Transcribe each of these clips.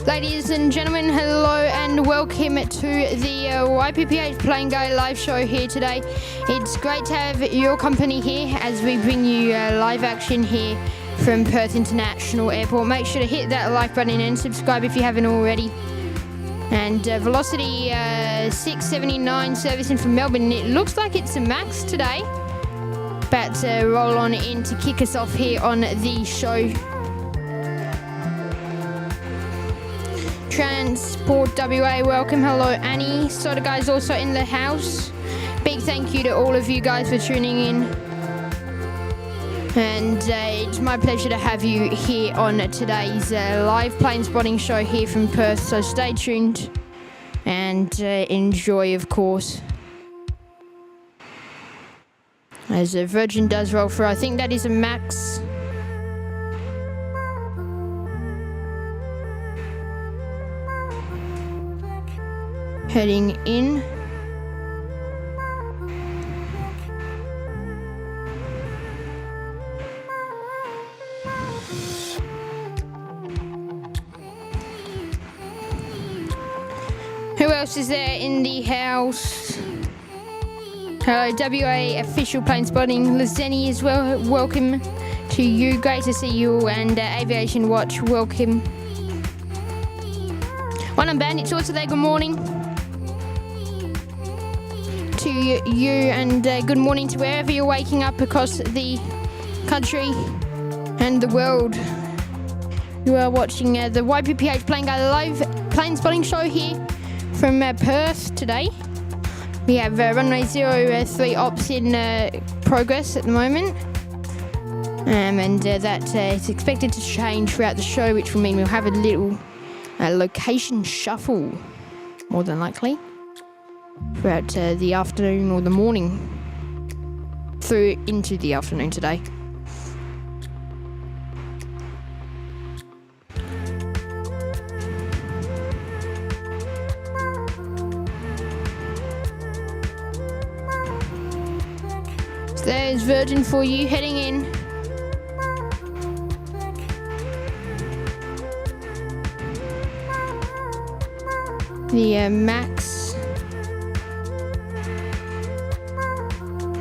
Ladies and gentlemen, hello and welcome to the YPPH Play and Go live show here today. It's great to have your company here as we bring you live action here from Perth International Airport. Make sure to hit that like button and subscribe if you haven't already. And Velocity 679 servicing from Melbourne. It looks like it's a MAX today. About to roll on in to kick us off here on the show. Transport WA, welcome. Hello, Annie. Soda guys also in the house. Big thank you to all of you guys for tuning in. And it's my pleasure to have you here on today's live plane spotting show here from Perth. So stay tuned and enjoy, of course. As a Virgin does roll through, I think that is a MAX. Heading in. Who else is there in the house? Hello, WA official plane spotting. Lizeni as well. Welcome to you. Great to see you. And Aviation Watch, welcome. One on Bandits also there. Good morning to you, and good morning to wherever you're waking up across the country and the world. You are watching the YPPH Plane Go live plane spotting show here from Perth today. We have runway 03 ops in progress at the moment, and that is expected to change throughout the show, which will mean we'll have a little location shuffle, more than likely, throughout the afternoon or the morning through into the afternoon today. So there's Virgin for you heading in. The MAX.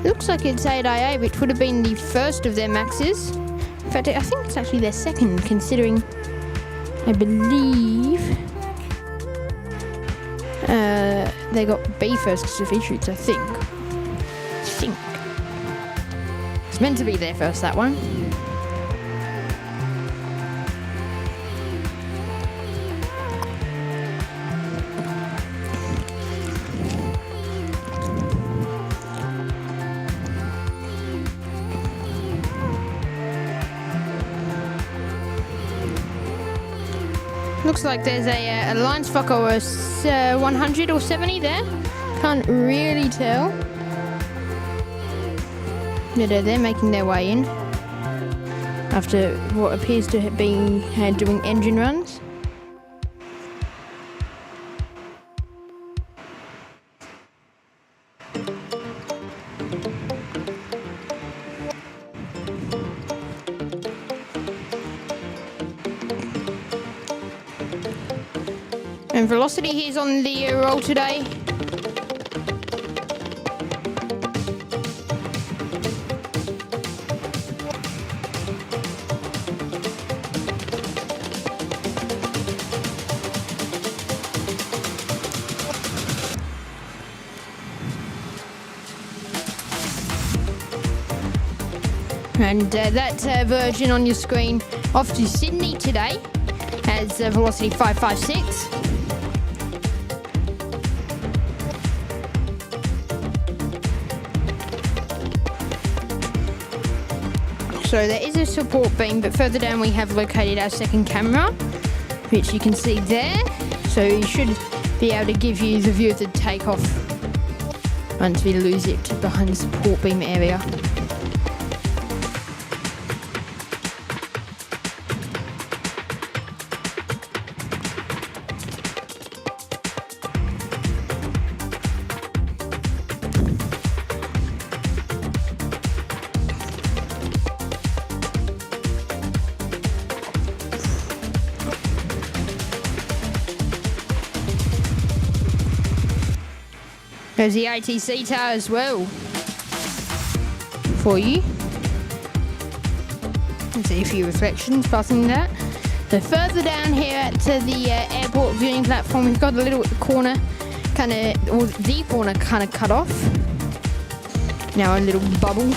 Looks like it's 8IA, which would have been the first of their MAXes. In fact, I think it's actually their second, considering I believe they got B first of each routes, I think. It's meant to be their first, that one. Looks like there's a Alliance Fokker 100 or 70 there. Can't really tell. But they're making their way in after what appears to have been doing engine runs. And Velocity is on the roll today. And that Virgin on your screen off to Sydney today as Velocity 556. So there is a support beam, but further down we have located our second camera, which you can see there. So you should be able to give you the view of the takeoff once we lose it behind the support beam area. There's the ATC tower as well for you. See a few reflections passing that. So further down here at the airport viewing platform, we've got a little corner or the corner kind of cut off. Now a little bubble.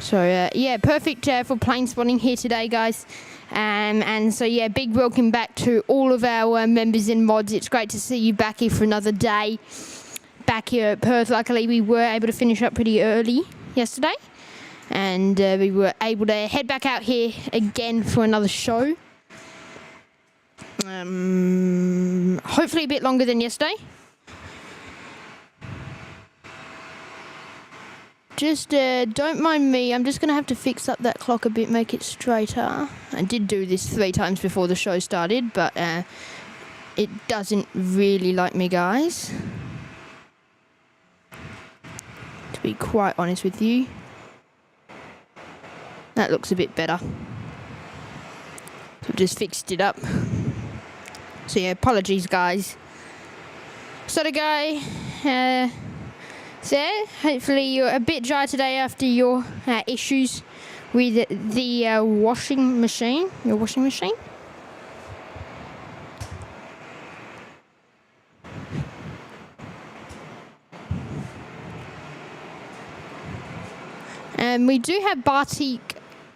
So yeah, perfect for plane spotting here today, guys. And so yeah, big welcome back to all of our members and mods. It's great to see you back here for another day. Back here at Perth, luckily we were able to finish up pretty early yesterday. And we were able to head back out here again for another show. Hopefully a bit longer than yesterday. Just don't mind me, I'm just going to have to fix up that clock a bit, make it straighter. I did do this 3 times before the show started, but it doesn't really like me, guys. To be quite honest with you. That looks a bit better. So just fixed it up. So yeah, apologies, guys. So the guy, so hopefully you're a bit dry today after your issues with the washing machine. Your washing machine. And we do have Batik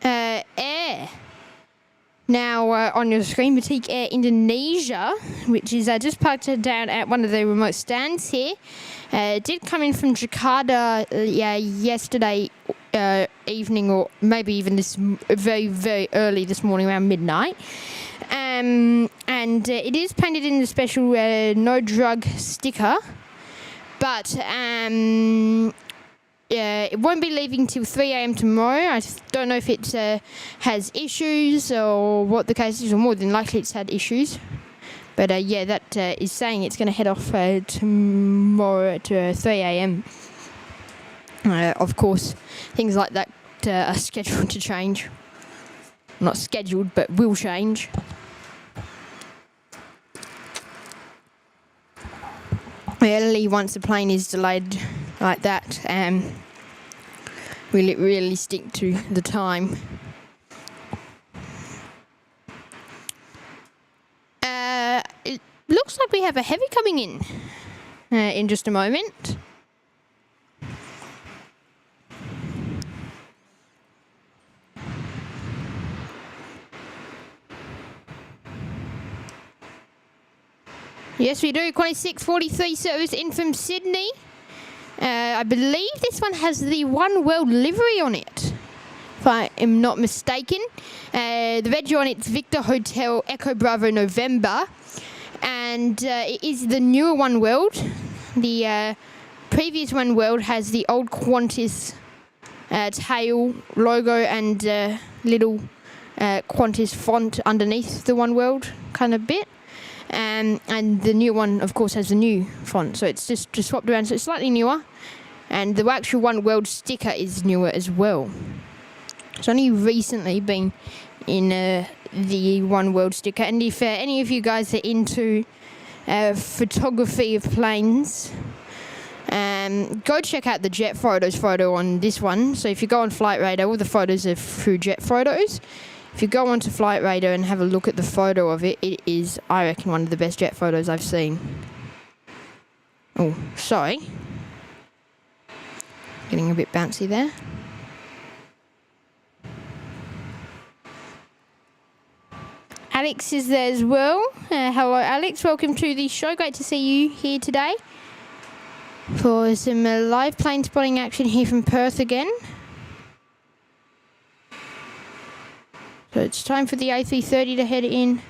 Air now on your screen. Batik Air Indonesia, which is just parked down at one of the remote stands here. It did come in from Jakarta yesterday evening, or maybe even this very, very early this morning around midnight. And it is painted in the special no drug sticker, but it won't be leaving till 3 a.m. tomorrow. I don't know if it has issues or what the case is, or more than likely it's had issues. But yeah, that is saying it's going to head off tomorrow at 3 a.m. Of course, things like that are scheduled to change. Not scheduled, but will change. Only once the plane is delayed like that, will it really stick to the time? It looks like we have a heavy coming in just a moment. Yes, we do. Qantas 643 service in from Sydney. I believe this one has the One World livery on it, if I am not mistaken. The reg on it's Victor Hotel Echo Bravo November, and it is the newer One World. The previous One World has the old Qantas tail logo and little Qantas font underneath the One World kind of bit. And the new one, of course, has the new font, so it's just swapped around, so it's slightly newer. And the actual One World sticker is newer as well. It's only recently been in the One World sticker. And if any of you guys are into photography of planes, go check out the Jet Photos photo on this one. So if you go on Flight Radar, all the photos are through Jet Photos. If you go onto Flight Radar and have a look at the photo of it, it is, I reckon, one of the best jet photos I've seen. Oh, sorry. Getting a bit bouncy there. Alex is there as well. Hello, Alex. Welcome to the show. Great to see you here today for some live plane spotting action here from Perth again. So it's time for the A330 to head in.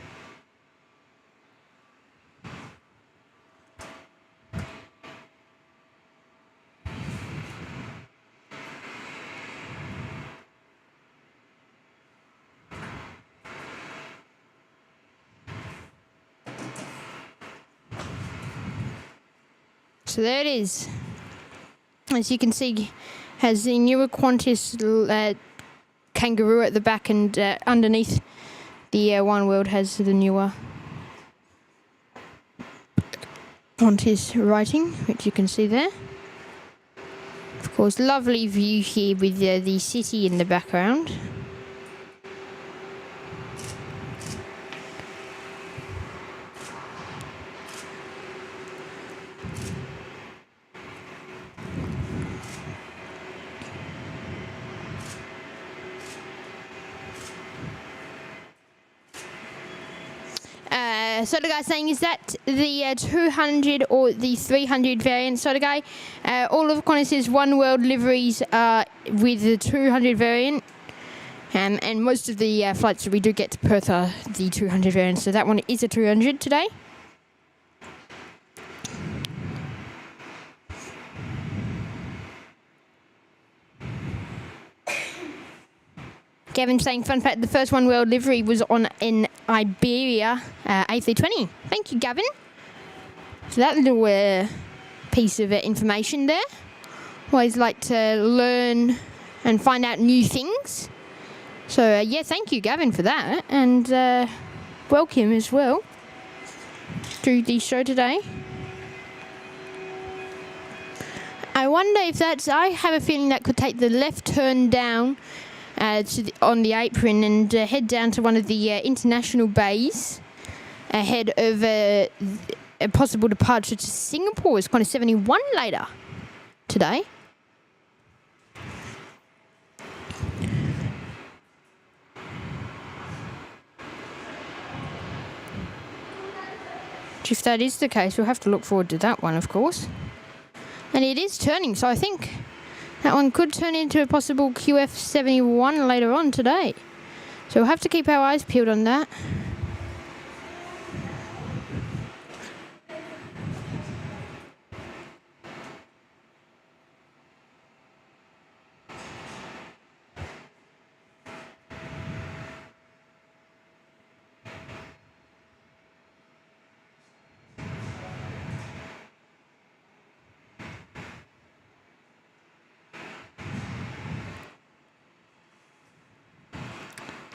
So there it is. As you can see, has the newer Qantas kangaroo at the back, and underneath the One World has the newer on his writing, which you can see there. Of course, lovely view here with the city in the background. Soda Guy saying, is that the 200 or the 300 variant, Soda Guy? All of Qantas's One World liveries are with the 200 variant. And most of the flights that we do get to Perth are the 200 variant. So that one is a 200 today. Gavin saying, fun fact, the first One World livery was on in Iberia A320. Thank you, Gavin. So that little piece of information there. Always like to learn and find out new things. So, yeah, thank you, Gavin, for that. And welcome as well to the show today. I wonder if that's... I have a feeling that could take the left turn down on the apron and head down to one of the international bays ahead of a possible departure to Singapore. It's kind of 71 later today. If that is the case, we'll have to look forward to that one, of course. And it is turning, so I think that one could turn into a possible QF 71 later on today. So we'll have to keep our eyes peeled on that.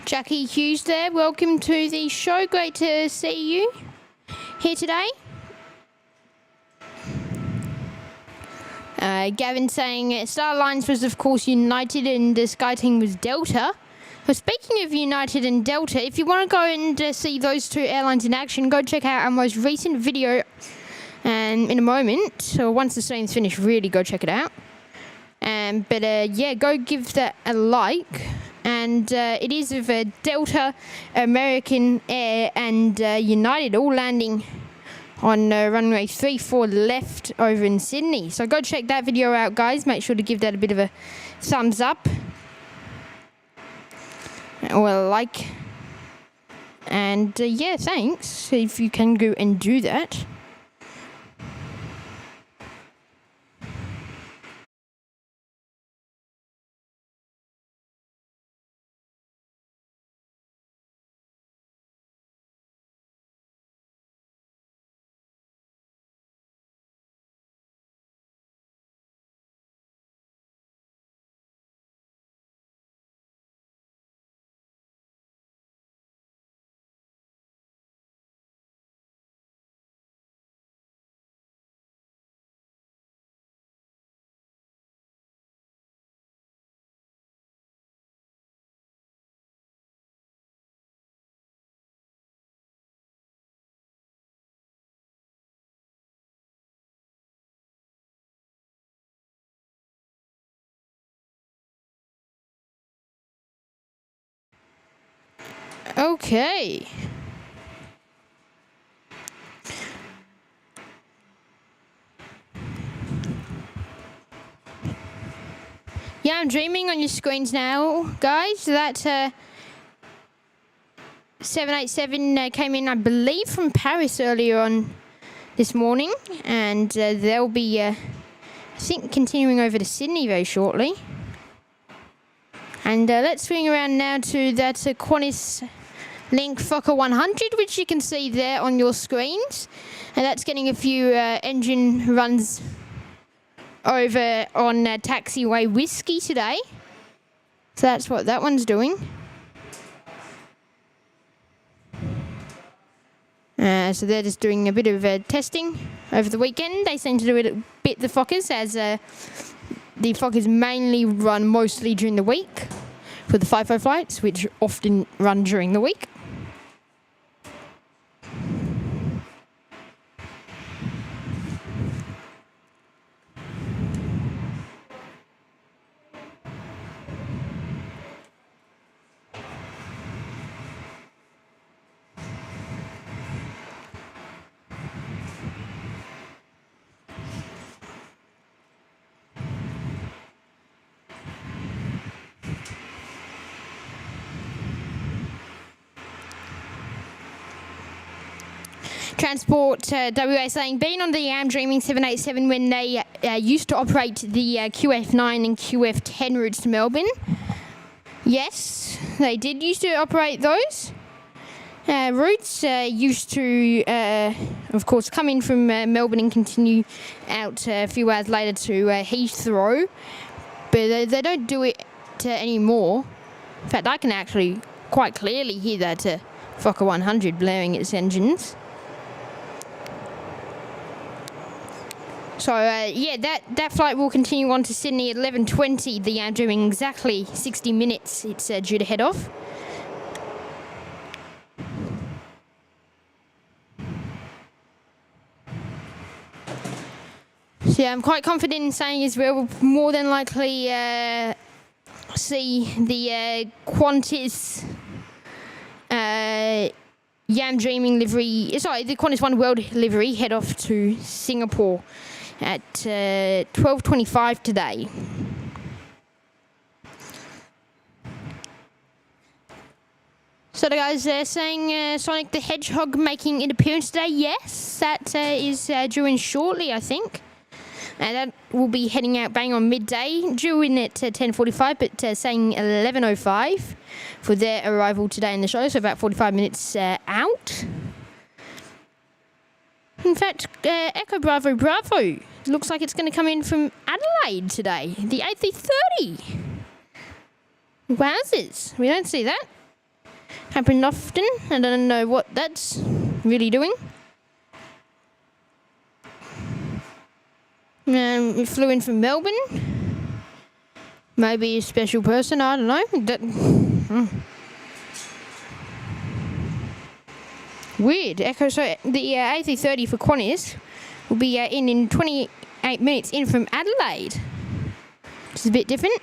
Jackie Hughes there, welcome to the show. Great to see you here today. Gavin saying Star Alliance was of course United and the SkyTeam was Delta. So speaking of United and Delta, if you want to go and see those two airlines in action, go check out our most recent video in a moment. So once the stream's finished, really go check it out. But yeah, go give that a like. And it is of Delta, American Air and United all landing on runway 34 left over in Sydney. So go check that video out, guys. Make sure to give that a bit of a thumbs up or a like. And yeah, thanks if you can go and do that. Okay. Yeah, I'm dreaming on your screens now, guys. That 787 came in, I believe, from Paris earlier on this morning. And they'll be, I think, continuing over to Sydney very shortly. And let's swing around now to that Qantas Link Fokker 100, which you can see there on your screens. And that's getting a few engine runs over on Taxiway Whiskey today. So that's what that one's doing. So they're just doing a bit of testing. over the weekend. They seem to do it a bit, the Fockers, as the Fockers mainly run mostly during the week for the FIFO flights, which often run during the week. Transport WA saying, been on the Dreaming 787 when they used to operate the QF9 and QF10 routes to Melbourne. Yes, they did used to operate those routes. Used to, of course, come in from Melbourne and continue out a few hours later to Heathrow. But they don't do it anymore. In fact, I can actually quite clearly hear that Fokker 100 blaring its engines. So, yeah, that flight will continue on to Sydney at 11:20. The doing exactly 60 minutes it's due to head off. So, yeah, I'm quite confident in saying as well, we'll more than likely see the Qantas Yam Dreaming livery, the Qantas One World livery head off to Singapore at 12:25 today. So the guys saying Sonic the Hedgehog making an appearance today. Yes, that is due in shortly, I think. And that will be heading out bang on midday, due in at 10:45, but saying 11:05 for their arrival today in the show, so about 45 minutes out. In fact, Echo Bravo Bravo looks like it's going to come in from Adelaide today, the A330. Wowzers, we don't see that happen often. I don't know what that's really doing. It flew in from Melbourne. Maybe a special person, I don't know. Weird. Echo. So the A330 for Qantas will be in 28 minutes in from Adelaide, which is a bit different.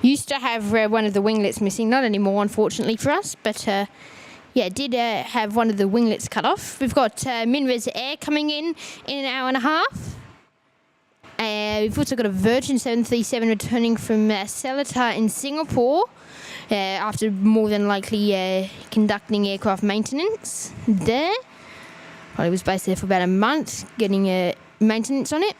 Used to have one of the winglets missing, not anymore, unfortunately for us, but yeah, did have one of the winglets cut off. We've got Minres Air coming in an hour and a half. We've also got a Virgin 737 returning from Seletar in Singapore after more than likely conducting aircraft maintenance there. Well, it was based there for about a month, getting maintenance on it.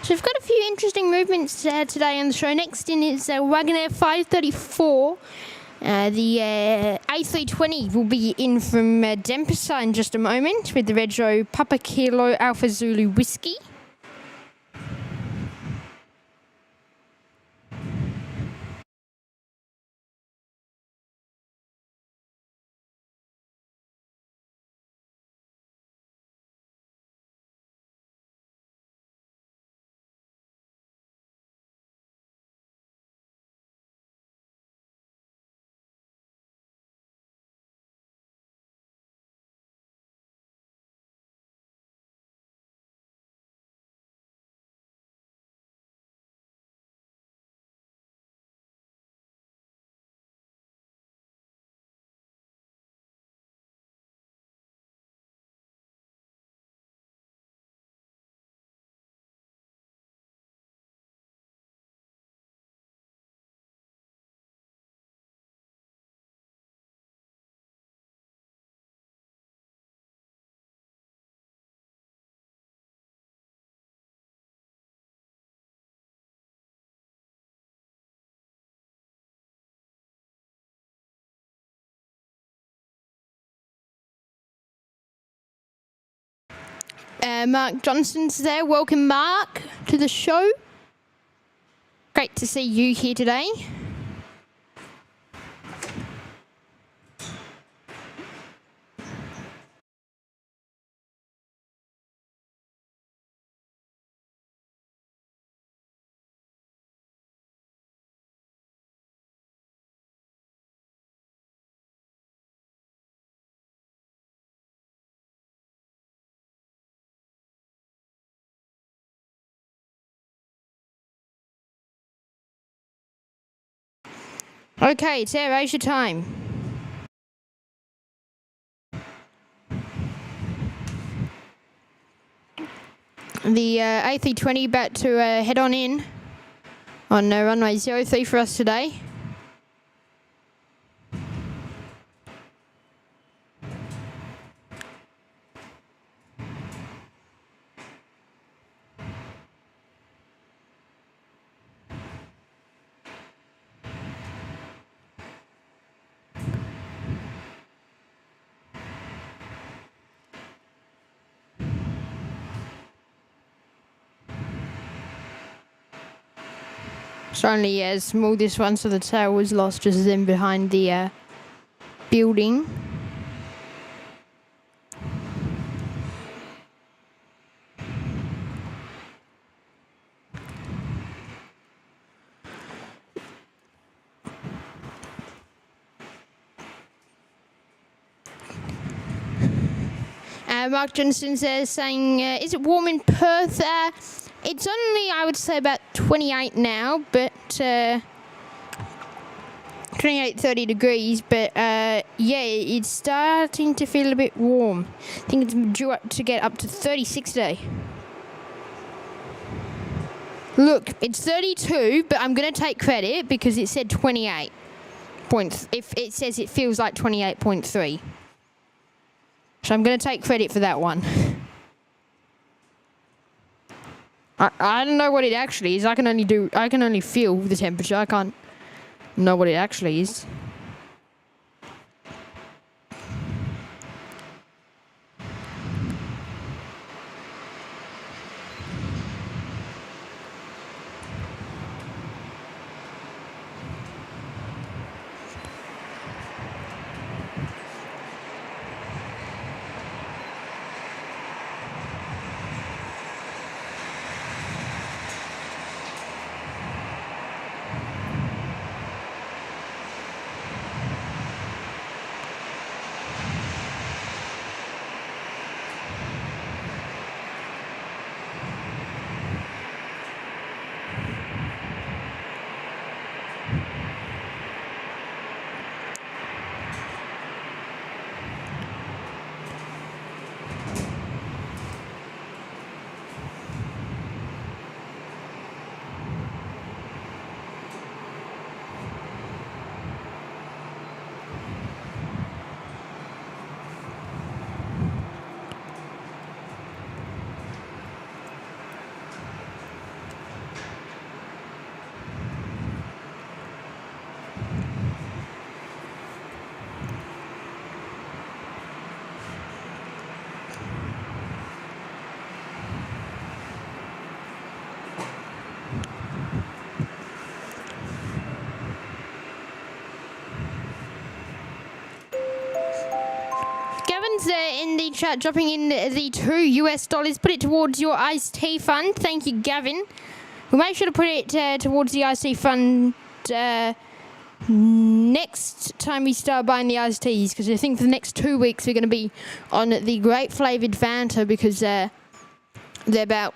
So we've got a few interesting movements today on the show. Next in is Wagonair 534. The A320 will be in from Denpasar in just a moment with the Rego Papa Kilo Alpha Zulu Whiskey. Mark Johnston's there. Welcome, Mark, to the show. Great to see you here today. Okay, it's AirAsia time. The A320 about to head on in on runway 03 for us today. It's only small this one, so the tail was lost just then behind the building. Mark Johnston's there saying, is it warm in Perth? It's only, I would say, about 28 now, but 28, 30 degrees, but yeah, it's starting to feel a bit warm. I think it's due up to get up to 36 today. Look, it's 32, but I'm going to take credit because it said 28. If it says it feels like 28.3. So I'm going to take credit for that one. I don't know what it actually is. I can only feel the temperature. I can't know what it actually is. There in the chat, dropping in the $2 Put it towards your iced tea fund. Thank you, Gavin. We'll make sure to put it towards the iced tea fund next time we start buying the iced teas, because I think for the next 2 weeks we're going to be on the grape flavoured Fanta, because they're about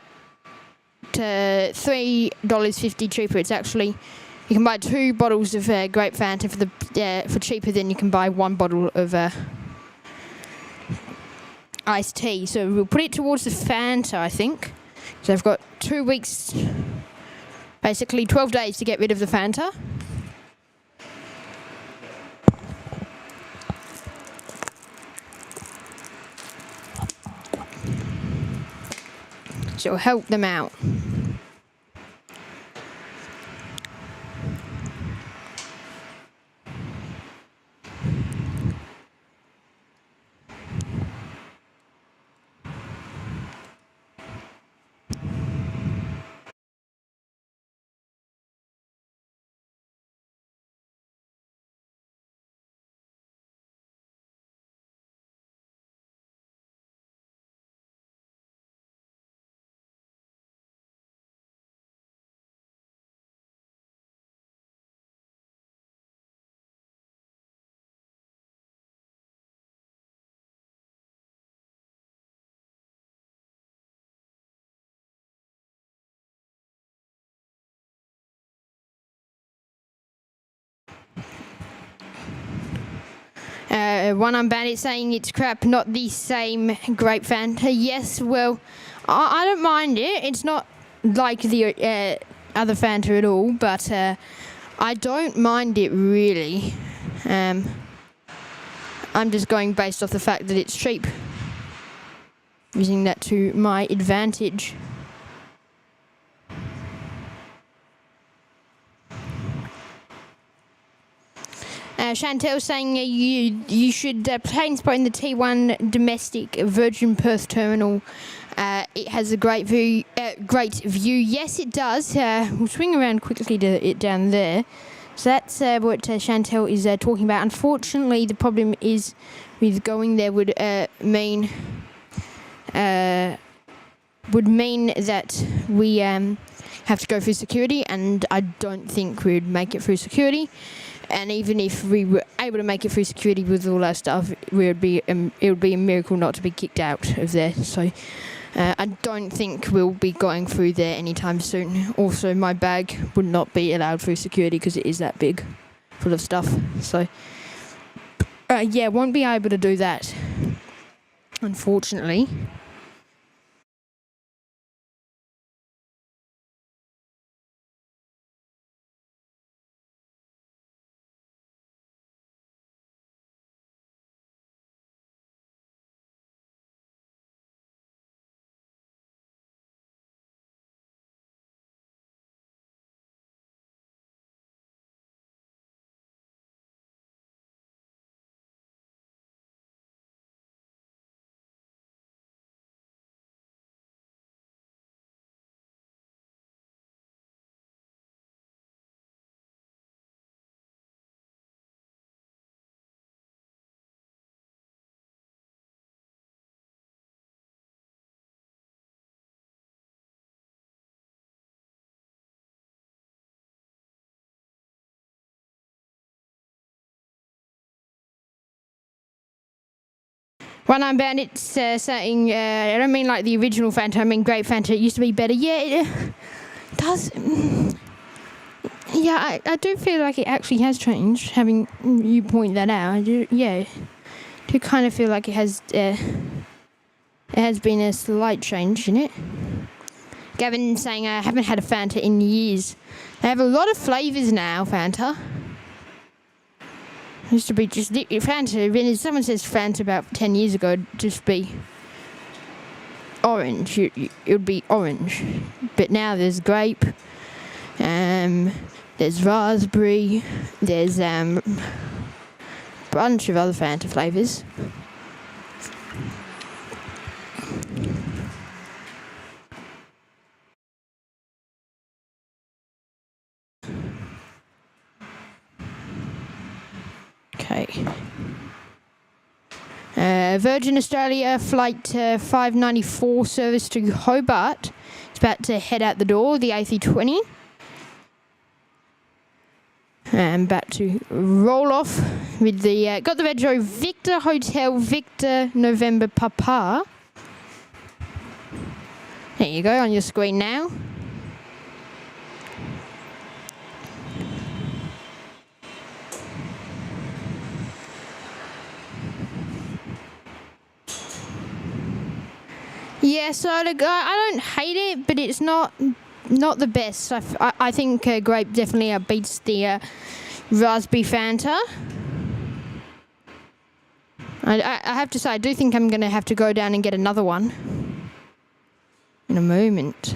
$3.50 cheaper. It's actually, you can buy 2 bottles of grape Fanta for cheaper than you can buy 1 bottle of iced tea. So we'll put it towards the Fanta, I think. So I've got 2 weeks, basically 12 days to get rid of the Fanta. So it'll help them out. One Unbandit saying it's crap, not the same grape Fanta. Yes, well, I don't mind it. It's not like the other Fanta at all, but I don't mind it really. I'm just going based off the fact that it's cheap. Using that to my advantage. Chantel saying you should plane spot in the T1 domestic Virgin Perth terminal. It has a great view. Yes, it does. We'll swing around quickly to it down there. So that's what Chantel is talking about. Unfortunately, the problem is with going there would mean that we have to go through security, and I don't think we'd make it through security. And even if we were able to make it through security with all our stuff, it would be a miracle not to be kicked out of there. So I don't think we'll be going through there anytime soon. Also, my bag would not be allowed through security because it is that big, full of stuff. So yeah, won't be able to do that, unfortunately. One Arm Bandit's saying, I don't mean like the original Fanta, I mean Grape Fanta. It used to be better. Yeah, it does. Yeah, I do feel like it actually has changed, having you point that out. I do kind of feel like it has been a slight change in it. Gavin saying, I haven't had a Fanta in years. They have a lot of flavours now, Fanta. Used to be just Fanta. When someone says Fanta about 10 years ago, it'd just be orange. It would be orange. But now there's grape, there's raspberry, there's a bunch of other Fanta flavours. Okay. Virgin Australia flight 594 service to Hobart. It's about to head out the door, the A320. About to roll off with the got the Retro Victor Hotel Victor November Papa. There you go on your screen now. Yeah, so I don't hate it, but it's not the best. I think grape definitely beats the raspberry Fanta. I have to say, I do think I'm going to have to go down and get another one in a moment.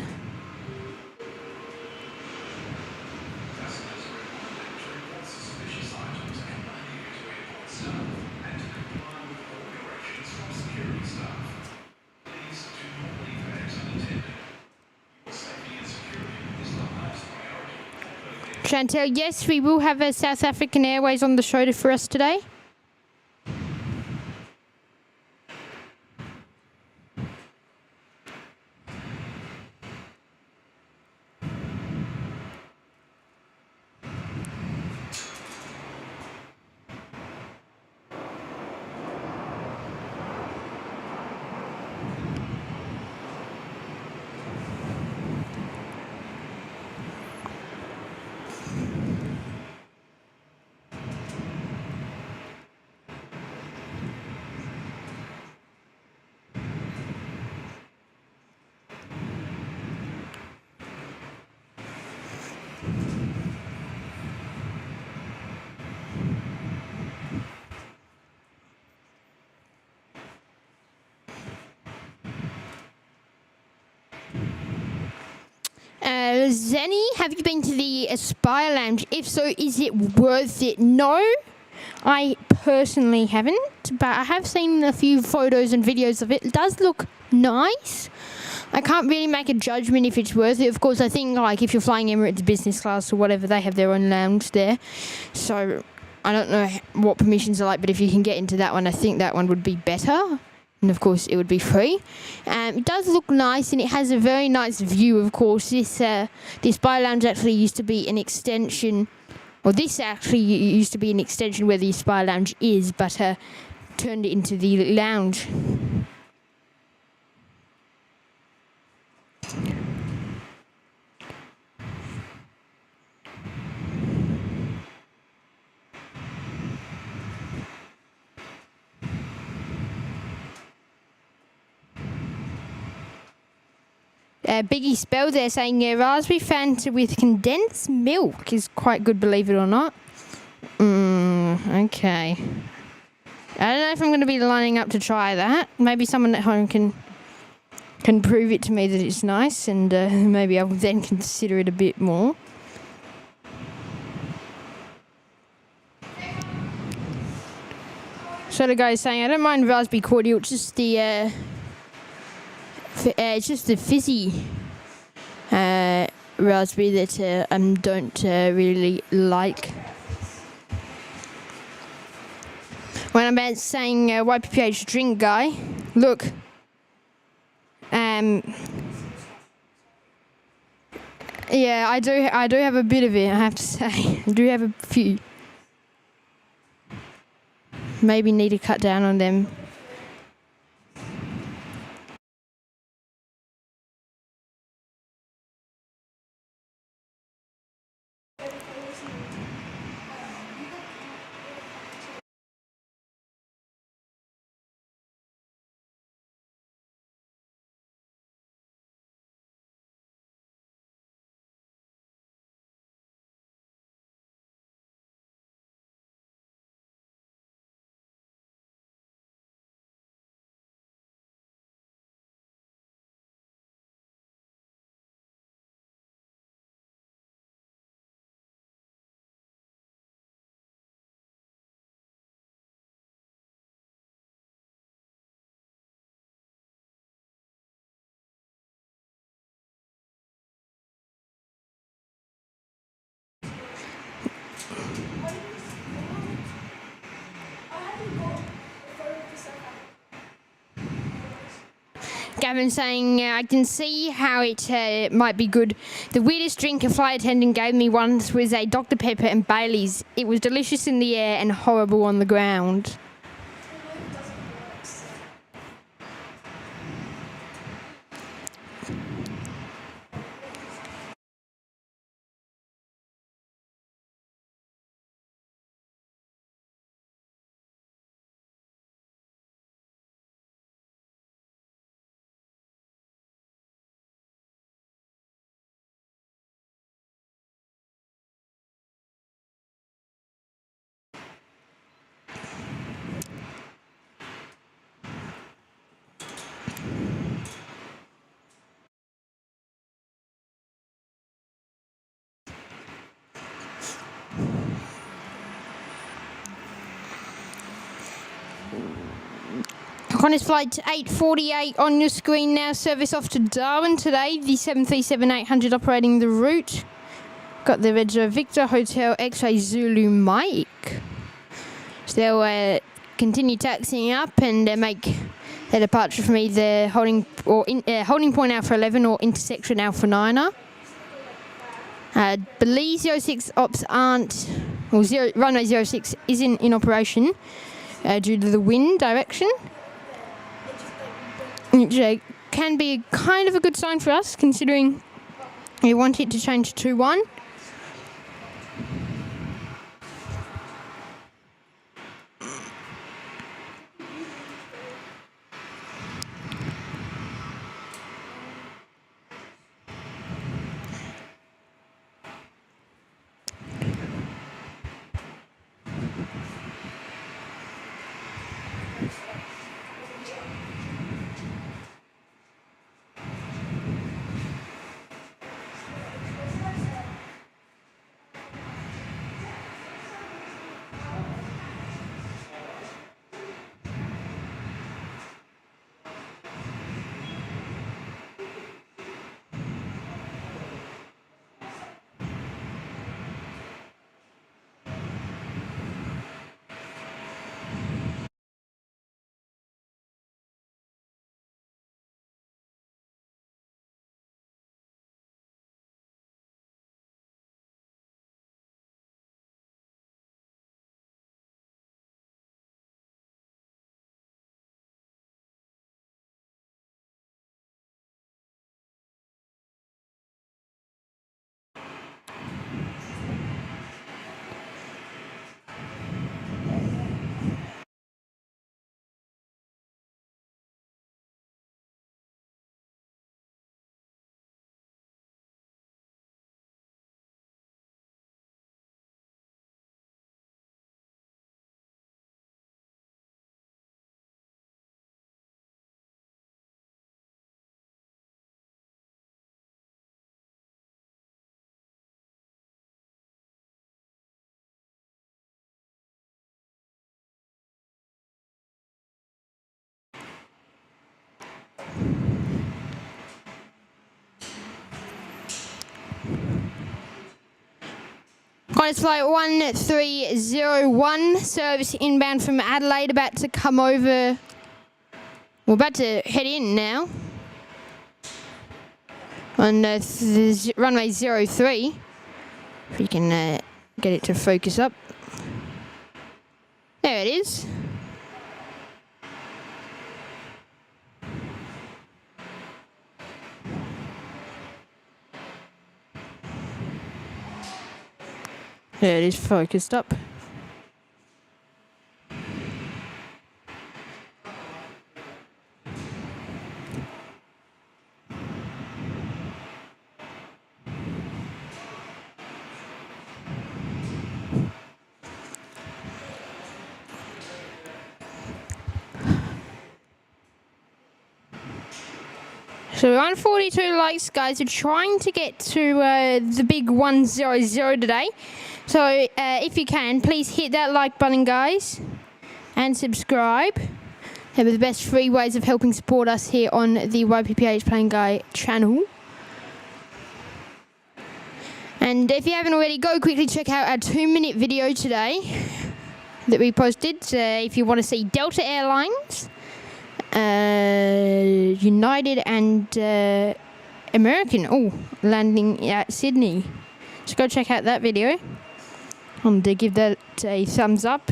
Chantel, yes, we will have a South African Airways on the show for us today. Zenny, have you been to the Aspire Lounge? If so, is it worth it? No, I personally haven't, but I have seen a few photos and videos of it. It does look nice. I can't really make a judgment if it's worth it. Of course, I think like if you're flying Emirates business class or whatever, they have their own lounge there. So I don't know what permissions are like, but if you can get into that one, I think that one would be better. And of course, it would be free. It does look nice, and it has a very nice view. Of course, this Aspire Lounge actually used to be an extension, or this actually used to be an extension where the Aspire Lounge is, but turned it into the lounge. Biggie Spell there saying raspberry Fanta with condensed milk is quite good, believe it or not. Okay. I don't know if I'm going to be lining up to try that. Maybe someone at home can prove it to me that it's nice, and maybe I will then consider it a bit more. So the guy's saying, I don't mind raspberry cordial, it's just the fizzy raspberry that I don't really like. When I'm saying YPPH drink guy, look, yeah, I do have a bit of it, I have to say. I do have a few. Maybe need to cut down on them. Gavin saying, I can see how it might be good. The weirdest drink a flight attendant gave me once was a Dr. Pepper and Bailey's. It was delicious in the air and horrible on the ground. Qantas flight 848 on your screen now. Service off to Darwin today. The 737-800 operating the route. Got the Red Victor Hotel X-Ray Zulu Mike. So they'll continue taxiing up and make their departure from either holding point Alpha 11 or intersection Alpha 9er. Belize 06 ops aren't, or runway 06 isn't in operation due to the wind direction. Which can be kind of a good sign for us, considering we want it to change to 2-1. Qantas flight 1301, service inbound from Adelaide, about to come over. We're about to head in now on runway 03. If you can get it to focus up. There it is. There it is, focused up. So we're on 42 likes, guys. We're trying to get to the big 100 today. So if you can, please hit that like button, guys, and subscribe. They're the best free ways of helping support us here on the YPPH Plane Guy channel. And if you haven't already, go quickly check out our 2-minute video today that we posted. If you want to see Delta Airlines, United and American landing at Sydney. So go check out that video and give that a thumbs up.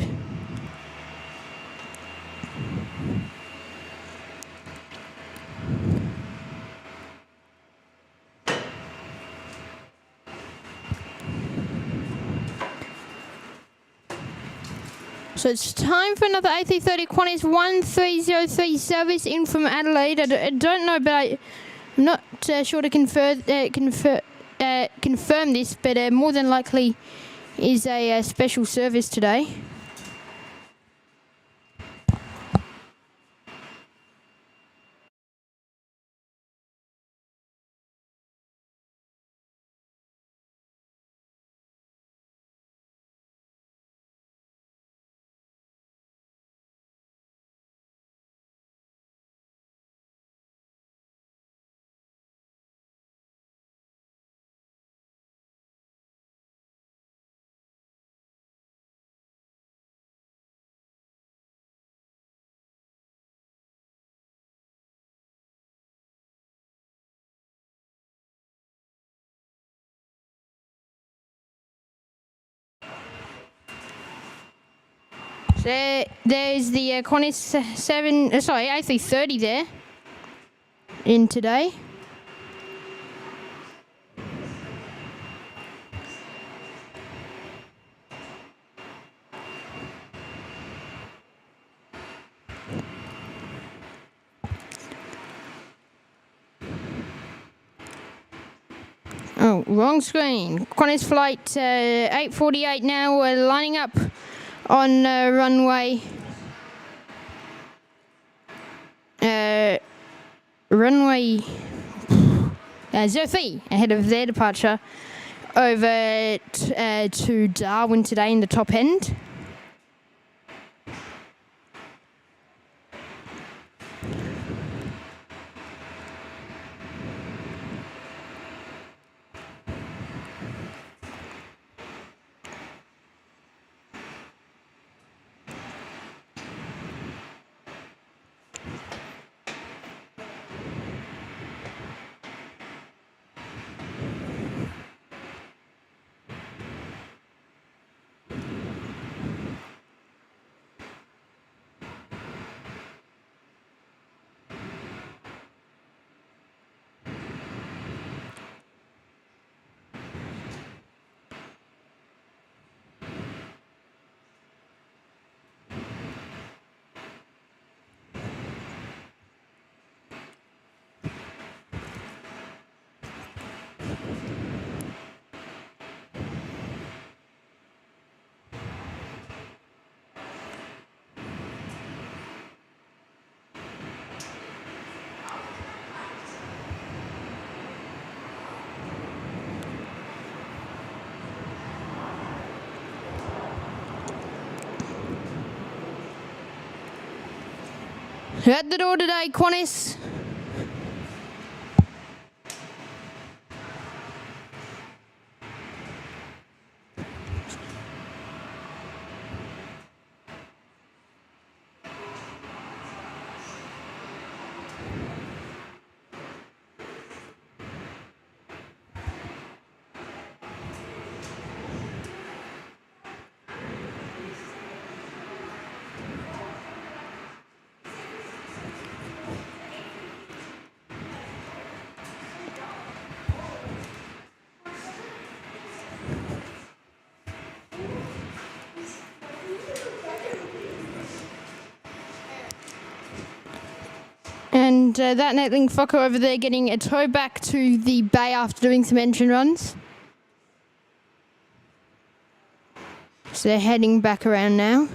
So it's time for another A330 Qantas 1303 service in from Adelaide. I don't know, but I'm not sure to confirm this, but more than likely is a special service today. There's the Qantas A330 there in today. Oh, wrong screen. Qantas flight 848 now. We're lining up on runway 03 ahead of their departure over to Darwin today in the top end. At the door today, Qantas. And that Netling Fokker over there getting a tow back to the bay after doing some engine runs. So they're heading back around now.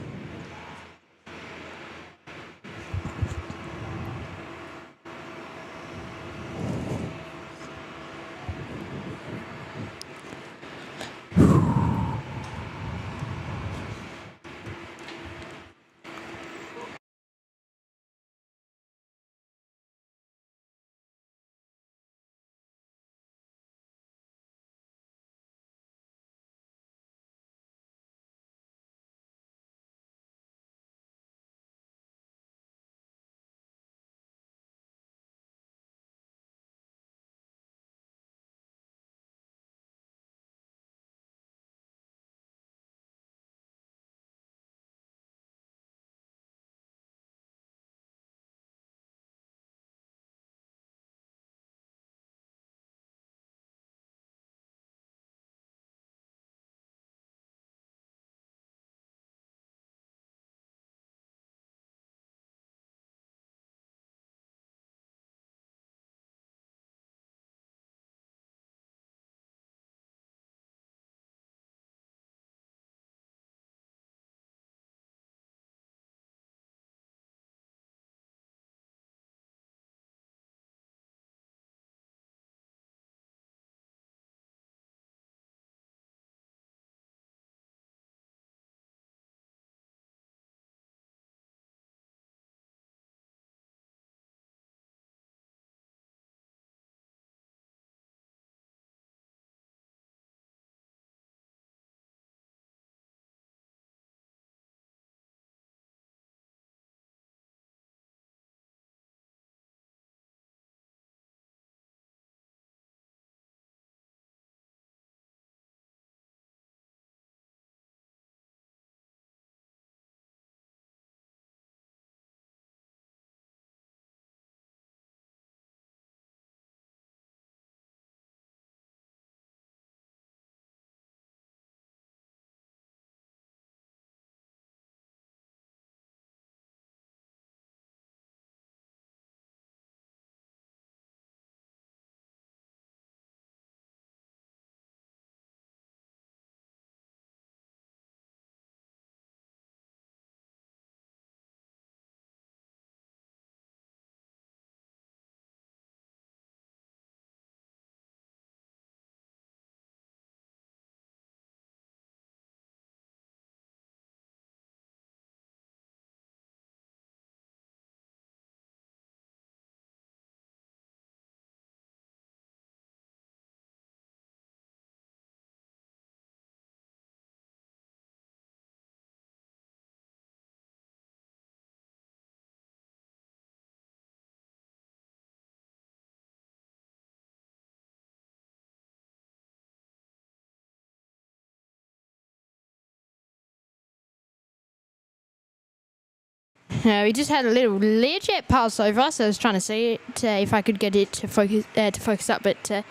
We just had a little Learjet pass over us. I was trying to see it if I could get it to focus up, but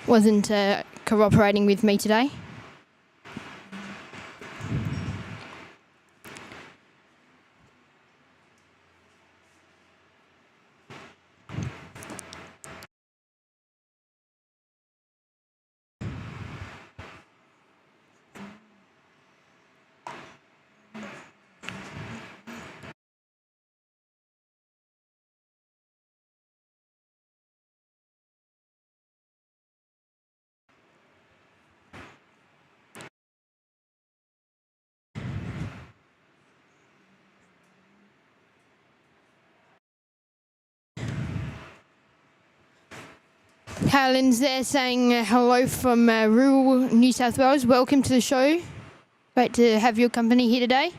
wasn't cooperating with me today. Carolyn's there saying hello from rural New South Wales. Welcome to the show. Great to have your company here today.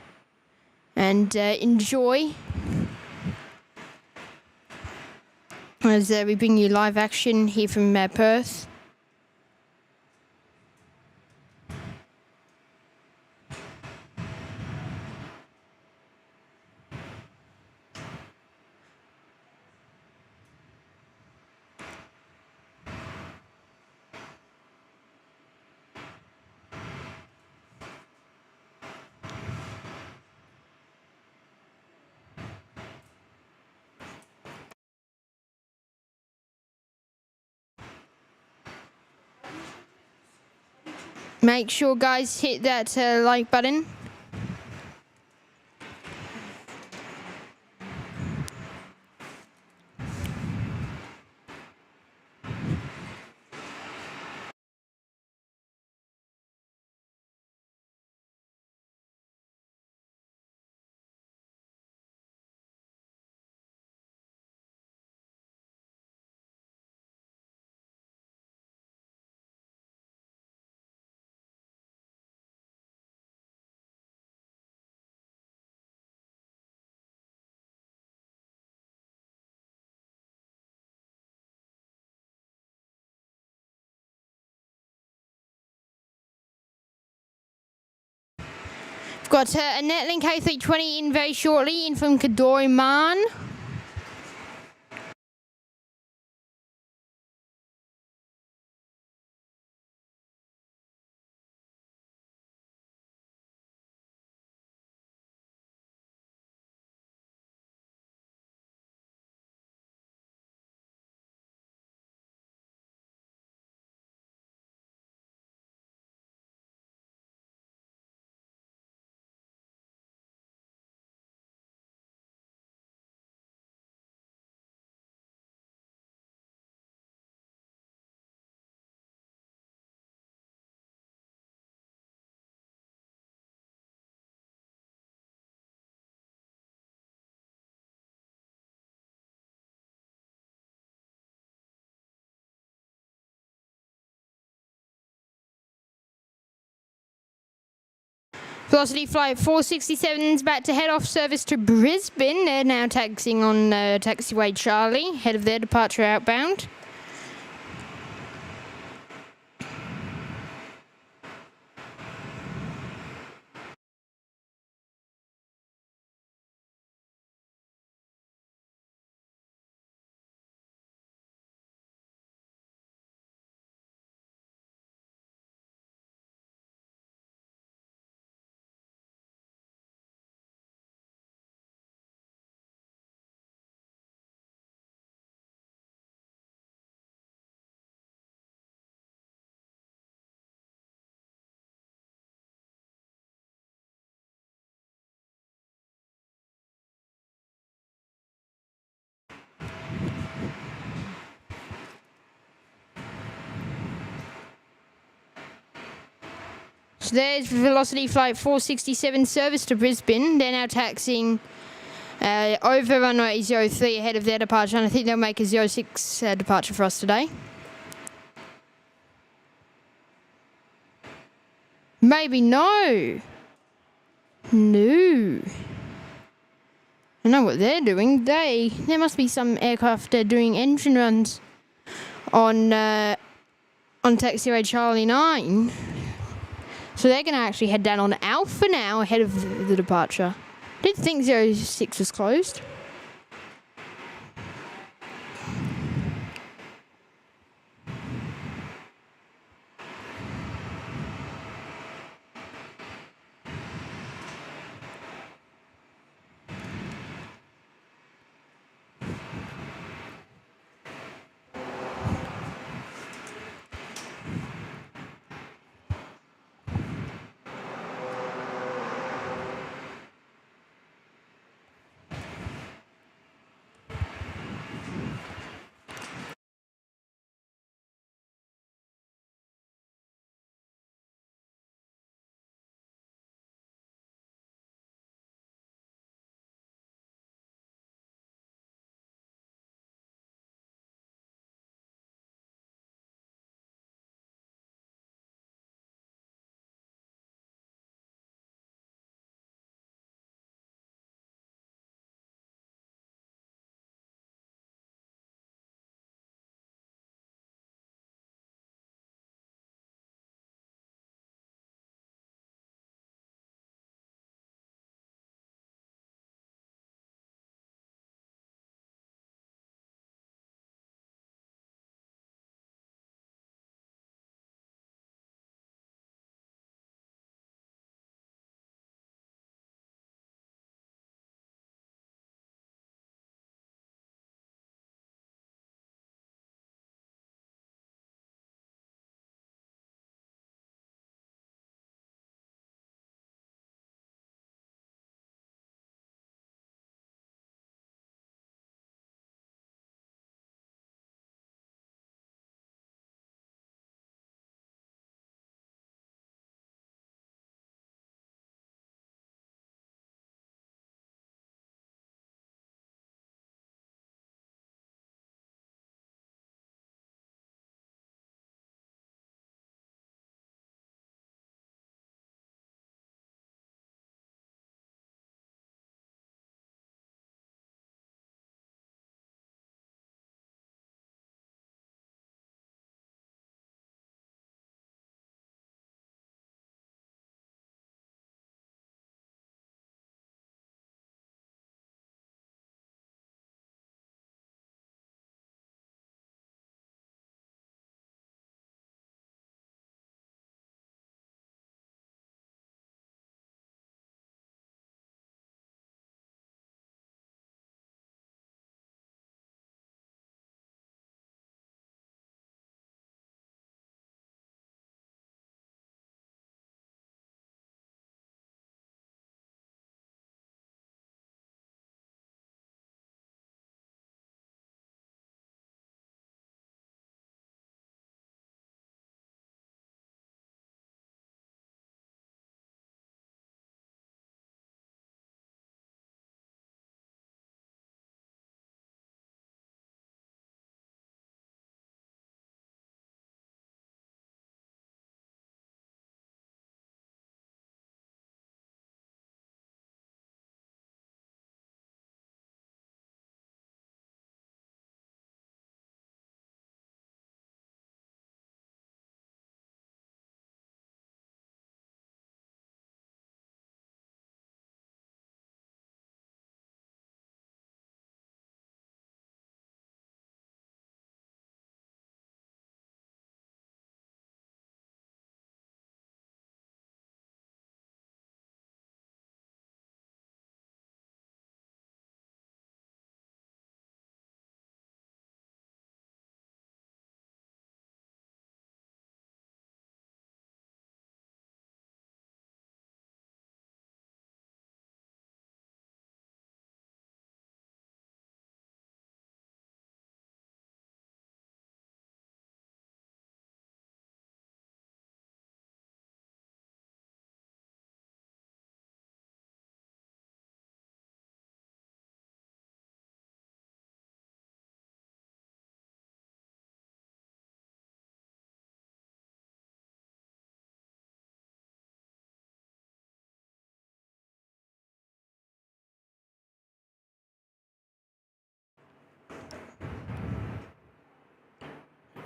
And enjoy as we bring you live action here from Perth. Make sure, guys, hit that like button. We've got a Netlink A320 in very shortly, in from Kadori-Man. Velocity Flight 467 is about to head off service to Brisbane. They're now taxiing on taxiway Charlie, ahead of their departure outbound. So there's Velocity Flight 467 service to Brisbane. They're now taxiing over runway 03 ahead of their departure, and I think they'll make a 06 departure for us today. Maybe no. No. I know what they're doing. There must be some aircraft doing engine runs on taxiway Charlie 9. So they're going to actually head down on Alpha now ahead of the departure. Didn't think 06 was closed.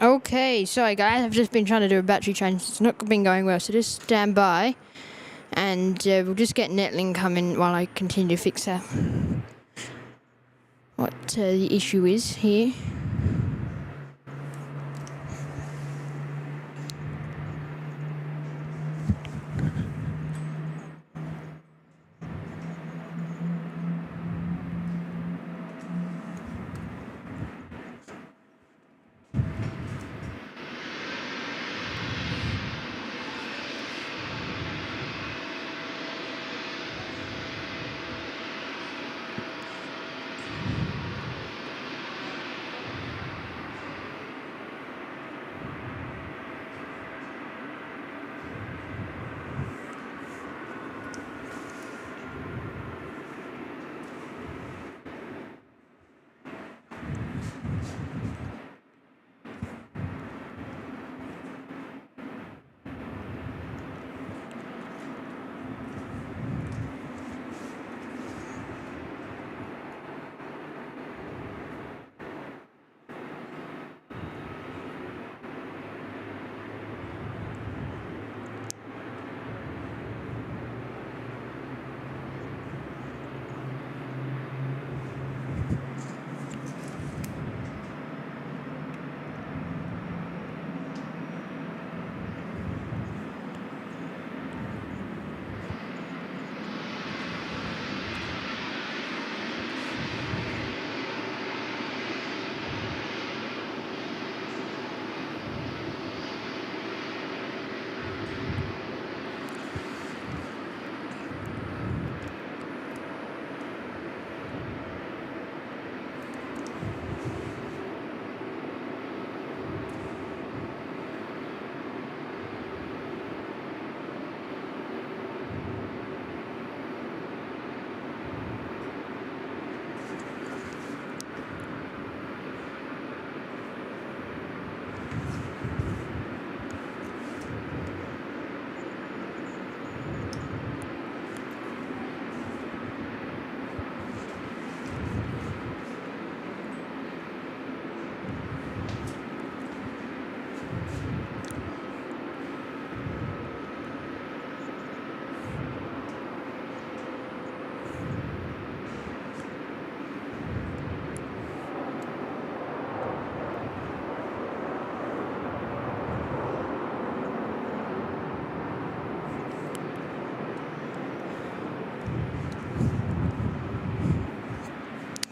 Okay, sorry guys, I've just been trying to do a battery change. It's not been going well, so just stand by. And we'll just get Netlink coming while I continue to fix out what the issue is here.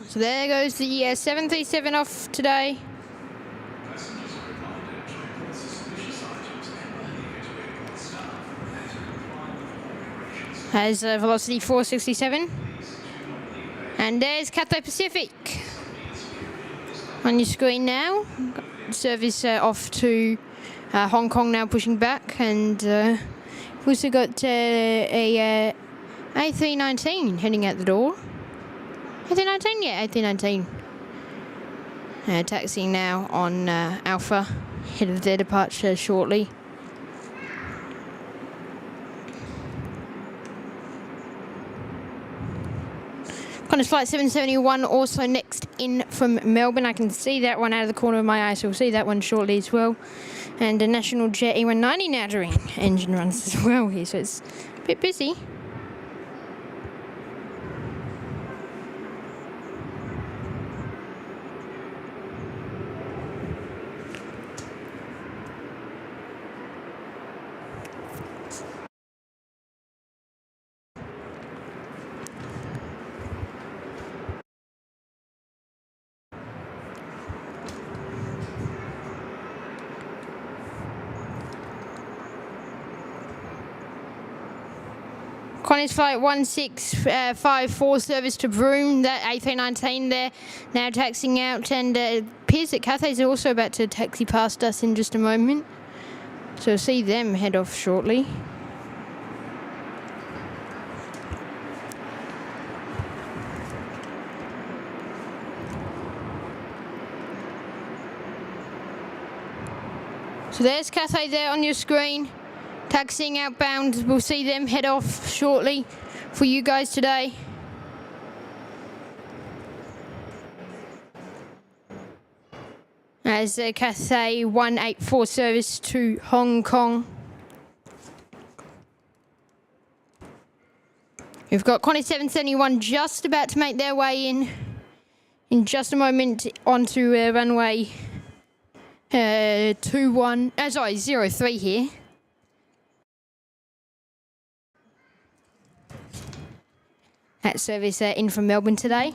So there goes the 737 off today. Has velocity 467. And there's Cathay Pacific on your screen now. Service off to Hong Kong now, pushing back. And we've also got a A319 heading out the door. A319? Yeah, A319. Taxiing now on Alpha, ahead of their departure shortly. Qantas Flight 771 also next in from Melbourne. I can see that one out of the corner of my eye, so we'll see that one shortly as well. And a National Jet E190 now doing engine runs as well here, so it's a bit busy. Qantas Flight 1654 service to Broome, that A319 there, now taxiing out, and it appears that Cathay's also about to taxi past us in just a moment. So we'll see them head off shortly. So there's Cathay there on your screen. Taxiing outbound, we'll see them head off shortly for you guys today. as Cathay 184 service to Hong Kong. We've got Qantas 771 just about to make their way in just a moment onto runway 03 here. That service in from Melbourne today.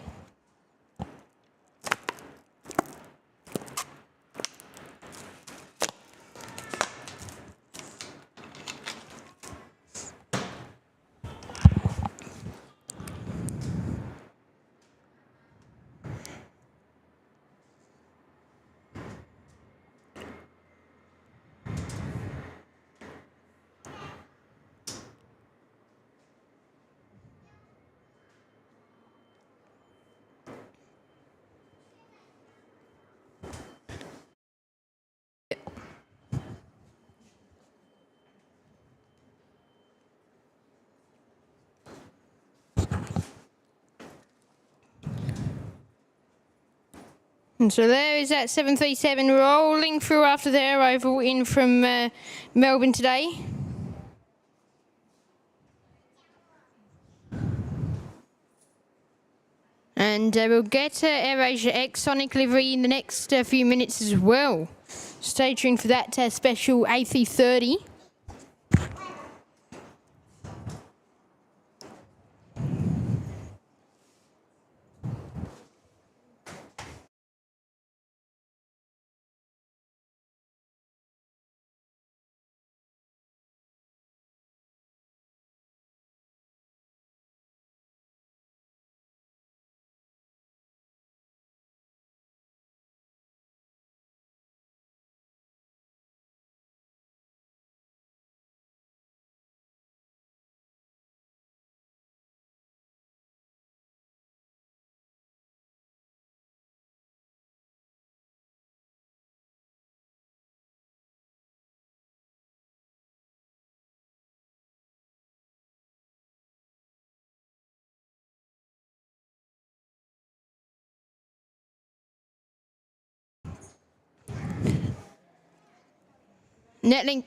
And so there is that 737 rolling through after their arrival in from Melbourne today. And we'll get AirAsia X Sonic livery in the next few minutes as well. Stay tuned for that special A330. Netlink.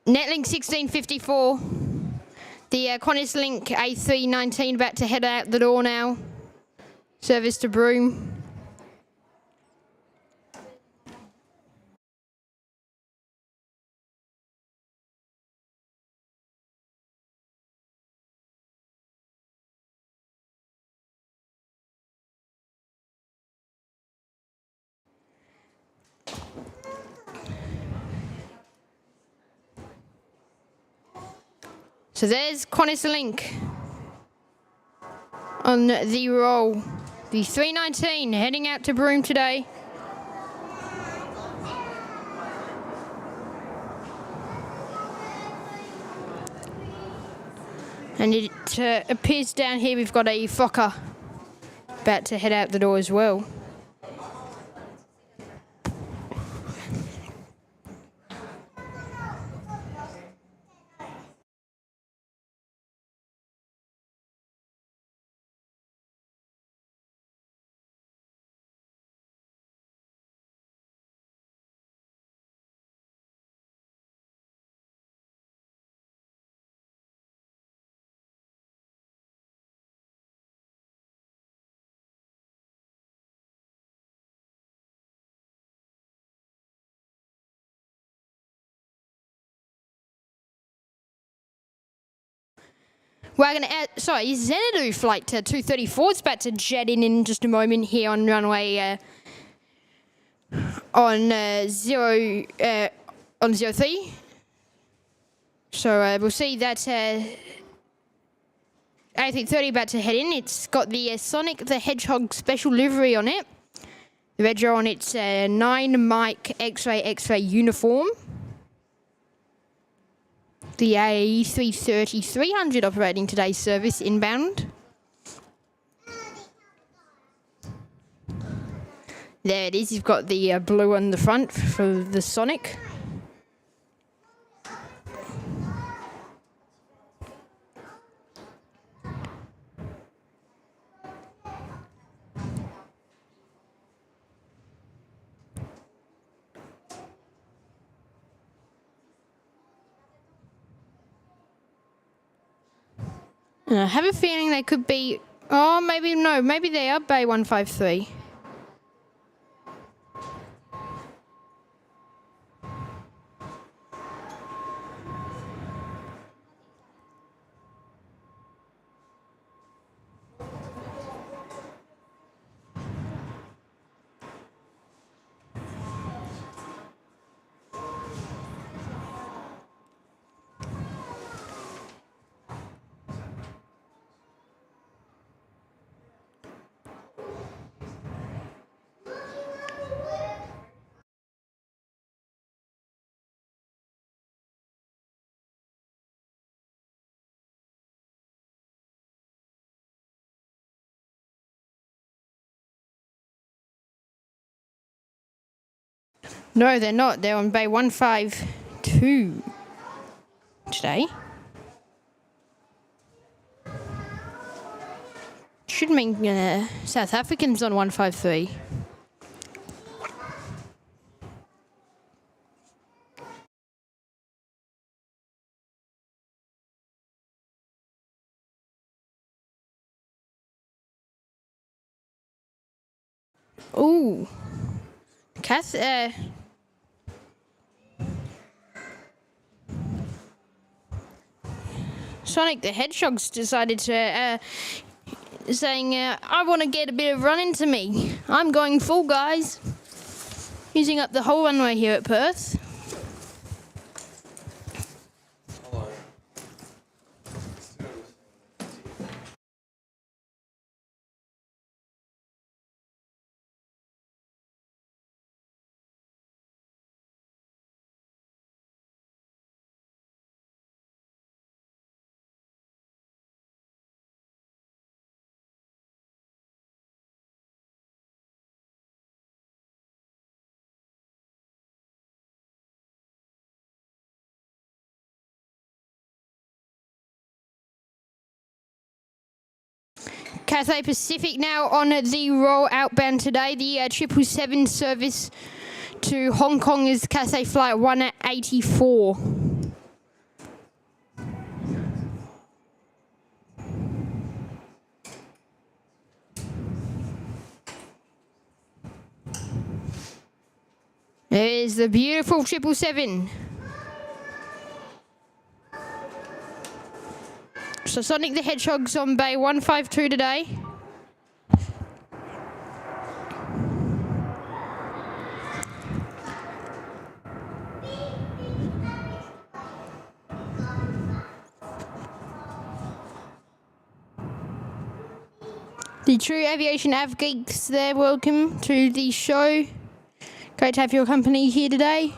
Netlink 1654. The Qantas Link A319 about to head out the door now. Service to Broome. So there's Qantas Link on the roll. The 319 heading out to Broome today. And it appears down here we've got a Fokker about to head out the door as well. We're going to, Xanadu flight 234 is about to jet in just a moment here on runway on 03. So we'll see that A330 about to head in. It's got the Sonic the Hedgehog special livery on it. The reg on its 9 Mike X-ray uniform. The A330-300 operating today's service inbound. There it is. You've got the blue on the front for the Sonic. And I have a feeling they could be... Oh, maybe no. Maybe they are Bay 153. No, they're not. They're on Bay 152 today. Should mean South Africans on 153. Ooh. Cass, Sonic the Hedgehog's decided to, saying, I want to get a bit of run into me. I'm going full, guys. Using up the whole runway here at Perth. Cathay Pacific now on the roll outbound today. The 777 service to Hong Kong is Cathay Flight 184. There is the beautiful 777. So Sonic the Hedgehog's on Bay 152 today. The True Aviation Av Geeks there, welcome to the show. Great to have your company here today.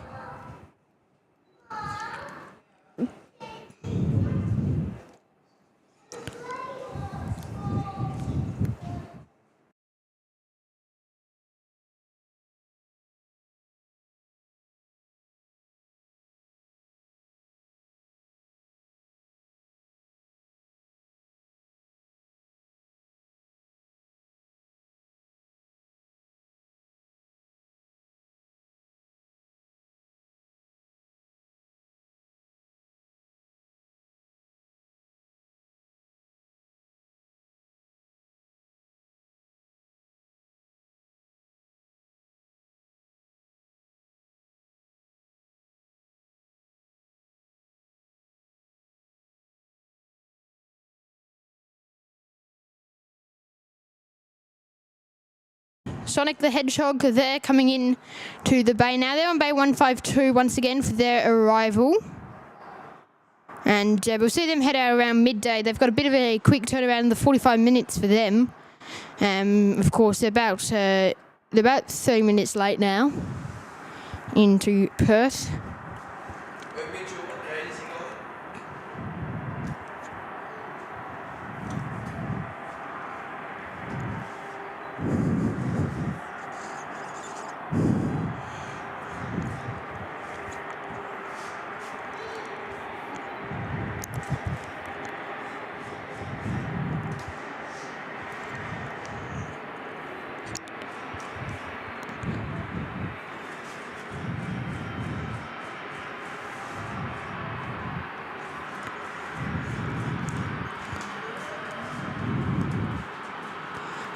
Sonic the Hedgehog, they're coming in to the bay now. They're on Bay 152 once again for their arrival. And we'll see them head out around midday. They've got a bit of a quick turnaround in the 45 minutes for them. Of course, they're about 30 minutes late now into Perth.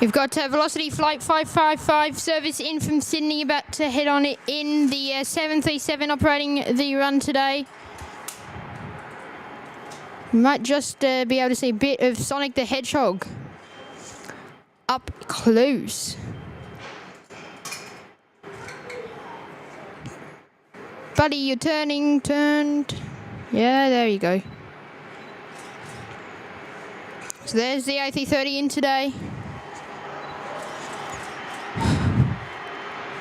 We've got Velocity Flight 555 service in from Sydney, about to head on it in the 737 operating the run today. You might just be able to see a bit of Sonic the Hedgehog up close. Buddy, you're turned. Yeah, there you go. So there's the A330 in today.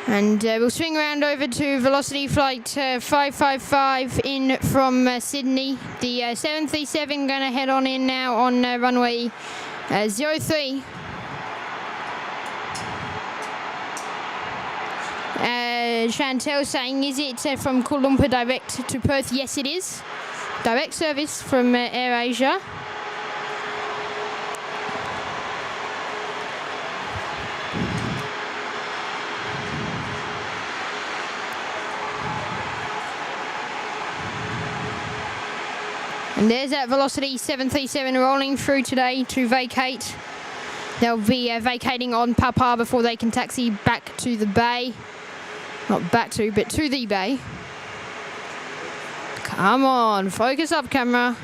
And we'll swing around over to Velocity Flight 555 in from Sydney. The 737 going to head on in now on runway 03. Chantel saying, is it from Kuala Lumpur direct to Perth? Yes, it is. Direct service from AirAsia. And there's that Velocity 737 rolling through today to vacate. They'll be vacating on Papa before they can taxi back to the bay. Not back to, but to the bay. Come on, focus up, camera.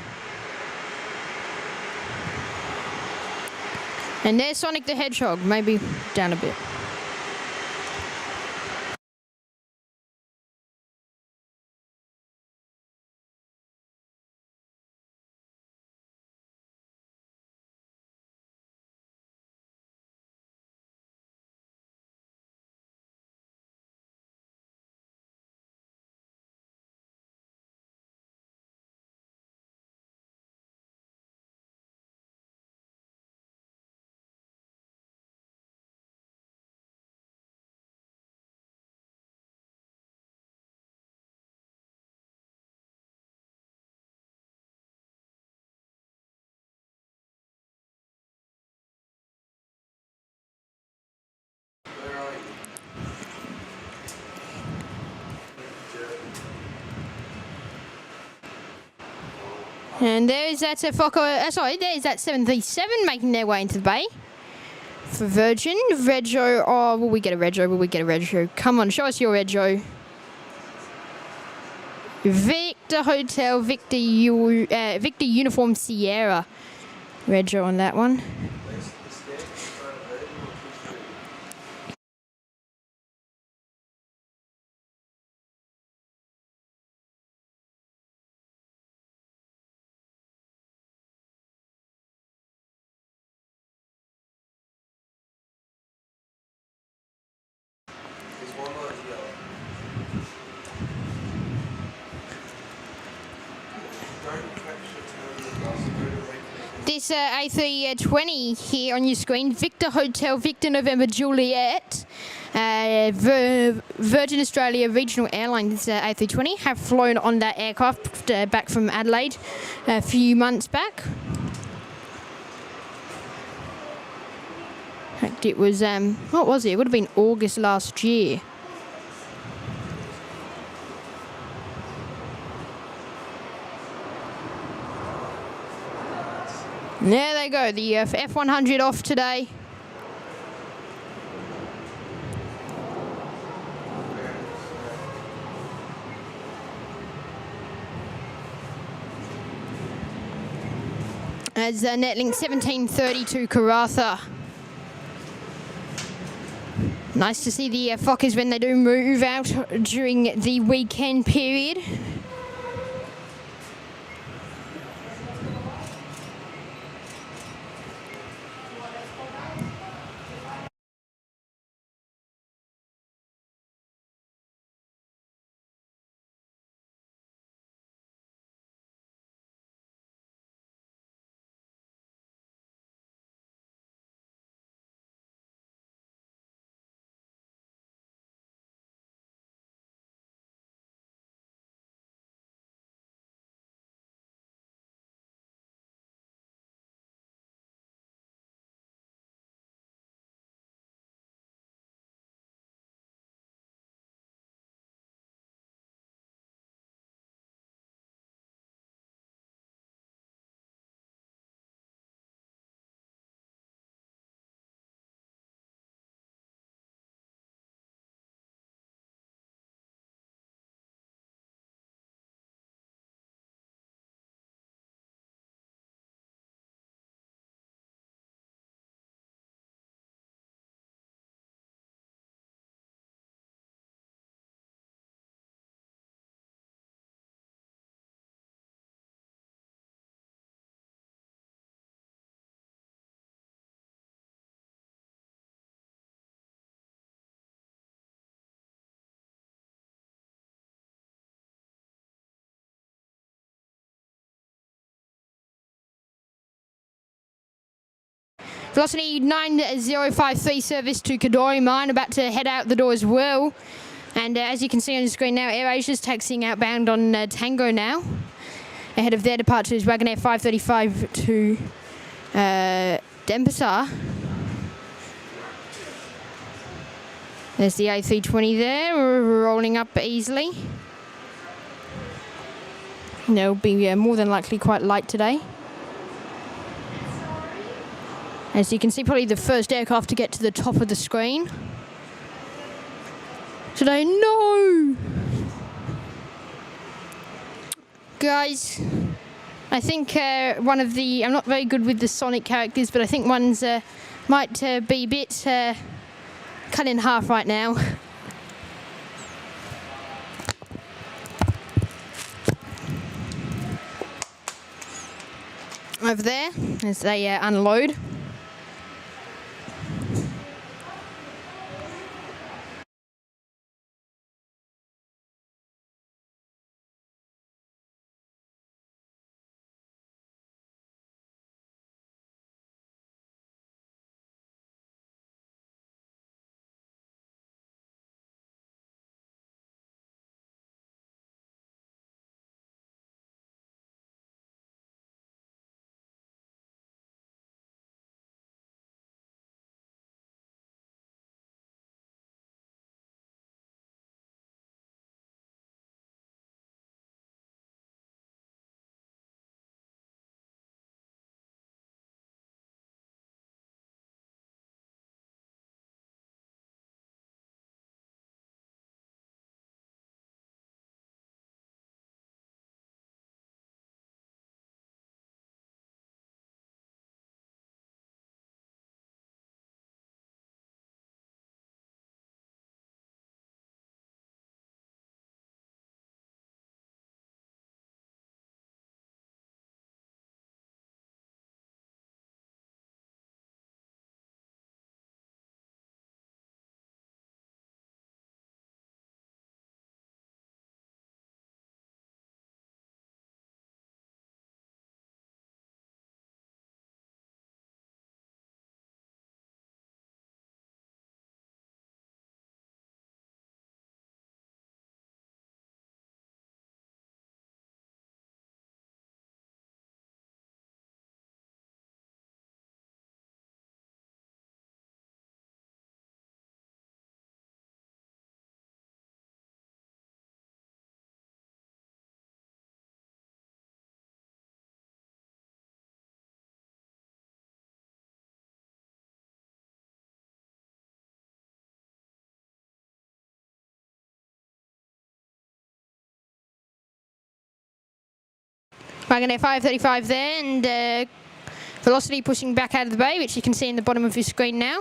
And there's Sonic the Hedgehog, maybe down a bit. And there's that there's that 737 making their way into the bay. For Virgin, Rego, oh, will we get a Rego? Come on, show us your Rego. Victor Hotel, Victor Uniform Sierra. Rego on that one. This A320 here on your screen, Victor Hotel, Victor November Juliet, Virgin Australia Regional Airline, this A320, have flown on that aircraft back from Adelaide a few months back. In fact, it was, what was it? It would have been August last year. There they go, the F100 off today. As Netlink 1730 to Karratha. Nice to see the Fokkers when they do move out during the weekend period. Velocity 9053 service to Kadori Mine, about to head out the door as well. And as you can see on the screen now, AirAsia's taxiing outbound on Tango now. Ahead of their departures, Wagonair 535 to Denpasar. There's the A320 there, rolling up easily. They'll be more than likely quite light today. As you can see, probably the first aircraft to get to the top of the screen. Today, no! Guys, I think one of the... I'm not very good with the Sonic characters, but I think one's might be a bit cut in half right now. Over there, as they unload. Wagonair 535 there, and velocity pushing back out of the bay, which you can see in the bottom of your screen now.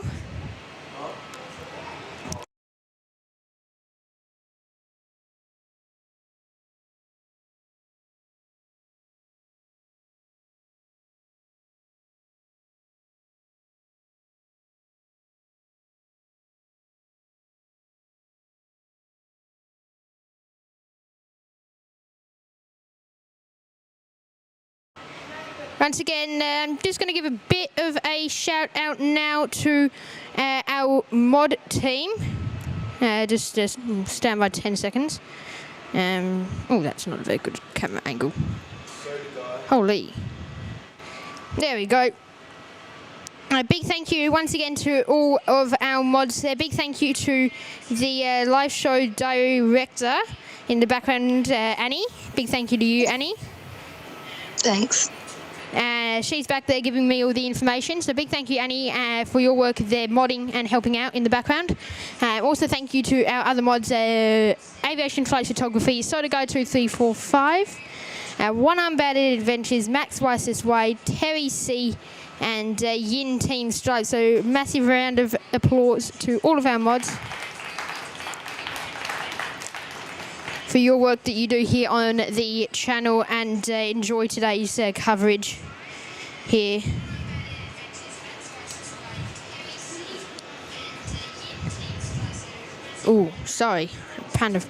Once again, I'm just going to give a bit of a shout out now to our mod team. Just stand by 10 seconds. Oh, that's not a very good camera angle. Holy. There we go. A big thank you once again to all of our mods. A big thank you to the live show director in the background, Annie. Big thank you to you, Annie. Thanks. She's back there giving me all the information. So big thank you, Annie, for your work there modding and helping out in the background. Also thank you to our other mods, Aviation Flight Photography, Soda Guy 2345, One Arm Batted Adventures, Max YSSY, Terry C, and Yin Team Strike. So massive round of applause to all of our mods for your work that you do here on the channel, and enjoy today's coverage here. Oh, sorry, kind of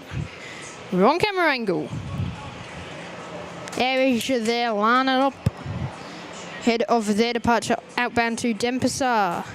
wrong camera angle. AirAsia there, line it up. ahead of their departure outbound to Denpasar.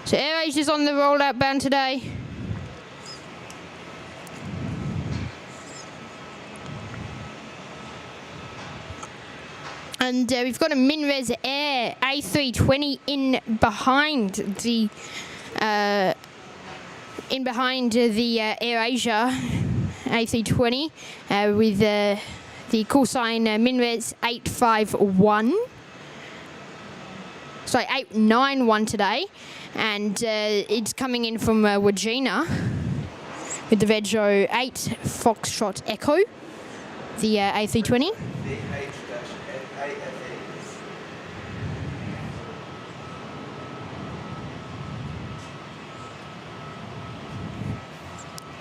So AirAsia's on the roll outbound today. And we've got a Minres Air A320 in behind the AirAsia A320 with the call sign Minres 851. Sorry, 891 today, and it's coming in from Wagina with the Vegro 8 Foxtrot Echo, the A320.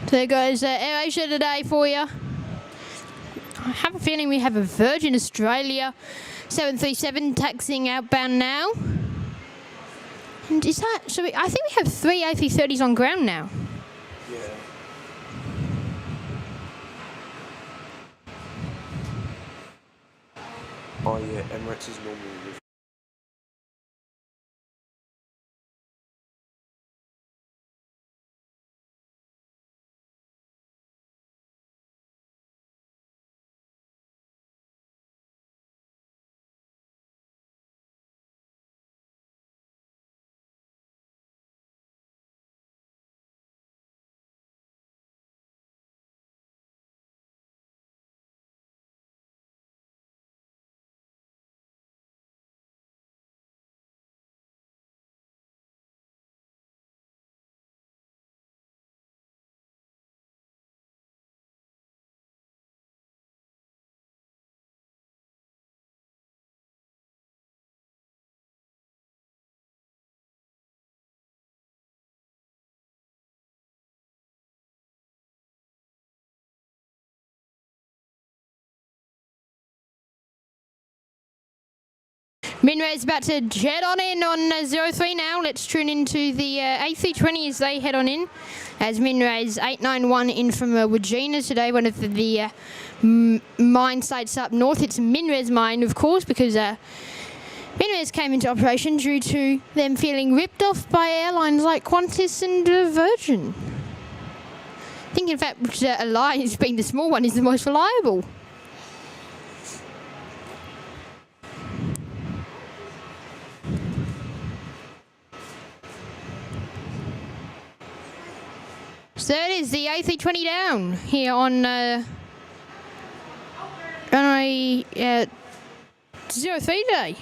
So there goes AirAsia today for you. I have a feeling we have a Virgin Australia 737 taxiing outbound now. And is that, I think we have 3 A330s on ground now. Yeah. Oh yeah, Emirates is normally with. Minres about to jet on in on 03 now. Let's tune into the A320 as they head on in. As Minres 891 in from Wagina today, one of the mine sites up north. It's Minres mine, of course, because Minres came into operation due to them feeling ripped off by airlines like Qantas and Virgin. I think, in fact, Alliance, being the small one, is the most reliable. So it is the A320 down here on runway 03 day.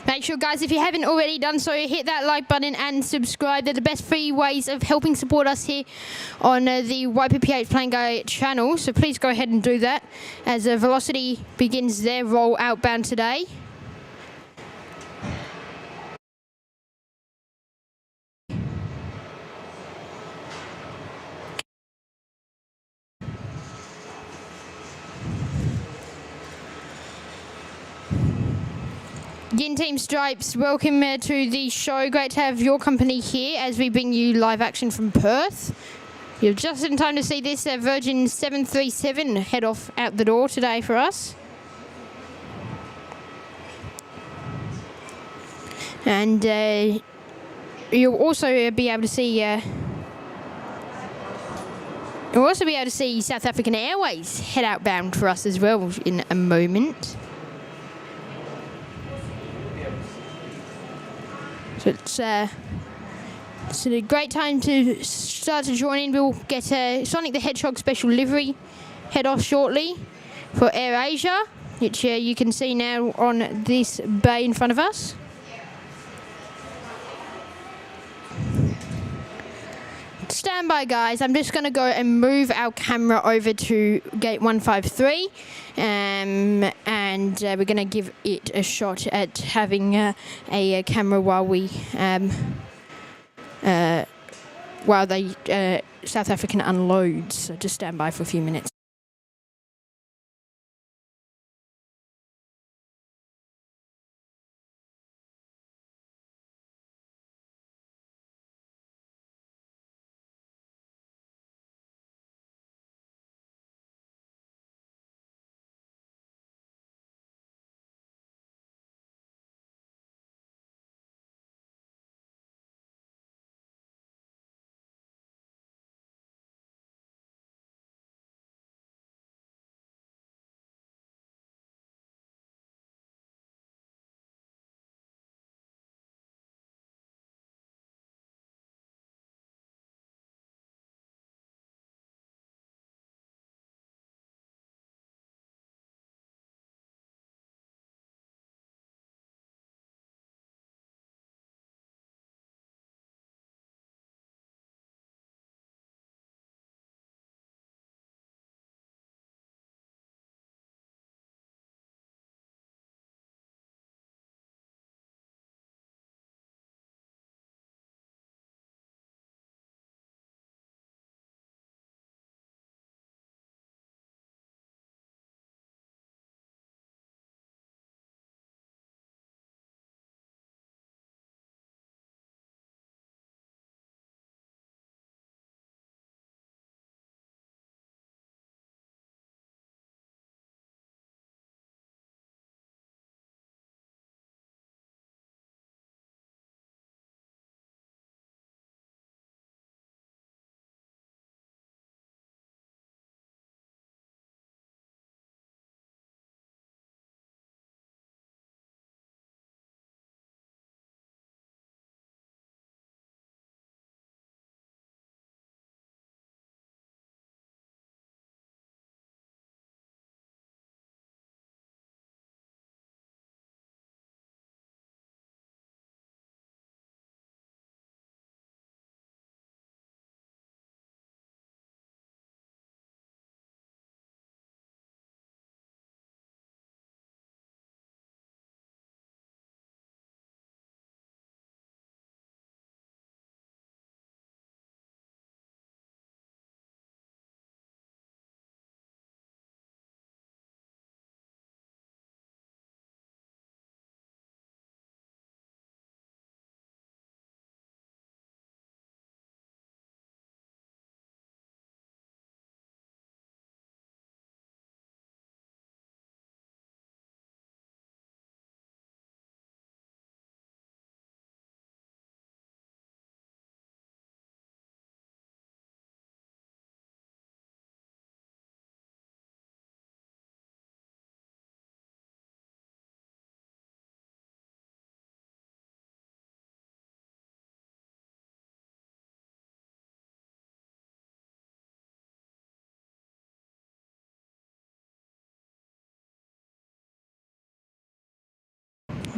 Make sure, guys, if you haven't already done so, hit that like button and subscribe. They're the best free ways of helping support us here on the YPPH Plane Guy channel. So please go ahead and do that as Velocity begins their roll outbound today. Yin Team Stripes, welcome to the show. Great to have your company here as we bring you live action from Perth. You're just in time to see this Virgin 737 head off out the door today for us. And you'll also be able to see South African Airways head outbound for us as well in a moment. So it's a great time to start to join in. We'll get Sonic the Hedgehog special livery head off shortly for Air Asia, which you can see now on this bay in front of us. Stand by, guys. I'm just going to go and move our camera over to gate 153, and we're going to give it a shot at having a camera while the South African unloads. So just stand by for a few minutes.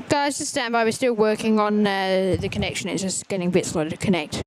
Guys, just stand by. We're still working on the connection. It's just getting a bit slow to connect.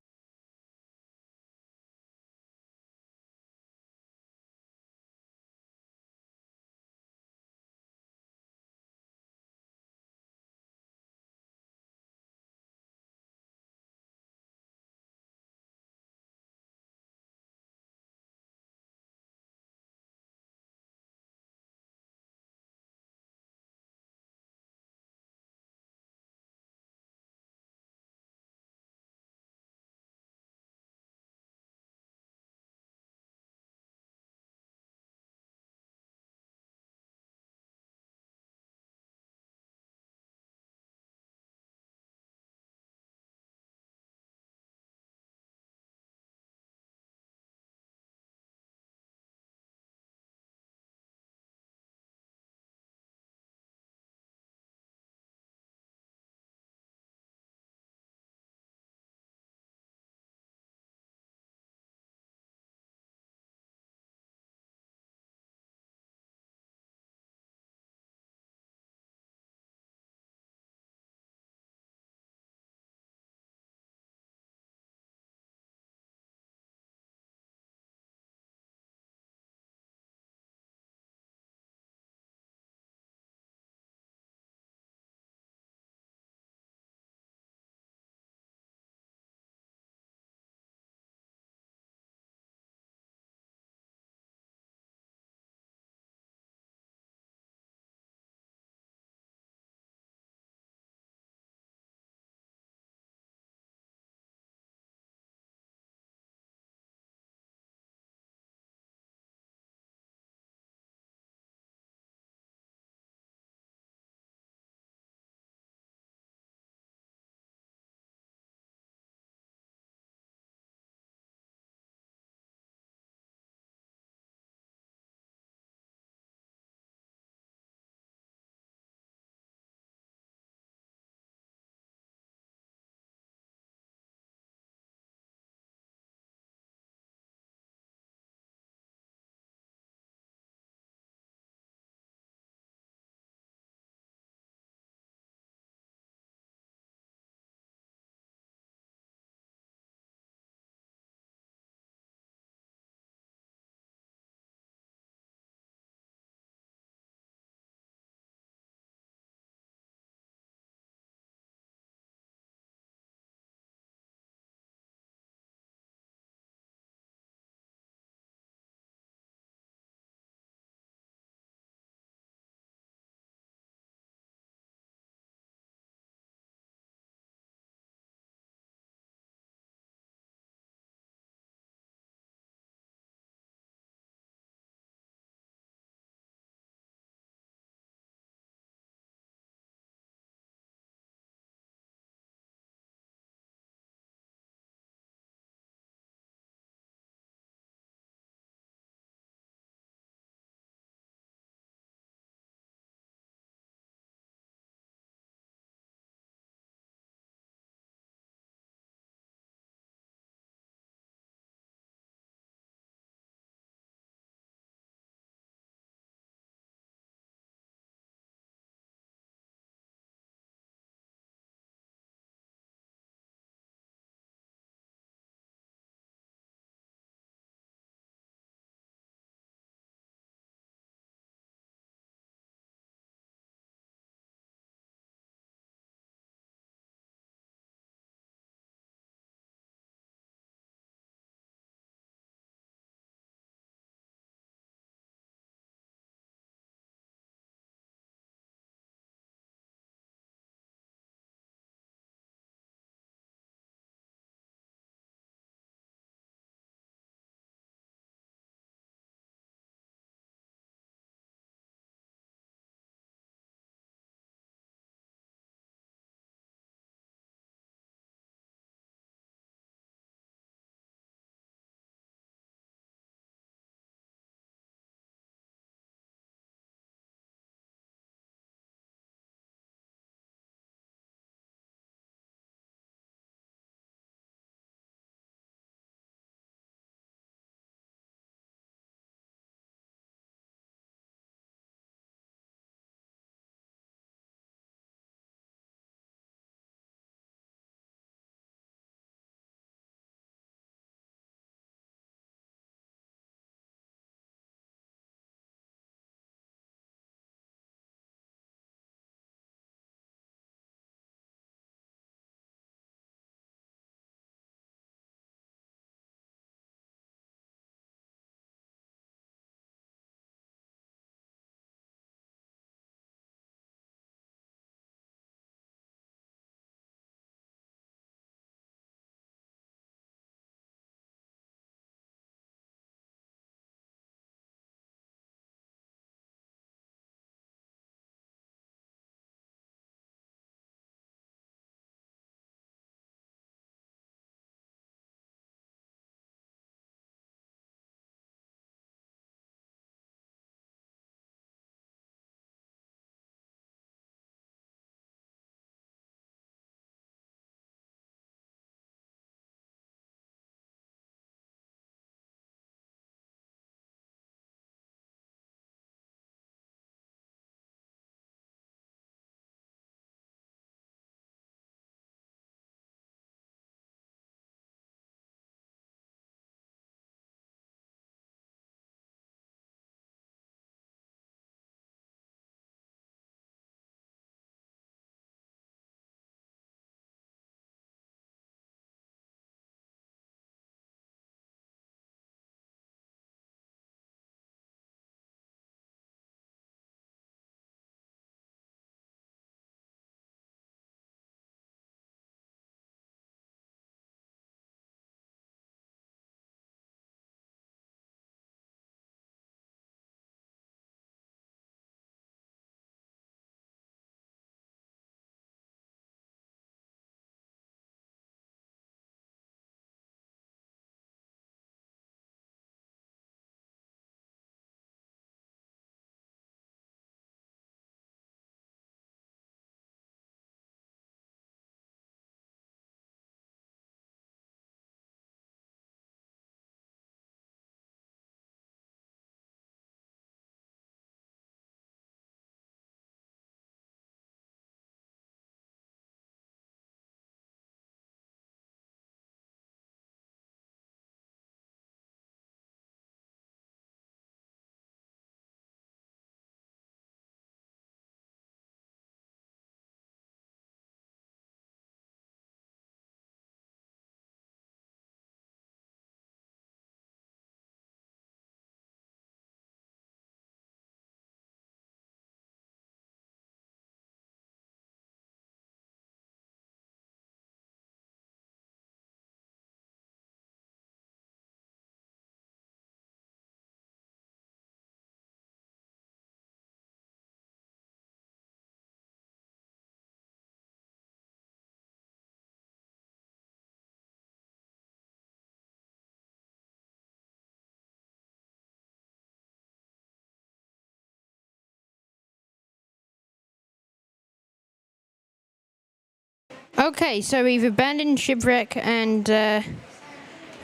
Okay, so we've abandoned shipwreck and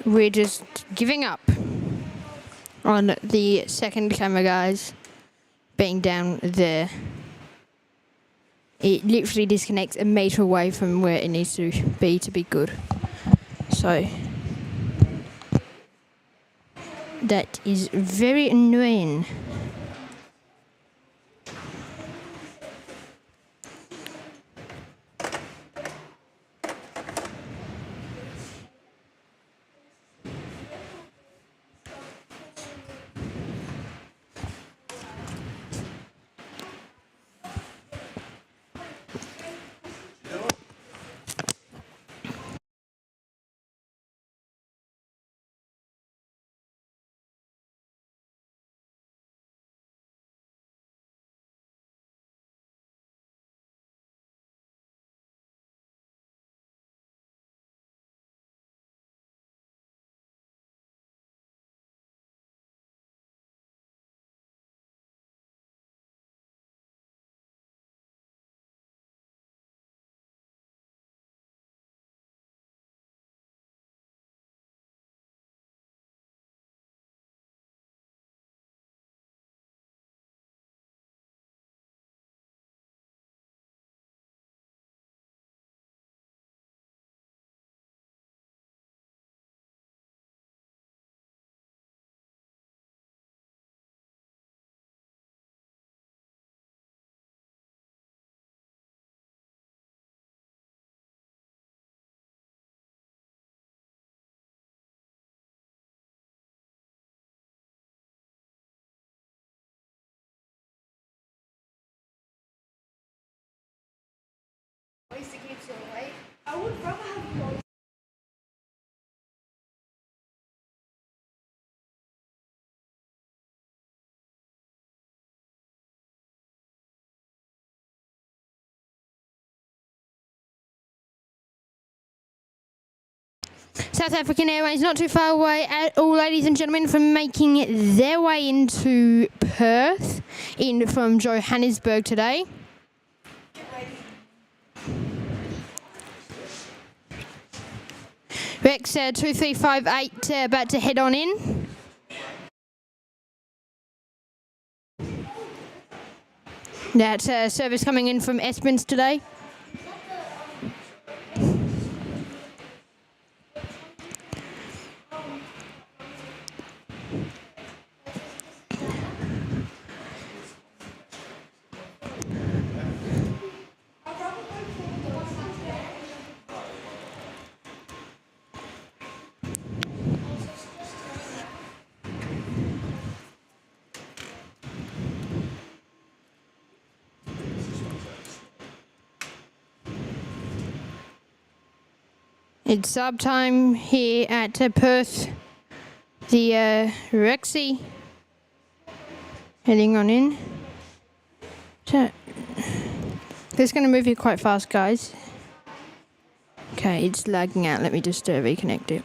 we're just giving up on the second camera, guys, being down there. It literally disconnects a meter away from where it needs to be good. So that is very annoying. South African Airways not too far away at all, ladies and gentlemen, from making their way into Perth, in from Johannesburg today. Rex 2358 about to head on in. That service coming in from Esperance today. It's sub time here at Perth. The Rexy heading on in. So, this is going to move here quite fast, guys. Okay, it's lagging out. Let me just reconnect it.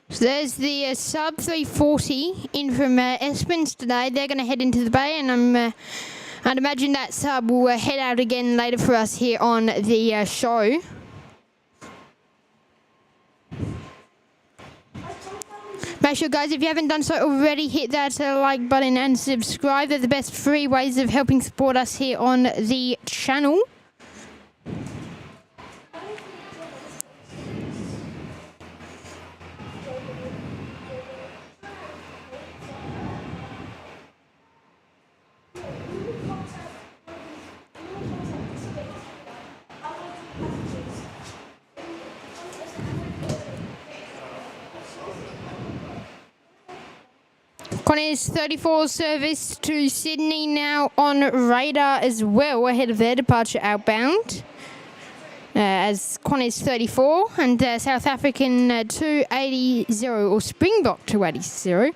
So there's the sub 340 in from Esperance today. They're going to head into the bay, and I'd imagine that sub will head out again later for us here on the show. Make sure, guys, if you haven't done so already, hit that like button and subscribe. They're the best free ways of helping support us here on the channel. Qantas 34 service to Sydney now on radar as well, ahead of their departure outbound. As Qantas 34 and South African 280 or Springbok 280.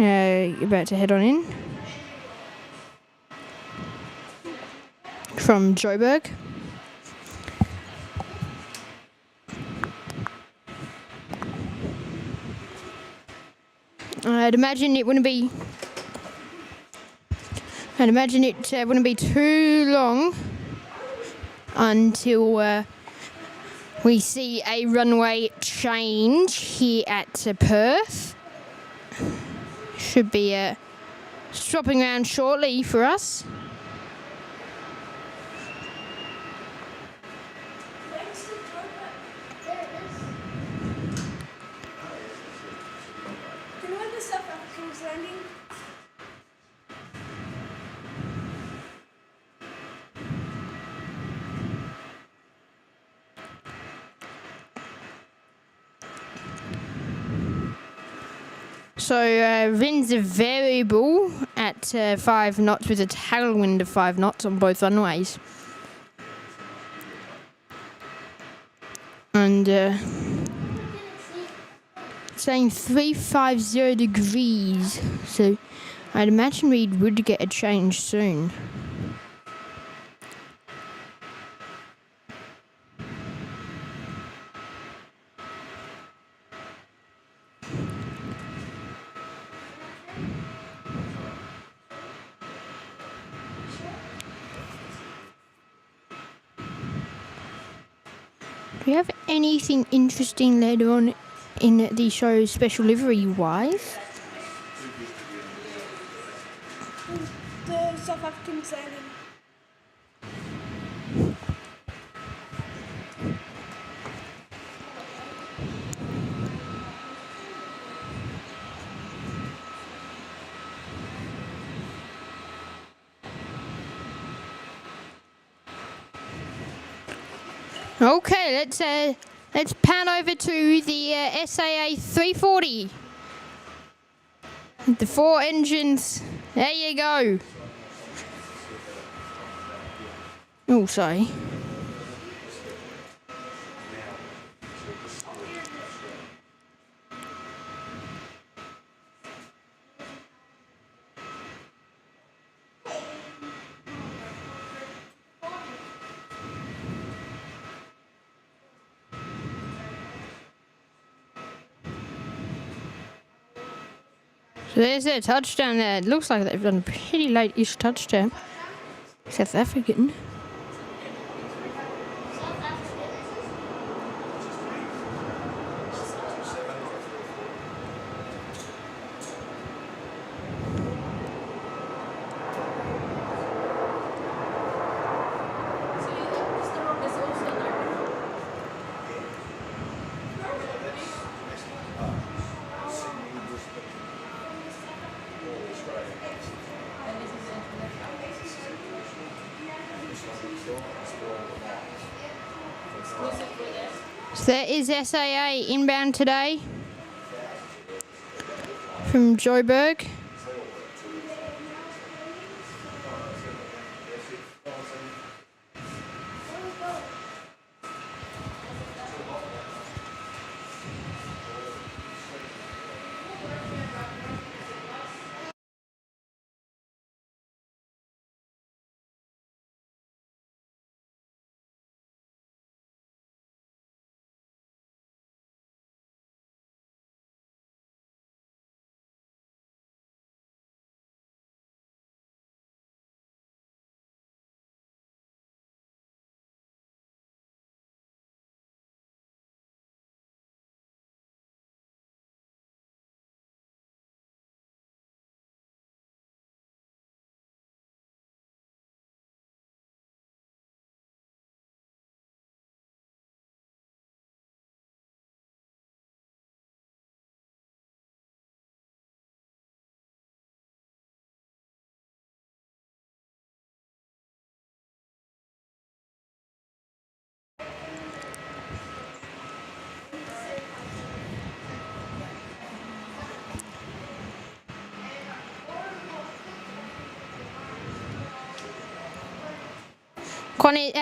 About to head on in from Joburg. I'd imagine it wouldn't be too long until we see a runway change here at Perth. Should be swapping around shortly for us. So winds are variable at 5 knots with a tailwind of 5 knots on both runways. And saying 350 degrees. So I'd imagine we would get a change soon. Do you have anything interesting later on in the show, special livery wise? The South African sailing. Okay, let's pan over to the SAA 340. The 4 engines. There you go. Oh, sorry. So there's a touchdown there. It looks like they've done a pretty late-ish touchdown. South African. So there is SAA inbound today from Joburg.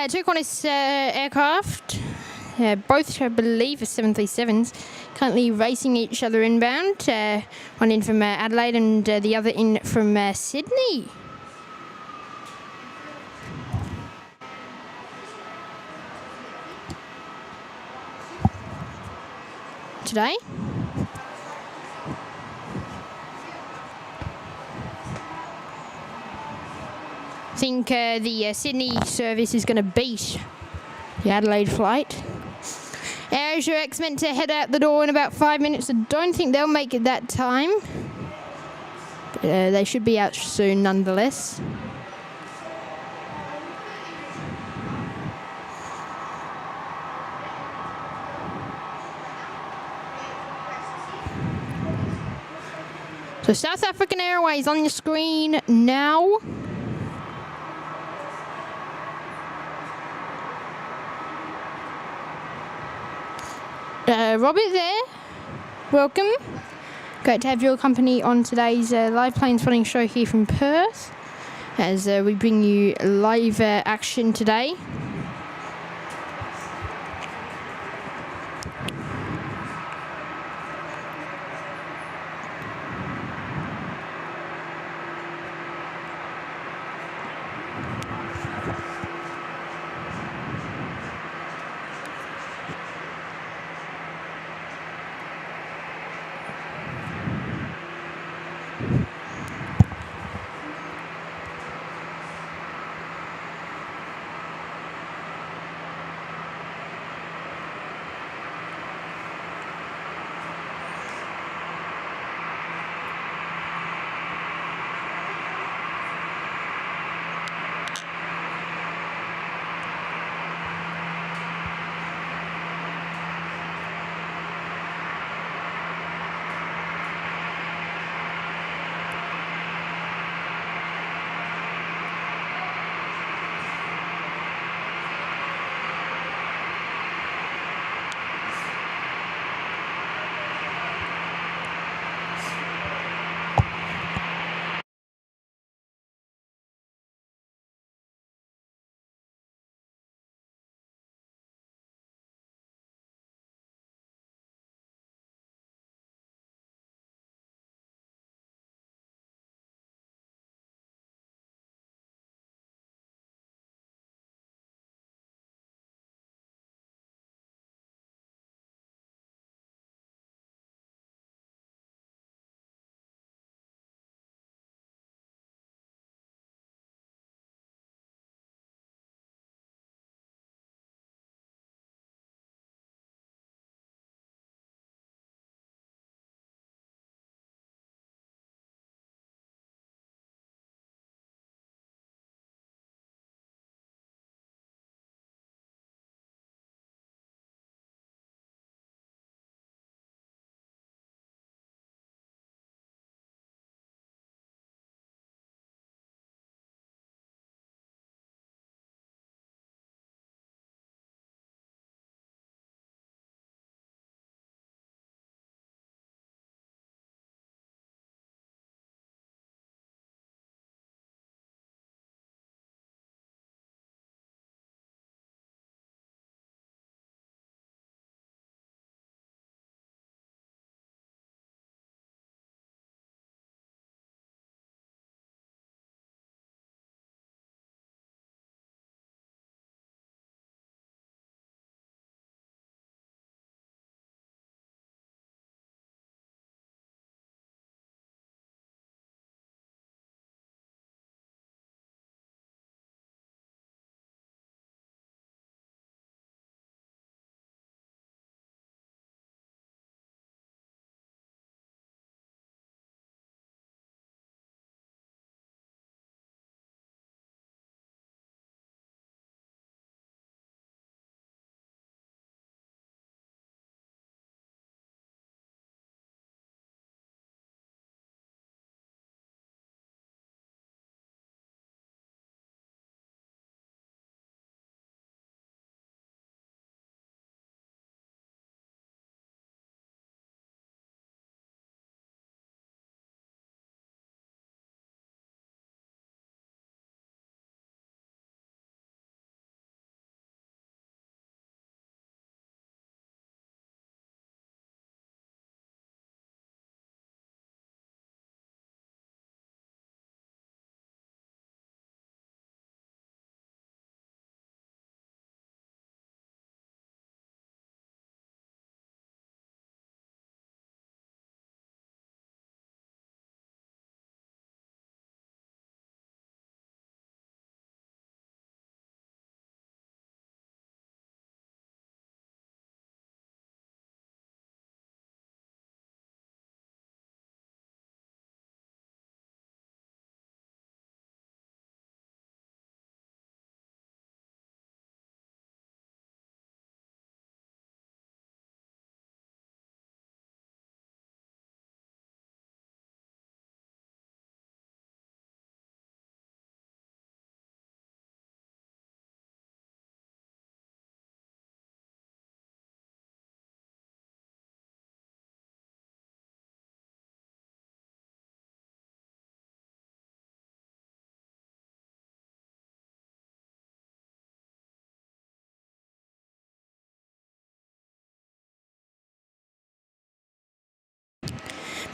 Two Qantas aircraft Both, I believe, are 737s. Currently racing each other inbound. One in from Adelaide and the other in from Sydney. Today. I think the Sydney service is going to beat the Adelaide flight. AirAsiaX meant to head out the door in about 5 minutes. I don't think they'll make it that time. But, they should be out soon nonetheless. So South African Airways on your screen now. Robert there, welcome. Great to have your company on today's live plane spotting show here from Perth as we bring you live action today.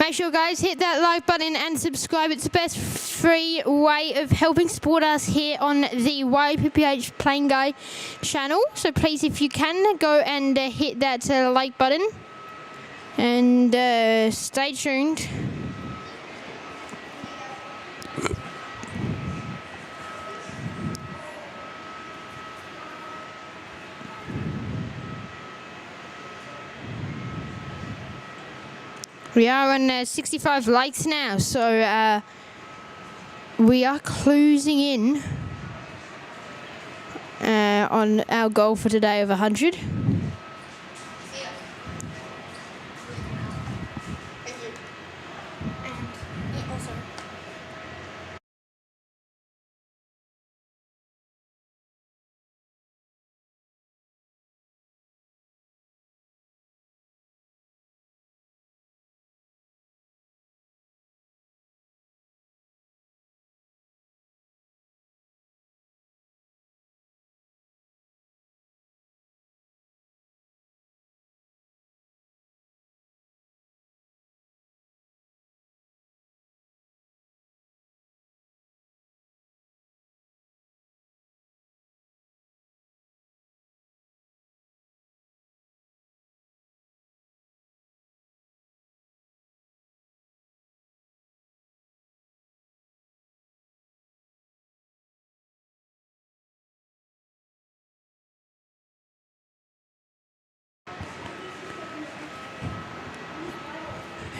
Make sure, guys, hit that like button and subscribe. It's the best free way of helping support us here on the YPPH Playing Guy channel. So please, if you can, go and hit that like button and stay tuned. We are on 65 likes now, so we are closing in on our goal for today of 100.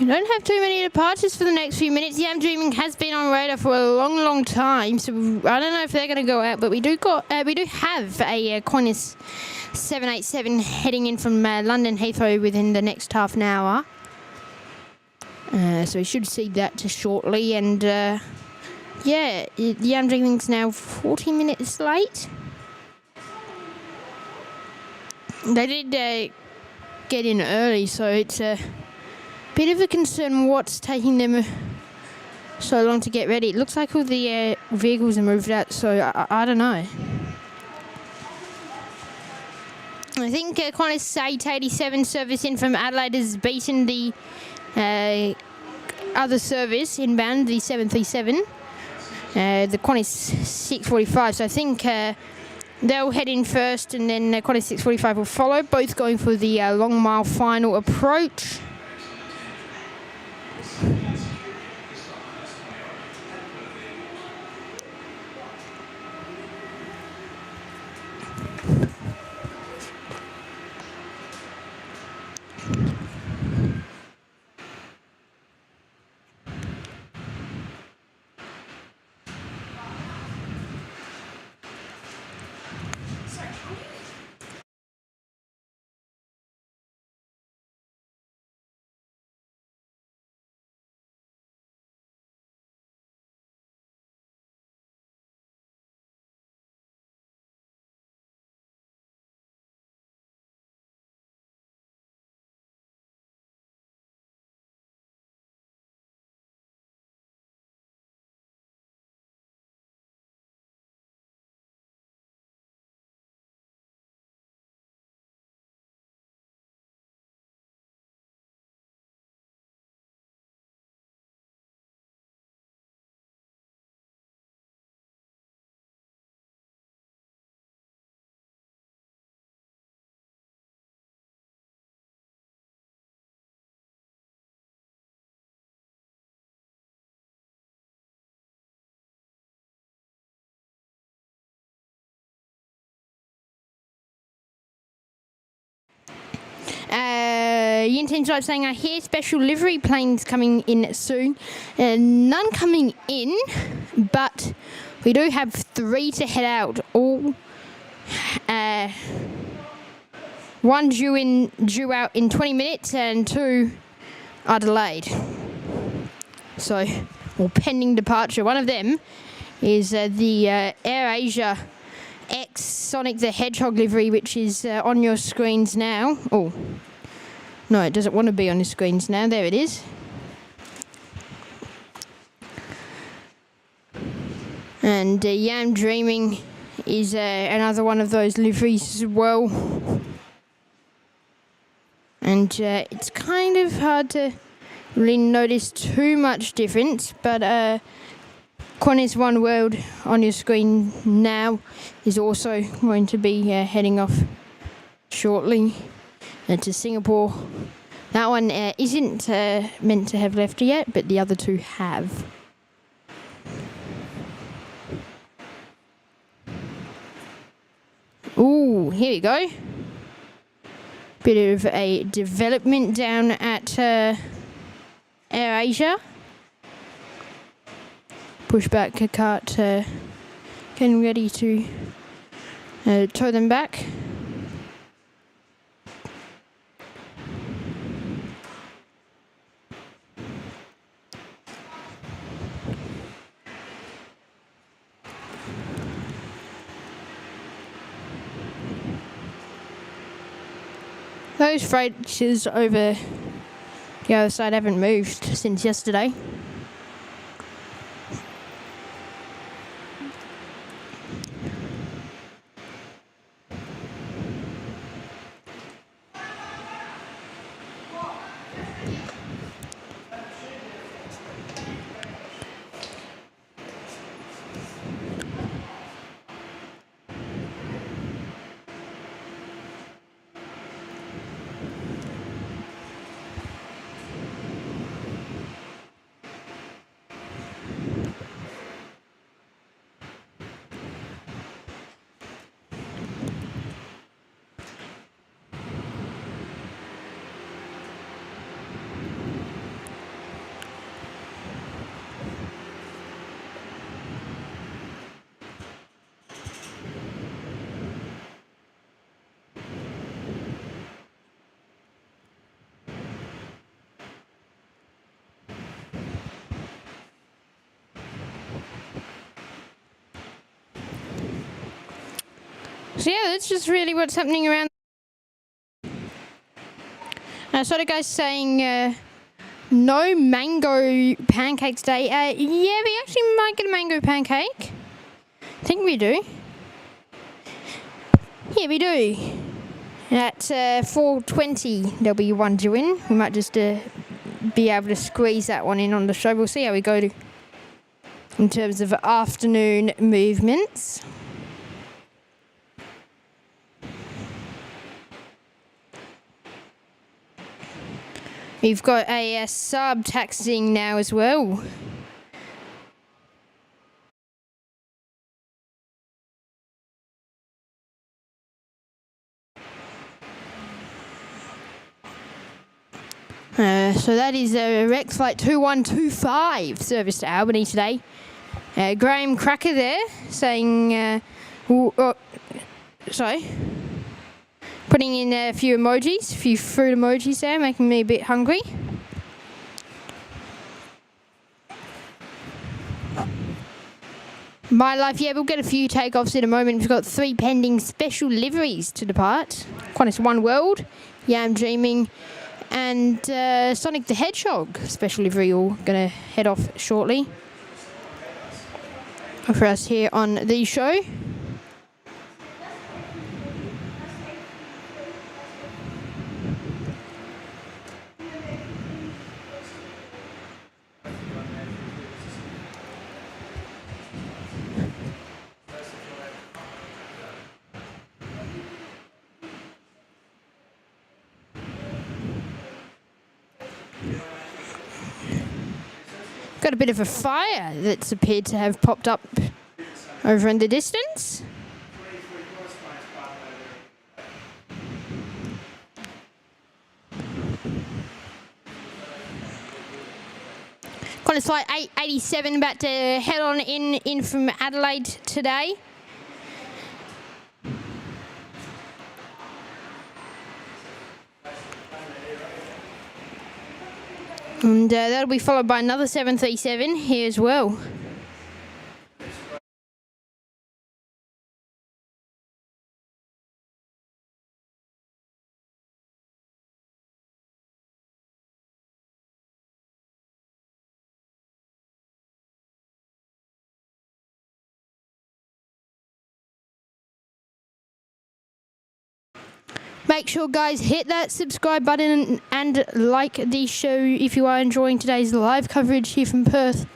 We don't have too many departures for the next few minutes. Yam Dreaming has been on radar for a long, long time, so I don't know if they're going to go out, but we do have a Qantas 787 heading in from London Heathrow within the next half an hour. So we should see that shortly, and yeah, Yam Dreaming's now 40 minutes late. They did get in early, so it's a bit of a concern what's taking them so long to get ready. It looks like all the vehicles are moved out, so I don't know. I think Qantas 887 service in from Adelaide has beaten the other service inbound, the 737, the Qantas 645. So I think they'll head in first, and then Qantas 645 will follow, both going for the long mile final approach. Yin Team's Live saying, I hear special livery planes coming in soon. None coming in, but we do have 3 to head out. All one due out in 20 minutes, and 2 are delayed. So, or pending departure. One of them is the AirAsia X Sonic the Hedgehog livery, which is on your screens now. Oh, no, it doesn't want to be on your screens now. There it is. And Yam Dreaming is another one of those liveries as well. And it's kind of hard to really notice too much difference, but Qantas One World on your screen now is also going to be heading off shortly to Singapore. That one isn't meant to have left yet, but the other two have. Ooh, here we go. Bit of a development down at AirAsia. Pushback cart getting ready to tow them back. Those freighters over the other side haven't moved since yesterday. So yeah, that's just really what's happening around. I saw the guys saying no mango pancake today. Yeah, we actually might get a mango pancake. I think we do. Yeah, we do. At 4:20, there'll be one due in. We might just be able to squeeze that one in on the show. We'll see how we go in terms of afternoon movements. We've got a sub taxiing now as well. So that is a Rex Flight 2125 service to Albany today. Graham Cracker there saying, sorry, putting in a few emojis, a few fruit emojis there, making me a bit hungry. My life, yeah, we'll get a few takeoffs in a moment. We've got 3 pending special liveries to depart. Qantas One World, Yam Dreaming, and Sonic the Hedgehog special livery all going to head off shortly for us here on the show. Got a bit of a fire that's appeared to have popped up over in the distance. Qantas Flight 887 about to head on in from Adelaide today. And that'll be followed by another 737 here as well. Make sure, guys, hit that subscribe button and like the show if you are enjoying today's live coverage here from Perth.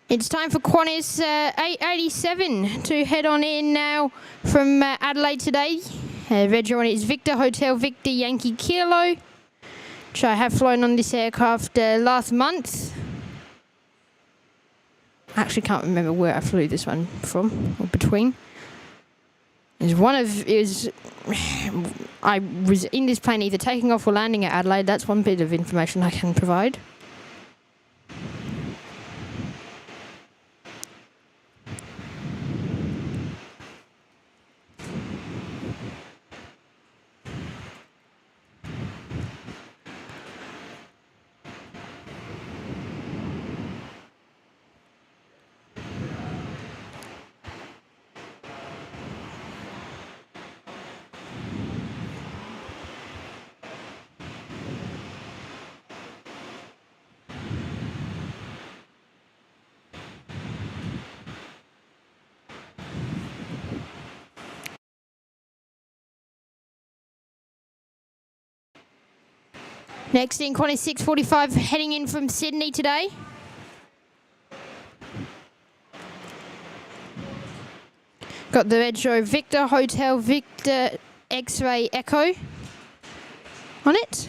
It's time for Qantas 887 to head on in now from Adelaide today. Reg on it is Victor Hotel Victor Yankee Kilo, which I have flown on this aircraft last month. I actually can't remember where I flew this one from or between. I was in this plane either taking off or landing at Adelaide. That's one bit of information I can provide. Next in Qantas 645 heading in from Sydney today. Got the Retro Victor Hotel Victor X-Ray Echo on it.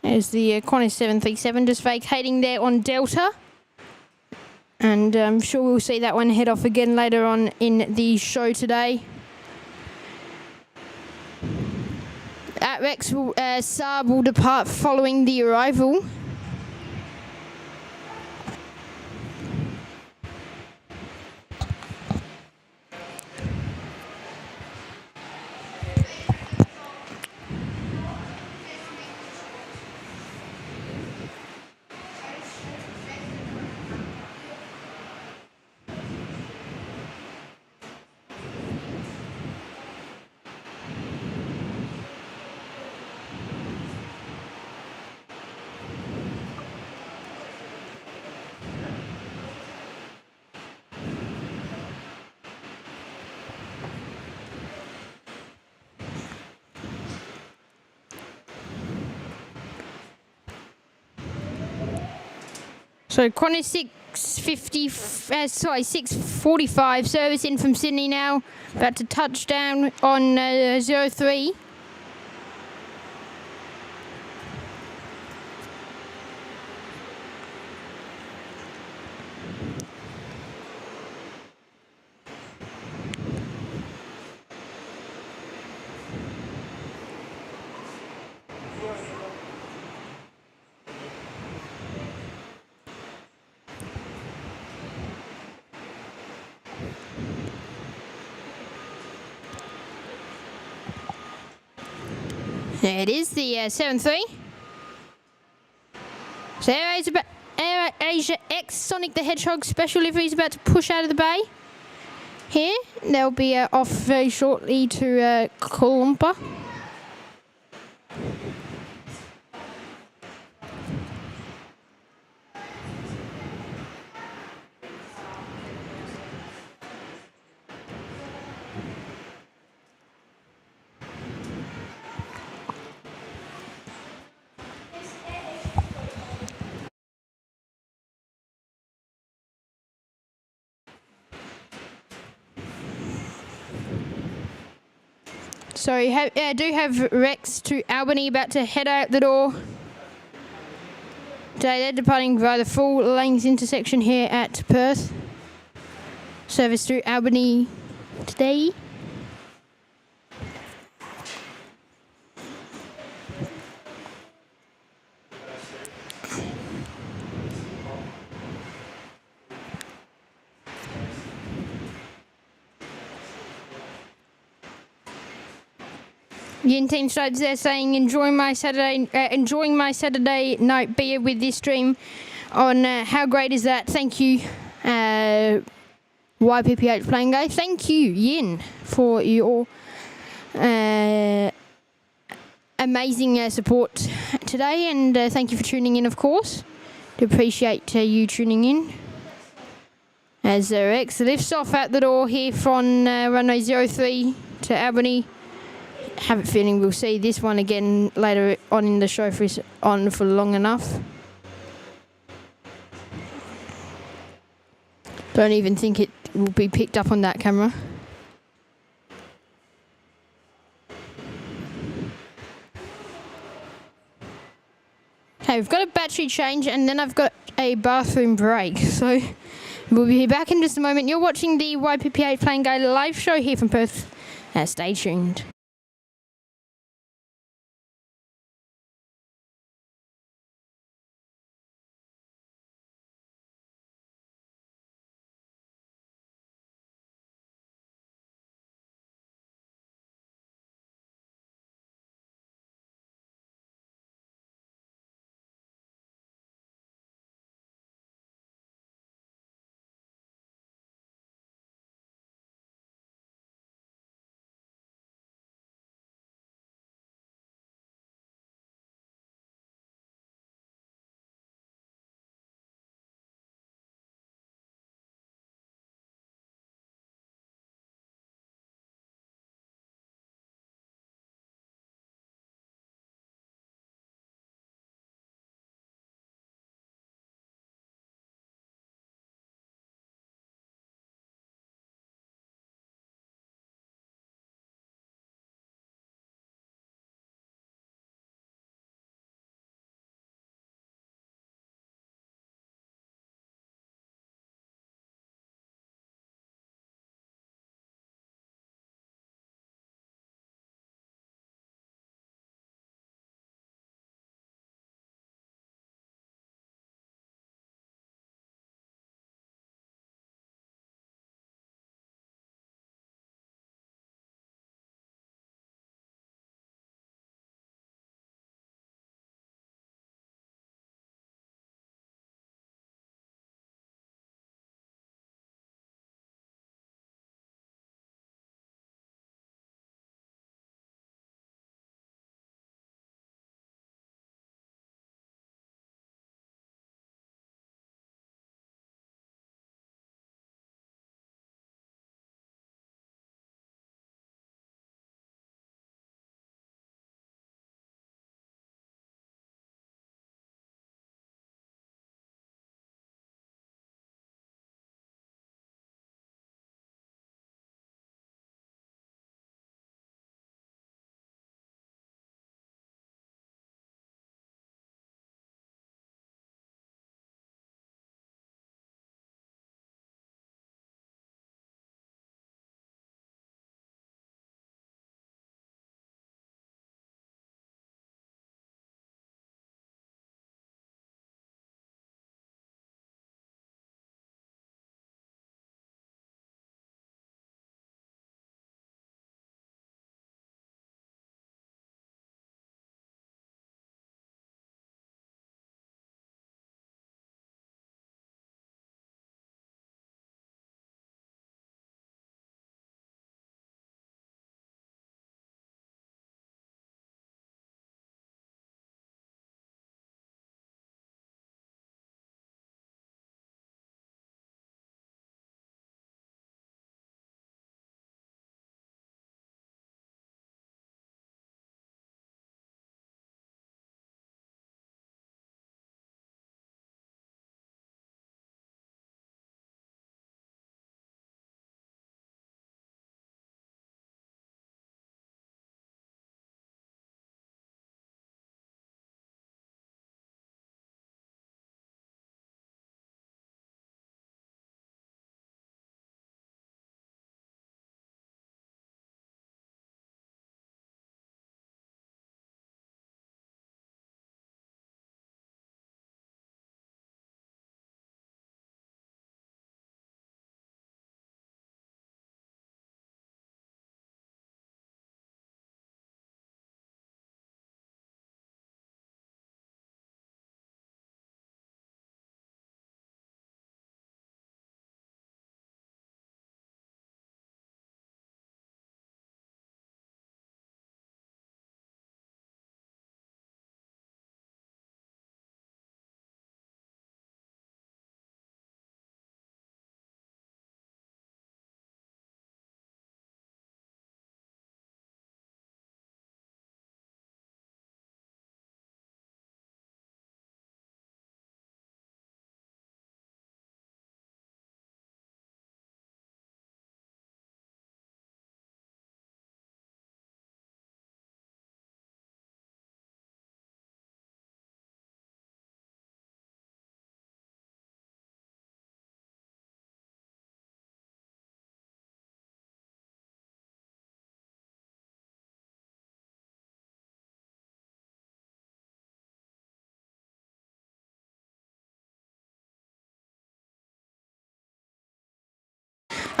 There's the Qantas 737 just vacating there on Delta. And I'm sure we'll see that one head off again later on in the show today. At Rex, Saab will depart following the arrival. So Qantas 645 service in from Sydney now, about to touch down on 03. There it is, the 7-3. So Air Asia X Sonic the Hedgehog special livery is about to push out of the bay. Here, they'll be off very shortly to Kuala Lumpur. Sorry, I do have Rex to Albany about to head out the door. Today they're departing via the full lanes intersection here at Perth. Service through Albany today. Yin Team Strides there saying enjoying my Saturday night beer with this stream on how great is that? Thank you, YPPH playing guy. Thank you, Yin, for your amazing support today, and thank you for tuning in, of course. Do appreciate you tuning in. As Rex lifts off at the door here from runway 03 to Albany. Have a feeling we'll see this one again later on in the show if it's on for long enough. Don't even think it will be picked up on that camera. Okay, we've got a battery change and then I've got a bathroom break. So we'll be back in just a moment. You're watching the YPPH Plane Gator live show here from Perth. Stay tuned.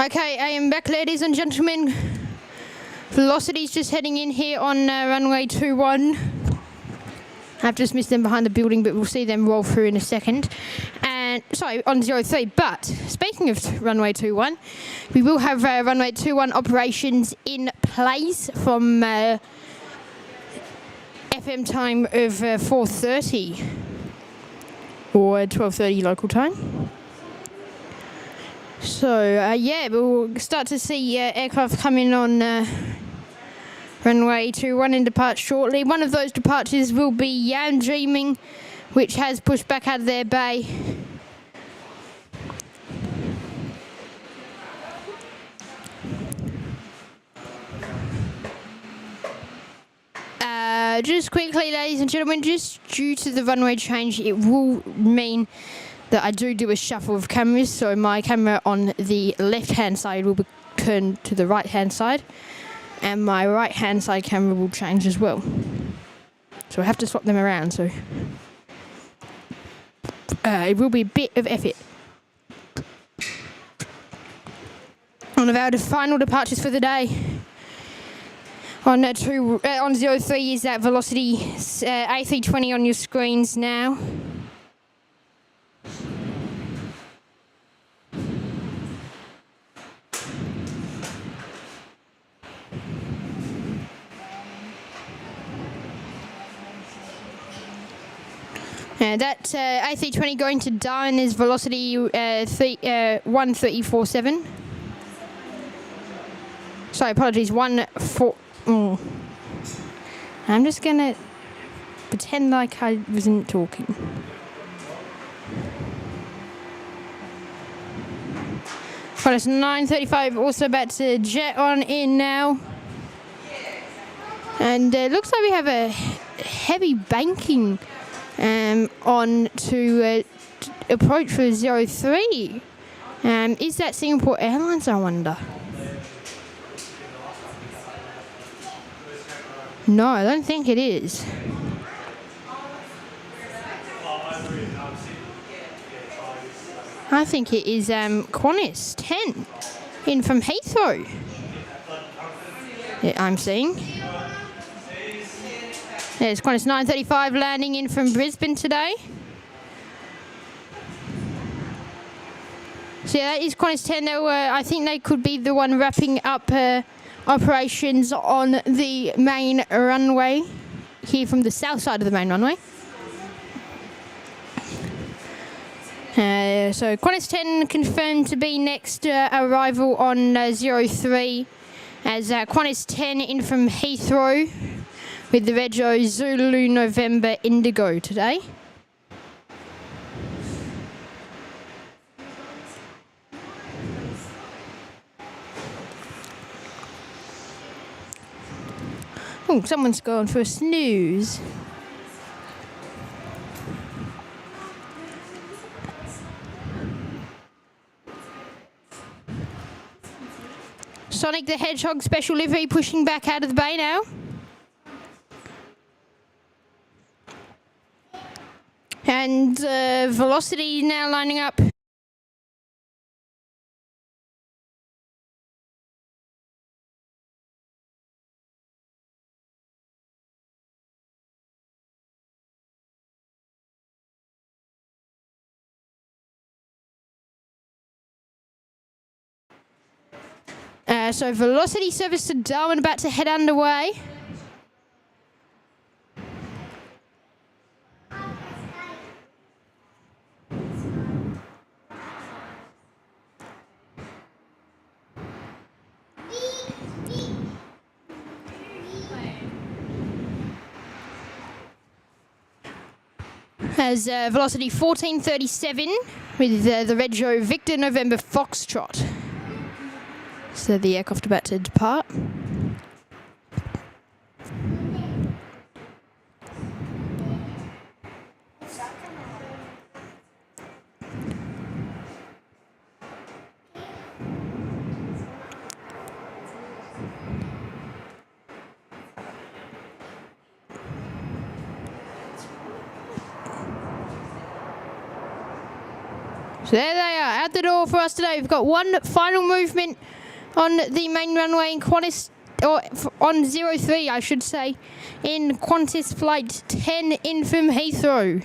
Okay, I am back, ladies and gentlemen. Velocity's just heading in here on runway 21. I've just missed them behind the building, but we'll see them roll through in a second. And sorry, on 03. But speaking of runway 21, we will have runway 21 operations in place from FM time of 4:30 or 12:30 local time. So yeah, we'll start to see aircraft coming on runway 21 and depart shortly. One of those departures will be Yam Dreaming, which has pushed back out of their bay. Just quickly, ladies and gentlemen, just due to the runway change, it will mean that I do a shuffle of cameras, so my camera on the left-hand side will be turned to the right-hand side, and my right-hand side camera will change as well. So I have to swap them around, so it will be a bit of effort. One of our final departures for the day on 03 is that Velocity A320 on your screens now. That A320 going to Darwin is Velocity 1347. Sorry, apologies, 14. I'm just going to pretend like I wasn't talking. Well, it's 9:35, also about to jet on in now. And it looks like we have a heavy banking on to approach for 03. Is that Singapore Airlines, I wonder? No, I don't think it is. I think it is Qantas 10 in from Heathrow. Yeah, I'm seeing. There's Qantas 935 landing in from Brisbane today. So yeah, that is Qantas 10. I think they could be the one wrapping up operations on the main runway here from the south side of the main runway. So Qantas 10 confirmed to be next arrival on 03 as Qantas 10 in from Heathrow with the Rego Zulu November Indigo today. Oh, someone's gone for a snooze. Sonic the Hedgehog special livery pushing back out of the bay now. And Velocity now lining up. So Velocity service to Darwin about to head underway. As Velocity 1437 with the Rego Victor November Foxtrot. So the aircraft about to depart. So there they are, at the door for us today. We've got one final movement on the main runway in Qantas, or on 03, I should say, in Qantas Flight 10 in from Heathrow.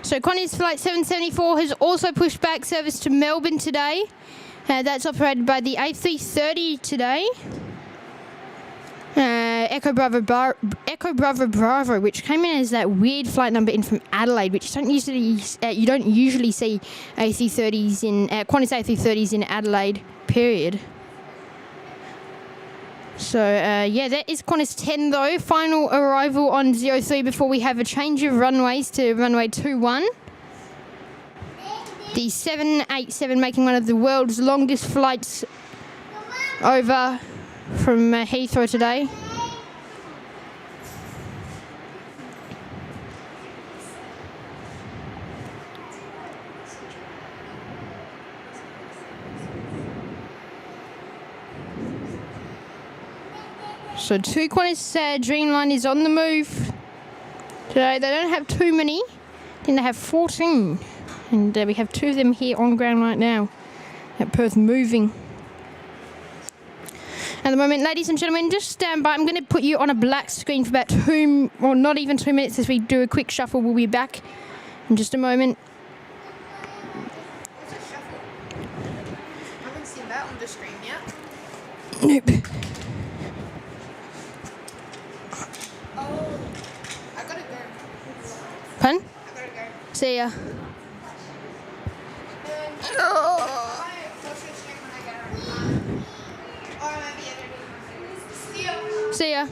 So Qantas Flight 774 has also pushed back service to Melbourne today. That's operated by the A330 today. Echo Bravo Bravo, which came in as that weird flight number in from Adelaide, which you don't usually see A330s in Qantas A330s in Adelaide. Period. So, yeah, that is Qantas 10, though. Final arrival on 03 before we have a change of runways to runway 21. The 787 making one of the world's longest flights over from Heathrow today. So two Qantas Dreamliners on the move today. They don't have too many. I think they have 14. And we have two of them here on ground right now at Perth moving. At the moment, ladies and gentlemen, just stand by. I'm going to put you on a black screen for about not even 2 minutes as we do a quick shuffle. We'll be back in just a moment. What's a shuffle? I haven't seen that on the screen yet. Nope. Oh, I gotta go. Pardon? I gotta go. See ya. See ya.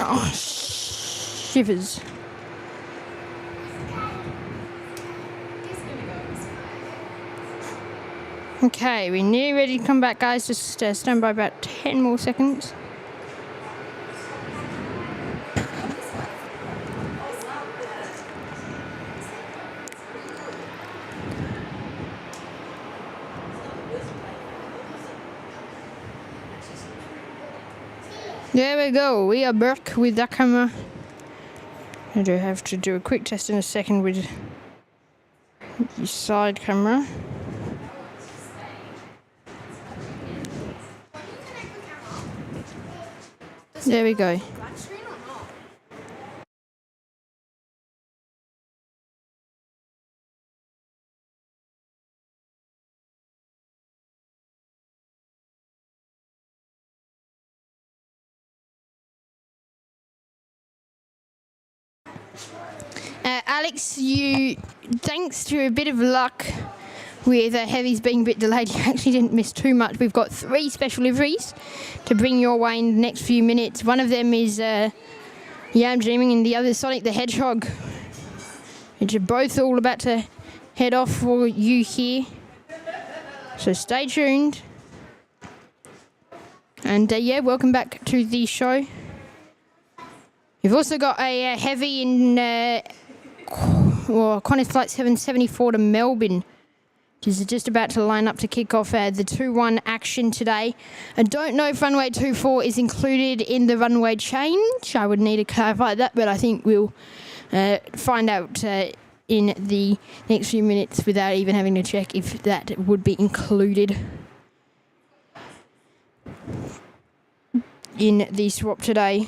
Oh, shivers. Okay, we're nearly ready to come back, guys. Just stand by about 10 more seconds. There we go. We are back with that camera. I do have to do a quick test in a second with the side camera. There we go. Black screen or not? Alex, thanks to a bit of luck with heavies being a bit delayed, you actually didn't miss too much. We've got 3 special liveries to bring your way in the next few minutes. One of them is Yam Dreaming and the other is Sonic the Hedgehog, which are both all about to head off for you here. So stay tuned. And yeah, welcome back to the show. We've also got a heavy in or Qantas Flight 774 to Melbourne, which is just about to line up to kick off the 2-1 action today. I don't know if runway 24 is included in the runway change. I would need to clarify that, but I think we'll find out in the next few minutes without even having to check if that would be included in the swap today.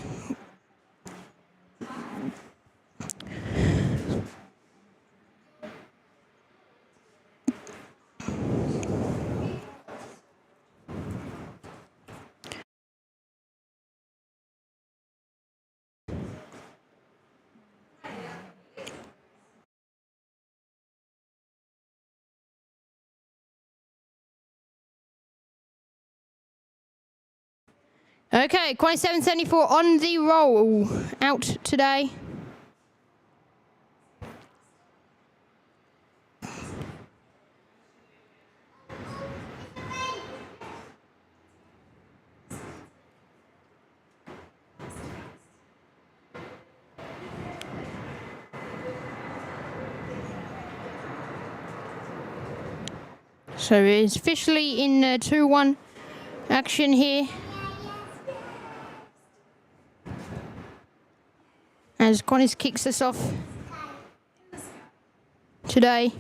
Okay, Qantas 774 on the roll, out today. So it's officially in 2-1 action here. As Qantas kicks us off today.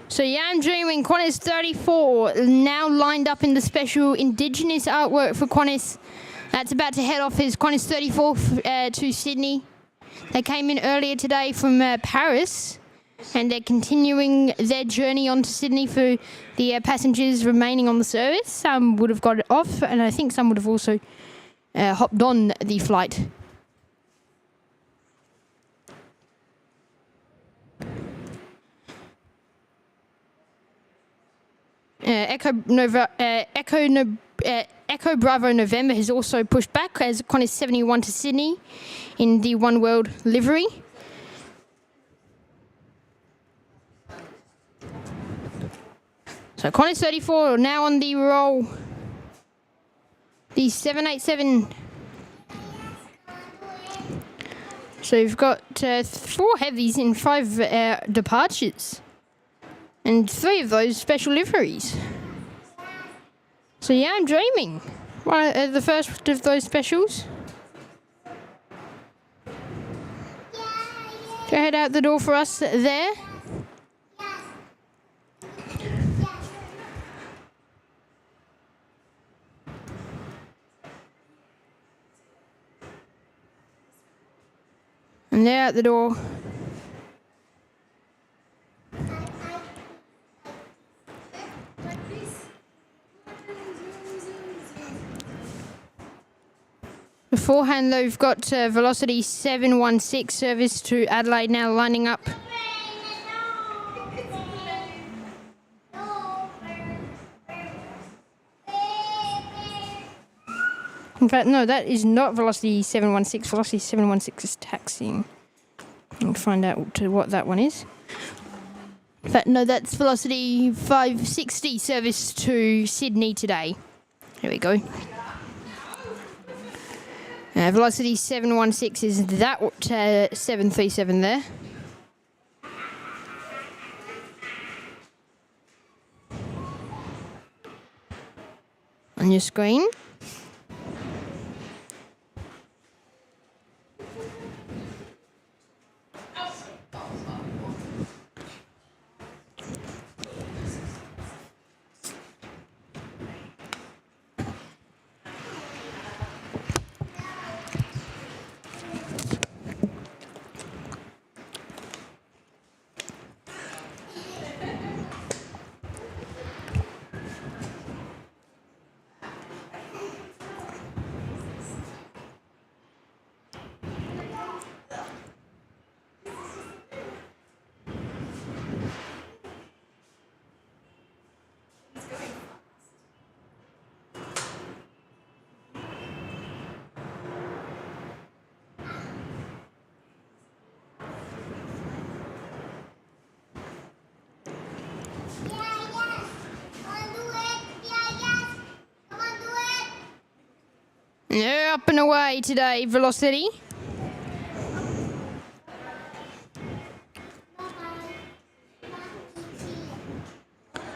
So yeah, I'm dreaming. Qantas 34 now lined up in the special Indigenous artwork for Qantas. That's about to head off as Qantas 34 to Sydney. They came in earlier today from Paris, and they're continuing their journey on to Sydney for the passengers remaining on the service. Some would have got it off, and I think some would have also hopped on the flight. Echo Bravo November has also pushed back as Qantas 71 to Sydney in the One World livery. So Qantas 34 now on the roll. The 787. So we've got 4 heavies in 5 departures. And 3 of those special liveries. So yeah, I'm dreaming. The first of those specials. To head out the door for us there. And they're out the door. Beforehand, though, we've got Velocity 716 service to Adelaide now lining up. In fact, no, that is not Velocity 716. Velocity 716 is taxiing. I'll find out what that one is. In fact, no, that's Velocity 560 service to Sydney today. Here we go. Velocity 716 is that 737 there. On your screen. up and away today, Velocity.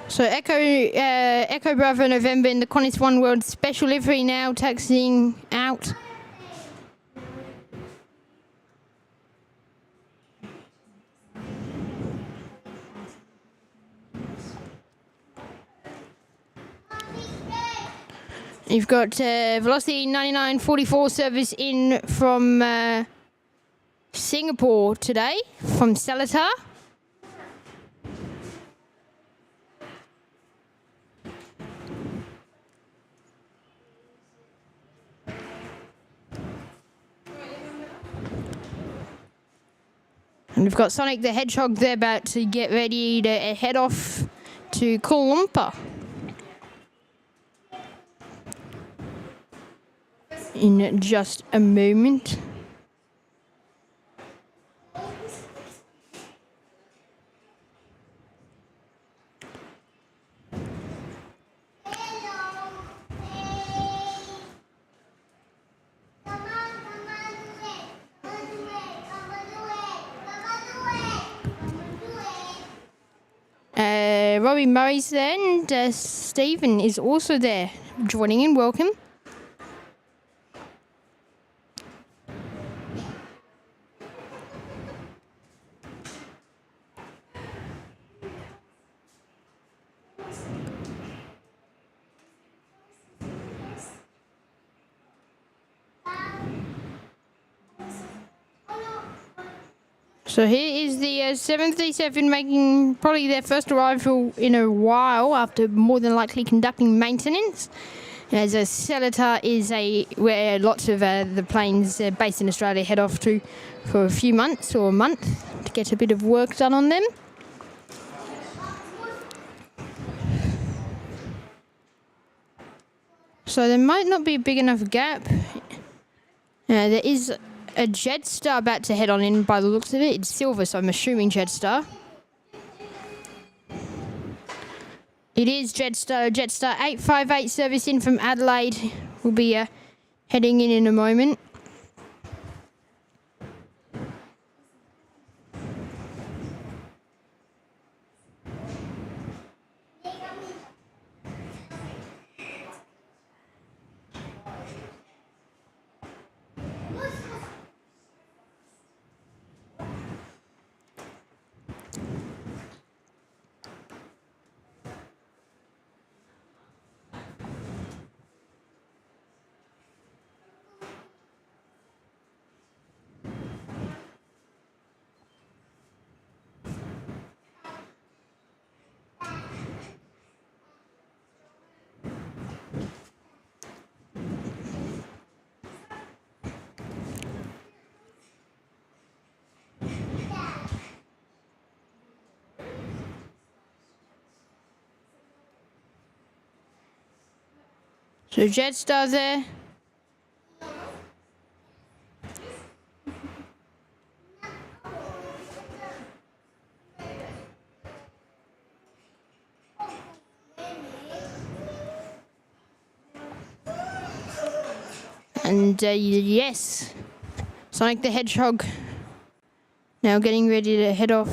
So Echo Bravo November in the Qantas One World Special Livery now taxiing out. You've got Velocity 9944 service in from Singapore today, from Seletar. And we've got Sonic the Hedgehog there about to get ready to head off to Kuala Lumpur in just a moment. Robbie Murray's there, and Stephen is also there, joining in. Welcome. So here is the 737 making probably their first arrival in a while after more than likely conducting maintenance. As a Seletar is where lots of the planes based in Australia head off to for a few months or a month to get a bit of work done on them. So there might not be a big enough gap. There is a Jetstar about to head on in by the looks of it. It's silver, so I'm assuming Jetstar. It is Jetstar. Jetstar 858 service in from Adelaide. We'll be heading in a moment. So Jetstar there. And yes, Sonic the Hedgehog now getting ready to head off.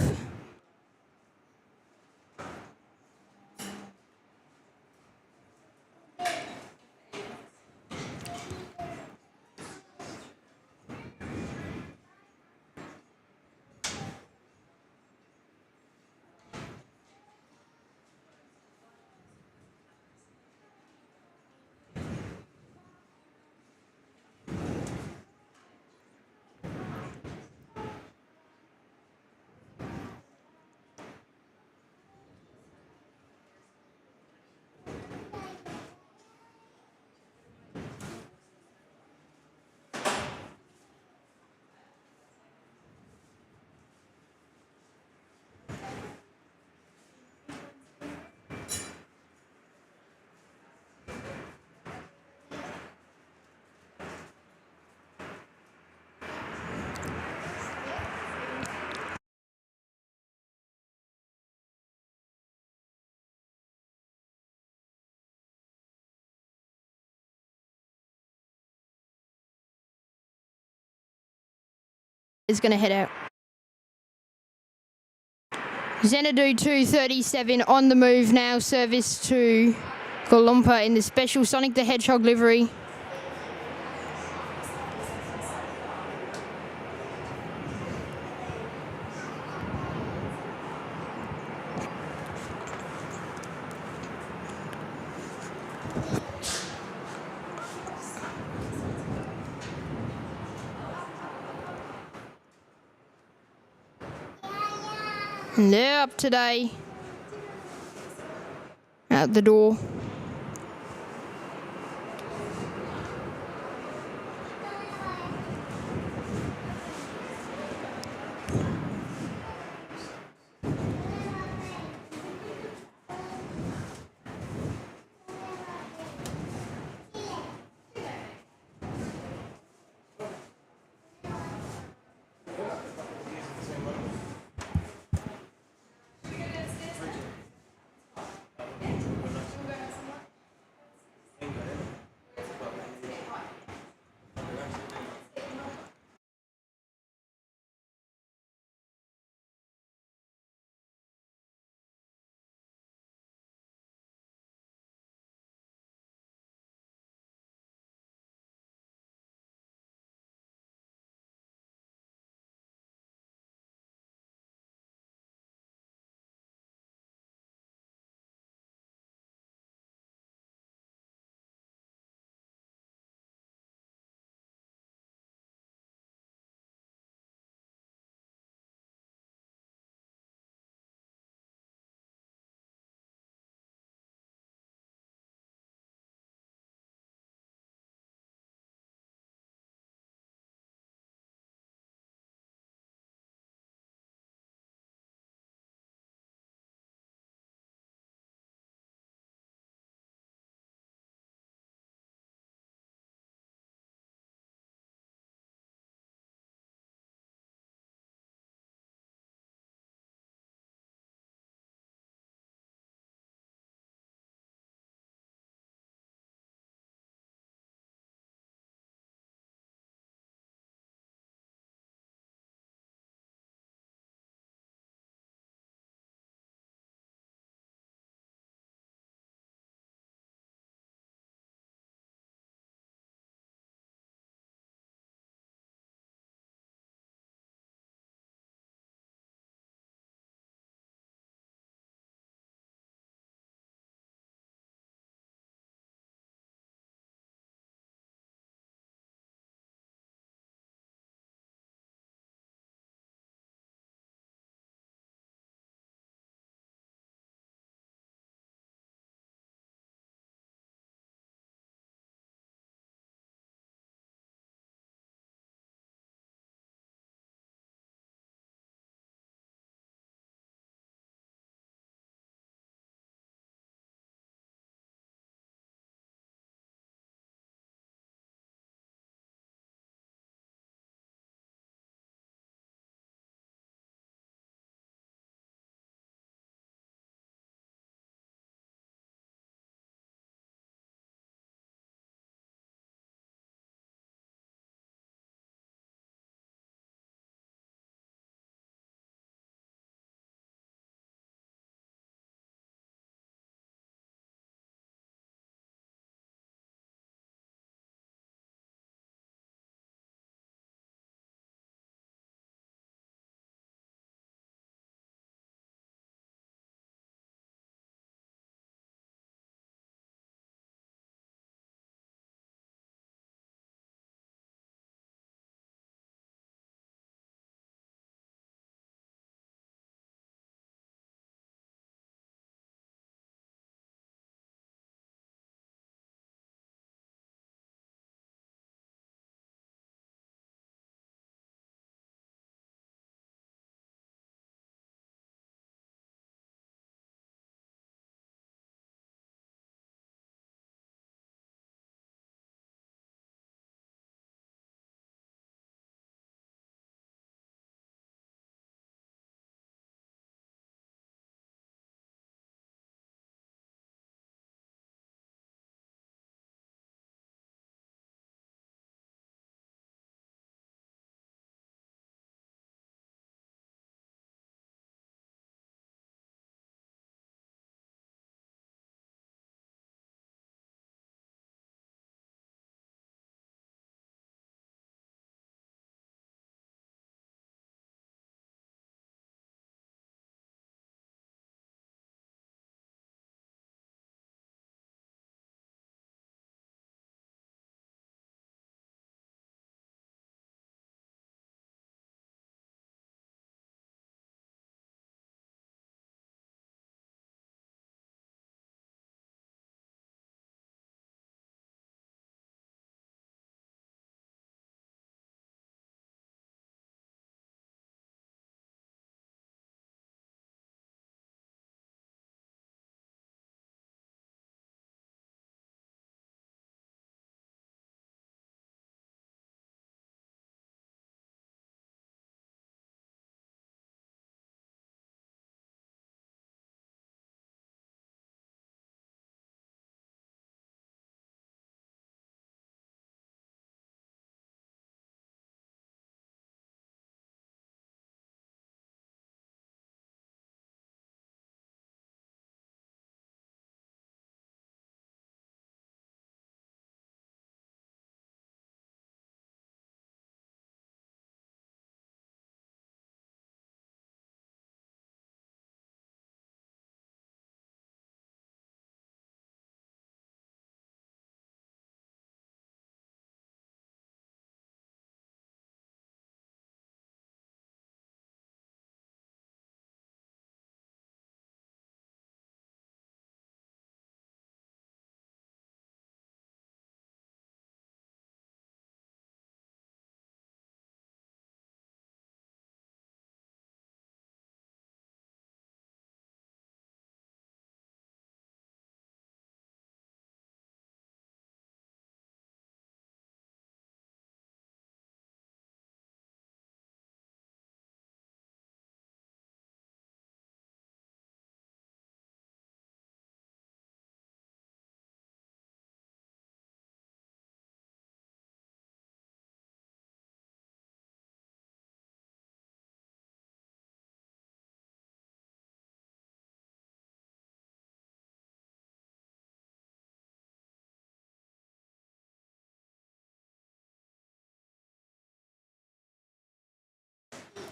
is going to head out. Xanadu 237 on the move now. Service to Golumpa in the special Sonic the Hedgehog livery. And they're up today. Out the door.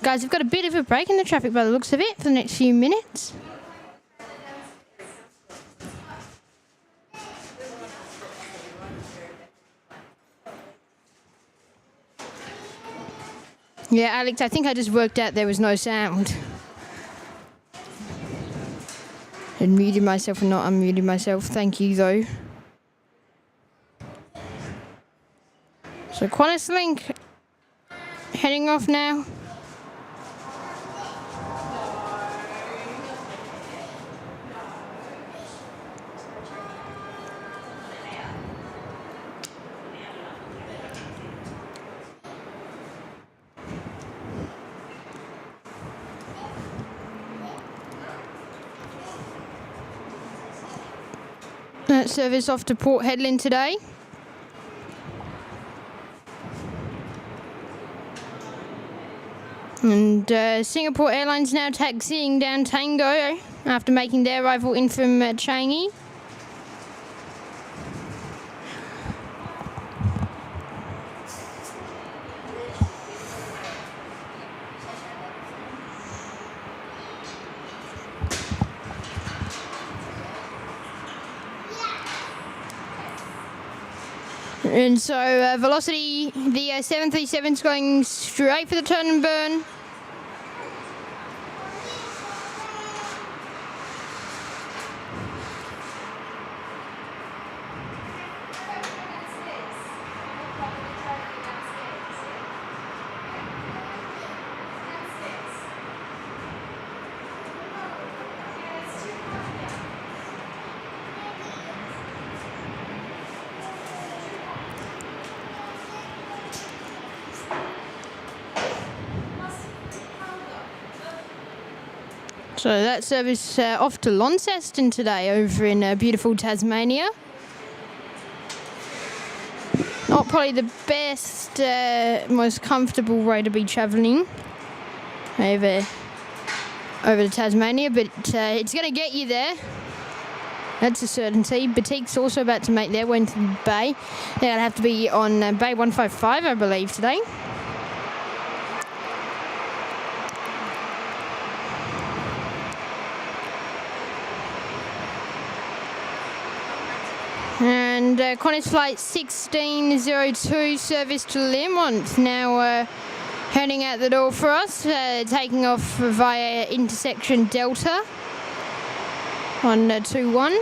Guys, we've got a bit of a break in the traffic by the looks of it for the next few minutes. Yeah, Alex, I think I just worked out there was no sound. I muted myself and not unmuted myself. Thank you, though. So Qantas Link heading off now. Service off to Port Hedland today. And Singapore Airlines now taxiing down Tango after making their arrival in from Changi. And so Velocity, the 737's going straight for the turn and burn. So that service off to Launceston today over in beautiful Tasmania. Not probably the best, most comfortable way to be travelling over to Tasmania, but it's going to get you there. That's a certainty. Batique's also about to make their way into the bay. They're going to have to be on Bay 155, I believe, today. And Qantas Flight 1602 service to Learmont now heading out the door for us, taking off via intersection Delta on 21.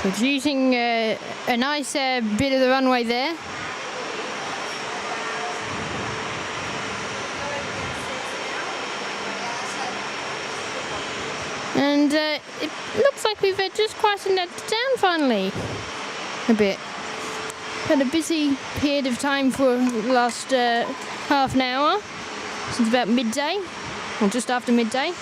So it's using a nice bit of the runway there. And it looks like we've just quietened that down finally a bit. Had a busy period of time for the last half an hour, since about midday, or just after midday.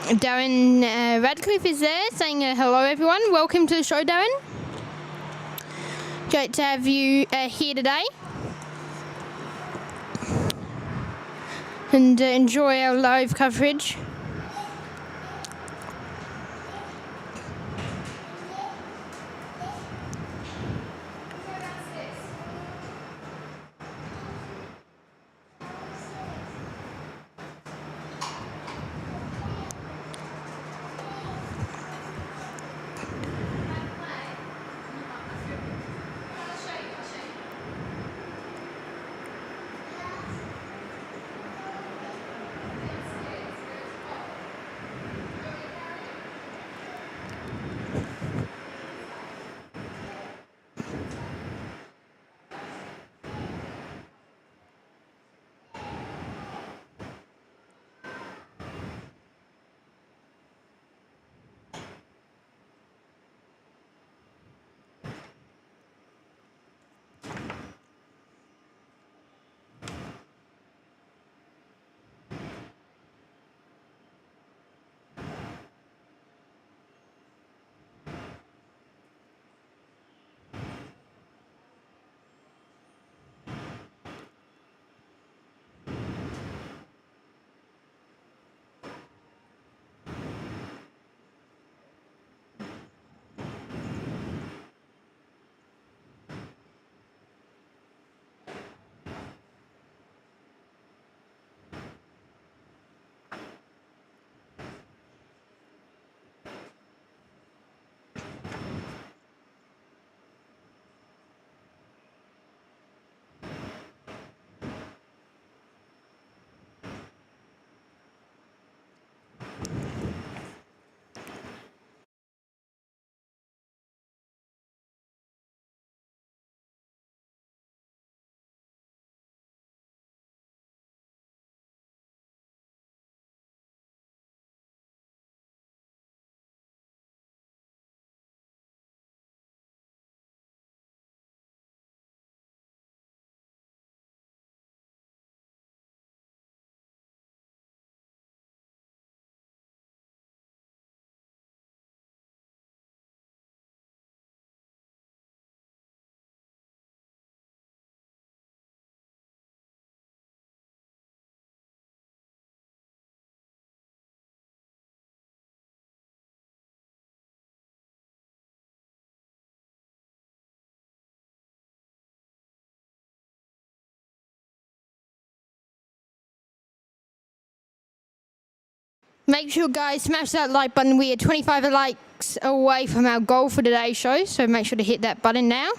Darren Radcliffe is there saying hello everyone. Welcome to the show, Darren. Great to have you here today. And enjoy our live coverage. Make sure, guys, smash that like button. We are 25 likes away from our goal for today's show, so make sure to hit that button now.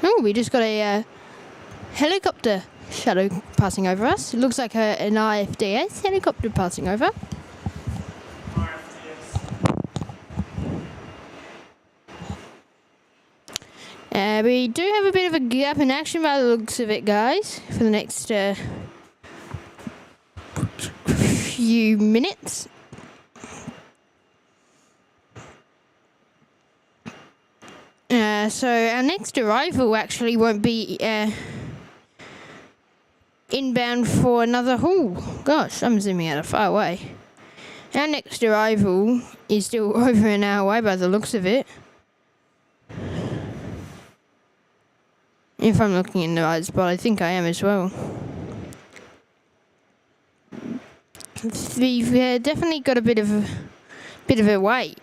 Oh, we just got a helicopter shadow passing over us. It looks like an IFDS helicopter passing over. We do have a bit of a gap in action by the looks of it, guys, for the next few minutes. So our next arrival actually won't be inbound for another haul. Gosh, I'm zooming out of far away. Our next arrival is still over an hour away by the looks of it. If I'm looking in the right spot, I think I am as well. We've definitely got a bit of a wait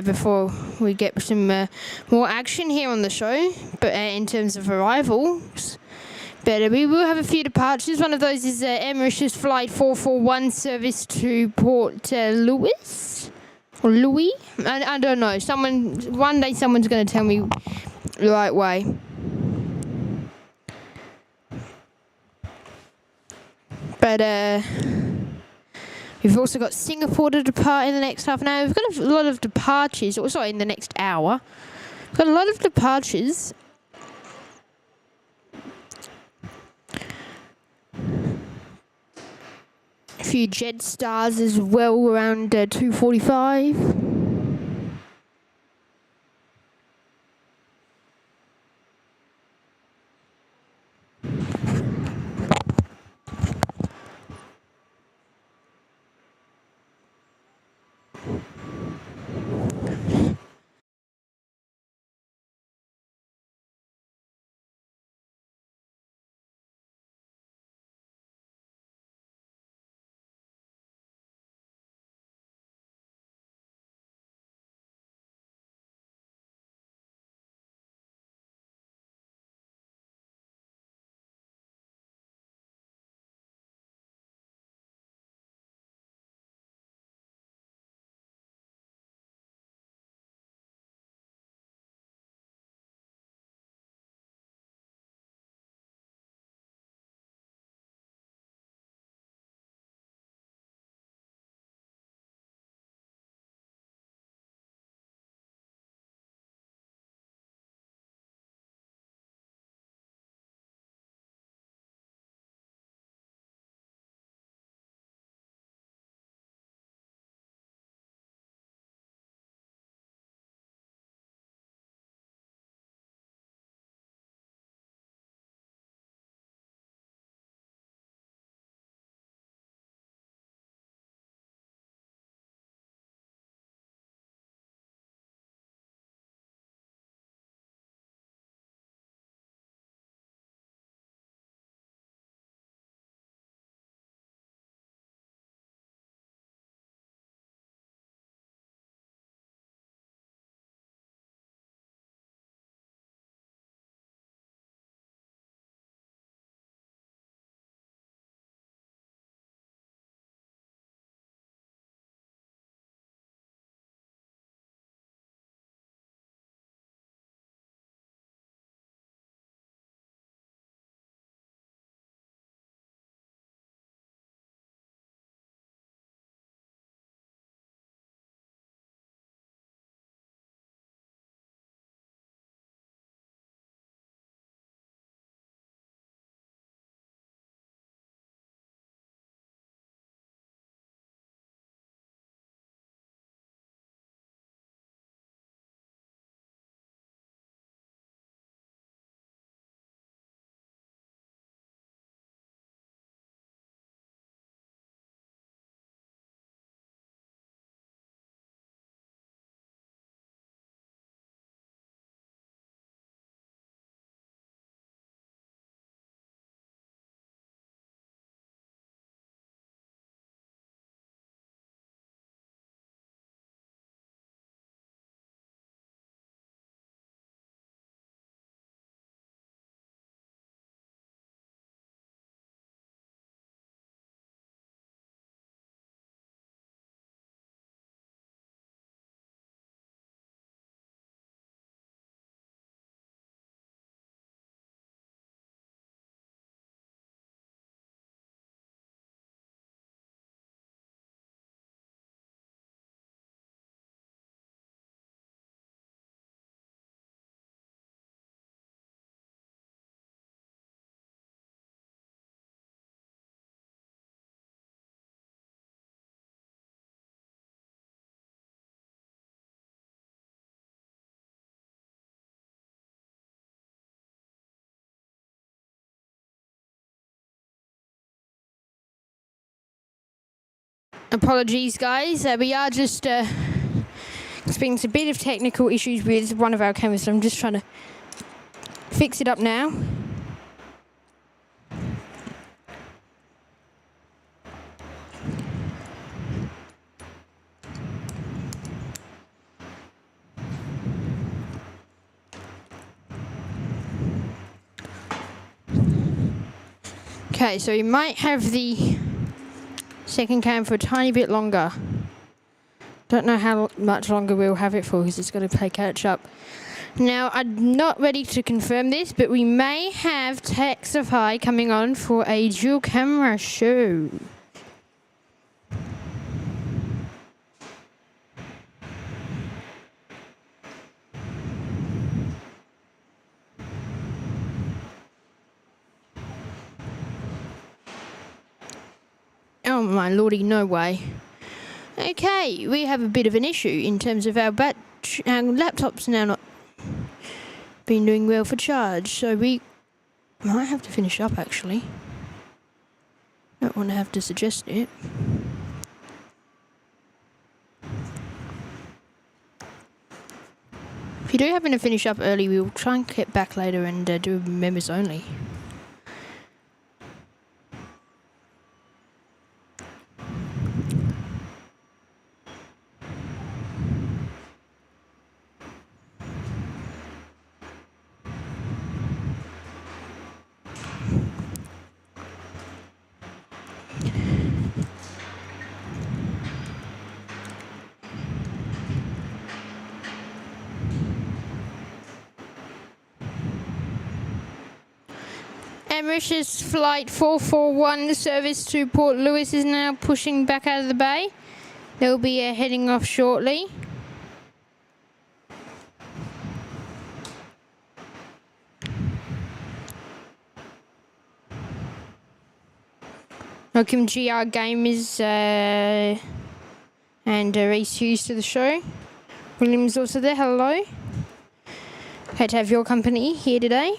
before we get some more action here on the show. But in terms of arrivals, but we will have a few departures. One of those is Emirates Flight 441 service to Port Louis or Louis. I don't know. One day someone's going to tell me the right way. But we've also got Singapore to depart in the next half an hour. We've got a lot of departures, also in the next hour. We've got a lot of departures. A few Jetsstars as well around 2:45. Apologies, guys. We are just experiencing a bit of technical issues with one of our cameras, so I'm just trying to fix it up now. Okay, so you might have the second cam for a tiny bit longer. Don't know how much longer we'll have it for because it's got to play catch up. Now, I'm not ready to confirm this, but we may have Texify coming on for a dual camera show. Oh my lordy, no way. Okay, we have a bit of an issue in terms of our laptop's now not been doing well for charge, so we might have to finish up actually. Don't want to have to suggest it. If you do happen to finish up early, we'll try and get back later and do members only. Mauritius Flight 441 service to Port Louis is now pushing back out of the bay. They'll be heading off shortly. Welcome GR Gamers and Reese Hughes to the show. William's also there, hello. Great to have your company here today.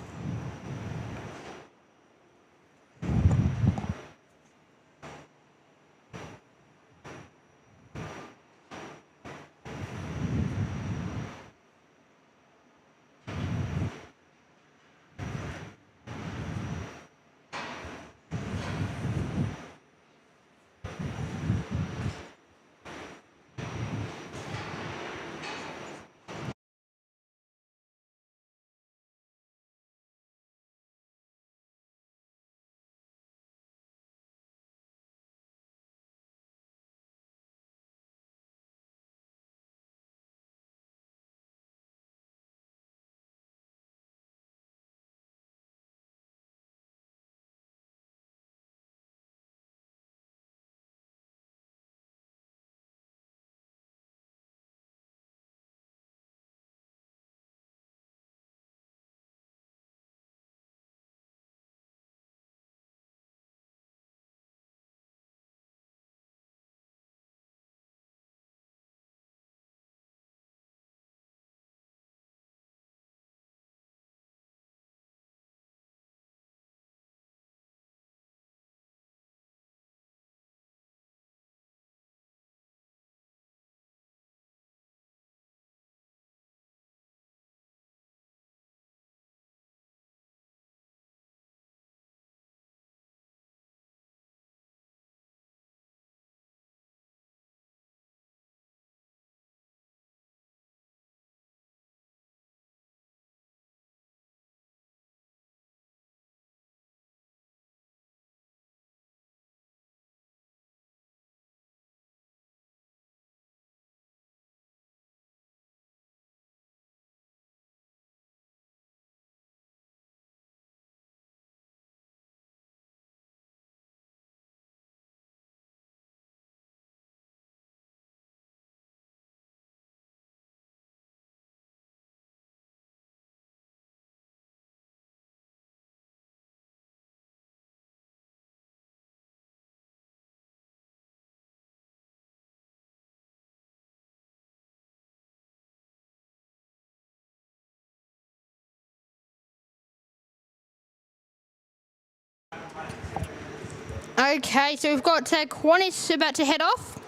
Okay, so we've got Qantas about to head off.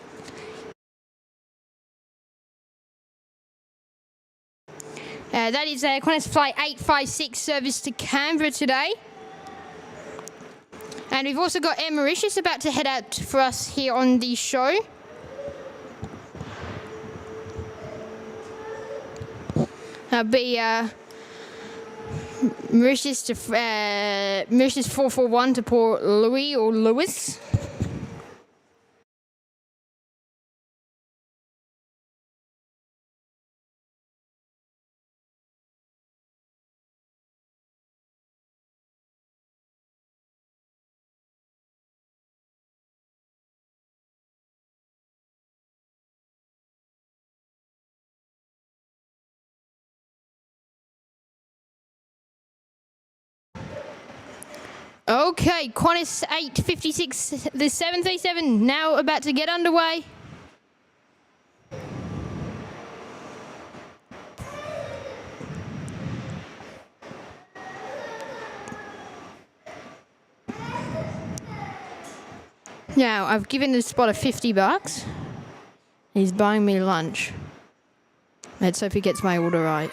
That is Qantas Flight 856 service to Canberra today. And we've also got Air Mauritius about to head out for us here on the show. That'll be Mauritius 441 to Port Louis or Lewis. Okay, Qantas 856, the 737 now about to get underway. Now, I've given the spotter $50. He's buying me lunch. Let's hope he gets my order right.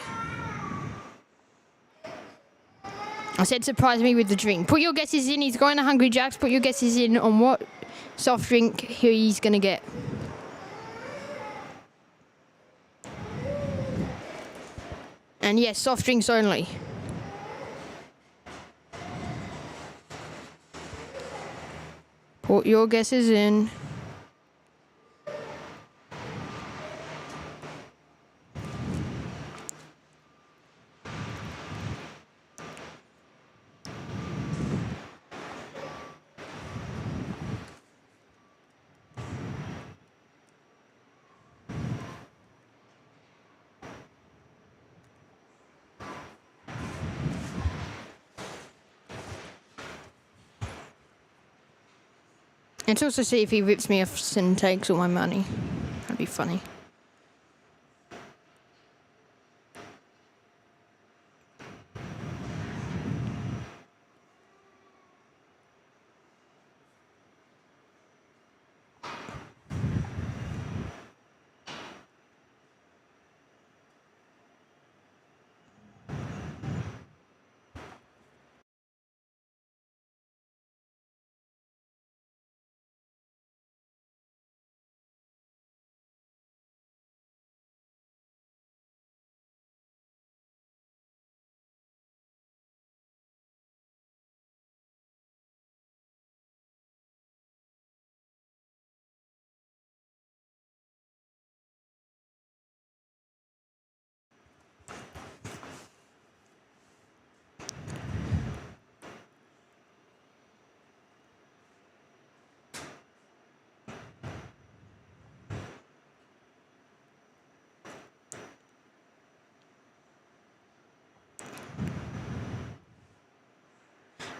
I said surprise me with the drink. Put your guesses in. He's going to Hungry Jack's. Put your guesses in on what soft drink he's going to get. And yes, soft drinks only. Put your guesses in. And to also see if he rips me off and takes all my money. That'd be funny.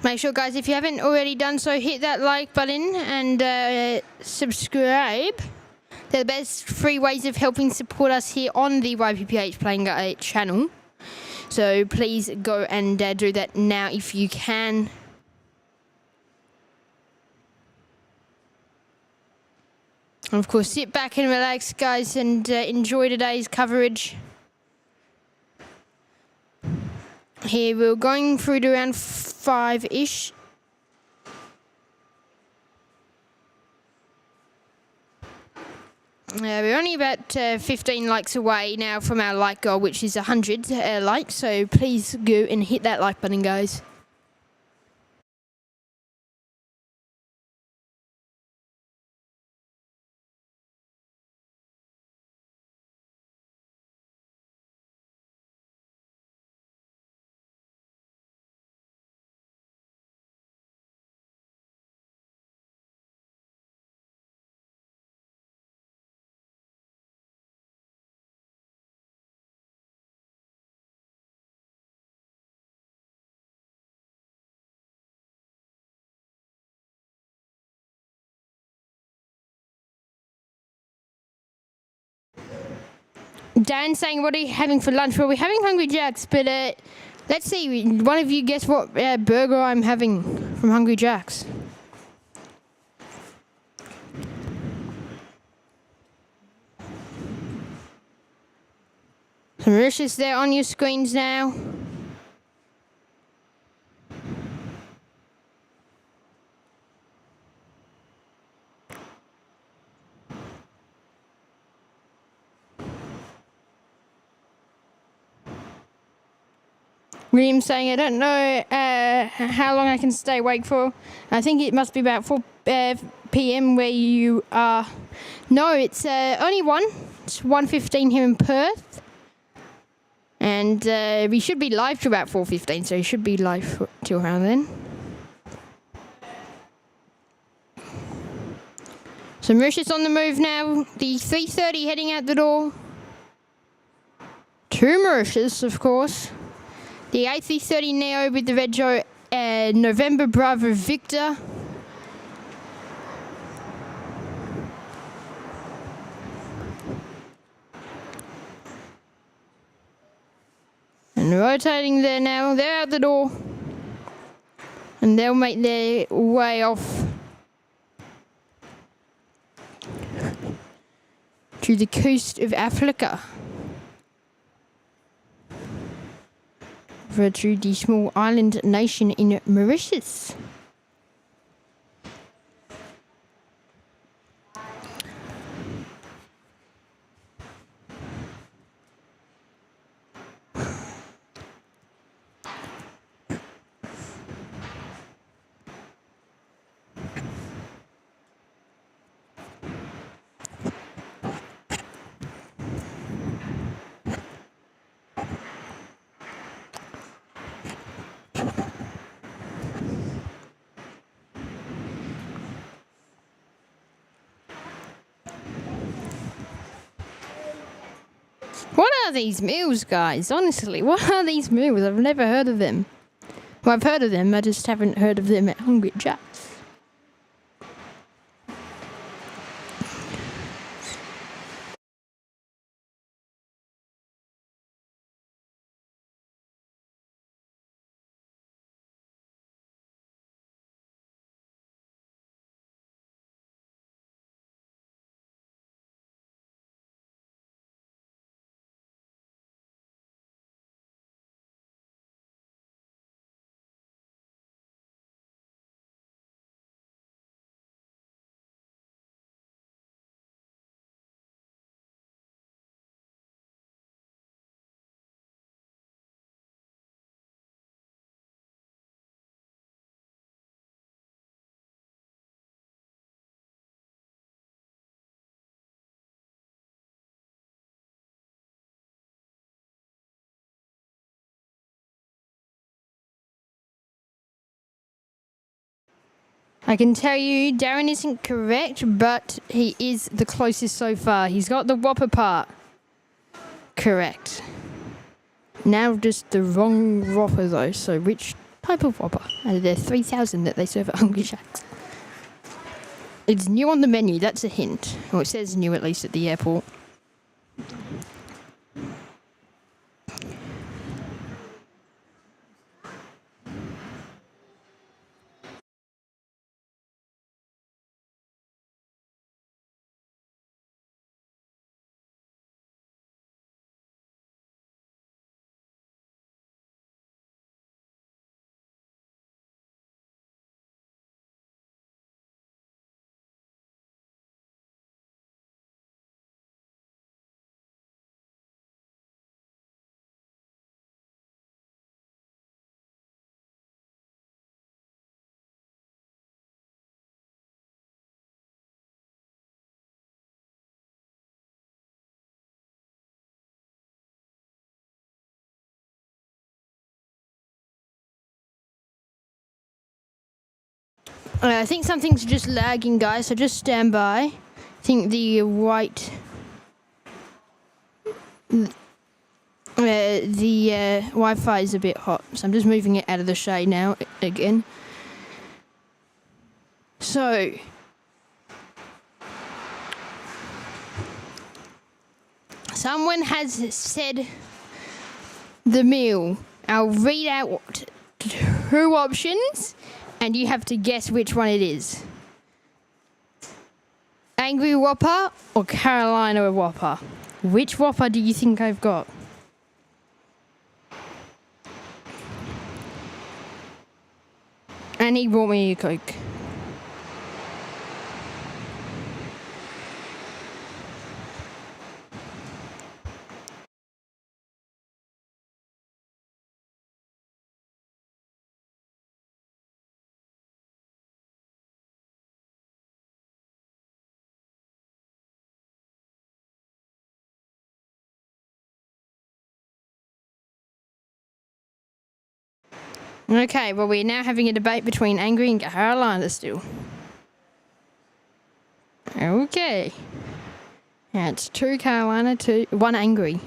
Make sure, guys, if you haven't already done so, hit that like button and subscribe. They're the best free ways of helping support us here on the YPPH Playing 8 channel. So please go and do that now if you can. And of course, sit back and relax, guys, and enjoy today's coverage. Here we're going through to around 5-ish. We're only about 15 likes away now from our like goal, which is 100 likes. So please go and hit that like button, guys. Dan saying, what are you having for lunch? Well, we're having Hungry Jack's, but let's see. One of you guess what burger I'm having from Hungry Jack's. So Mauritius, they're on your screens now. William's saying, I don't know how long I can stay awake for. I think it must be about 4 p.m. where you are. No, it's only 1. It's 1:15 here in Perth. And we should be live to about 4:15, so you should be live till around then. So Mauritius on the move now. The 3:30 heading out the door. To Mauritius, of course. The A330 Neo with the Rego November Bravo Victor. And rotating there now. They're out the door. And they'll make their way off to the coast of Africa. To the small island nation in Mauritius. What are these meals, guys? Honestly, what are these meals? I've never heard of them. Well, I've heard of them, I just haven't heard of them at Hungry Jack's. I can tell you, Darren isn't correct, but he is the closest so far. He's got the Whopper part correct. Now just the wrong Whopper though, so which type of Whopper out of their 3,000 that they serve at Hungry Jack's? It's new on the menu, that's a hint. Well, it says new at least at the airport. I think something's just lagging, guys, so just stand by. I think the white... the Wi-Fi is a bit hot, so I'm just moving it out of the shade now, again. So... someone has said the meal. I'll read out 2 options, and you have to guess which one it is. Angry Whopper or Carolina Whopper? Which Whopper do you think I've got? And he brought me a Coke. Okay, well, we're now having a debate between Angry and Carolina still. Okay. Now it's 2 Carolina, 1 Angry.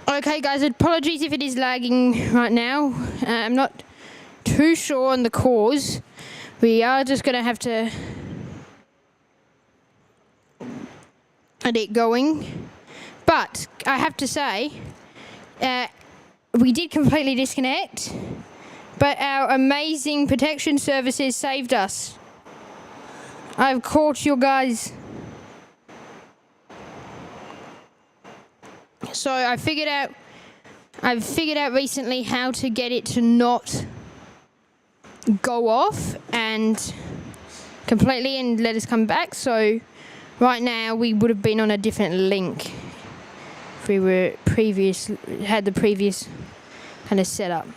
Okay, guys, apologies if it is lagging right now. I'm not too sure on the cause. We are just going to have to get it going. But I have to say, we did completely disconnect, but our amazing protection services saved us. I've caught you guys. So I've figured out recently how to get it to not go off and completely and let us come back. So right now we would have been on a different link if we were had the previous kind of setup.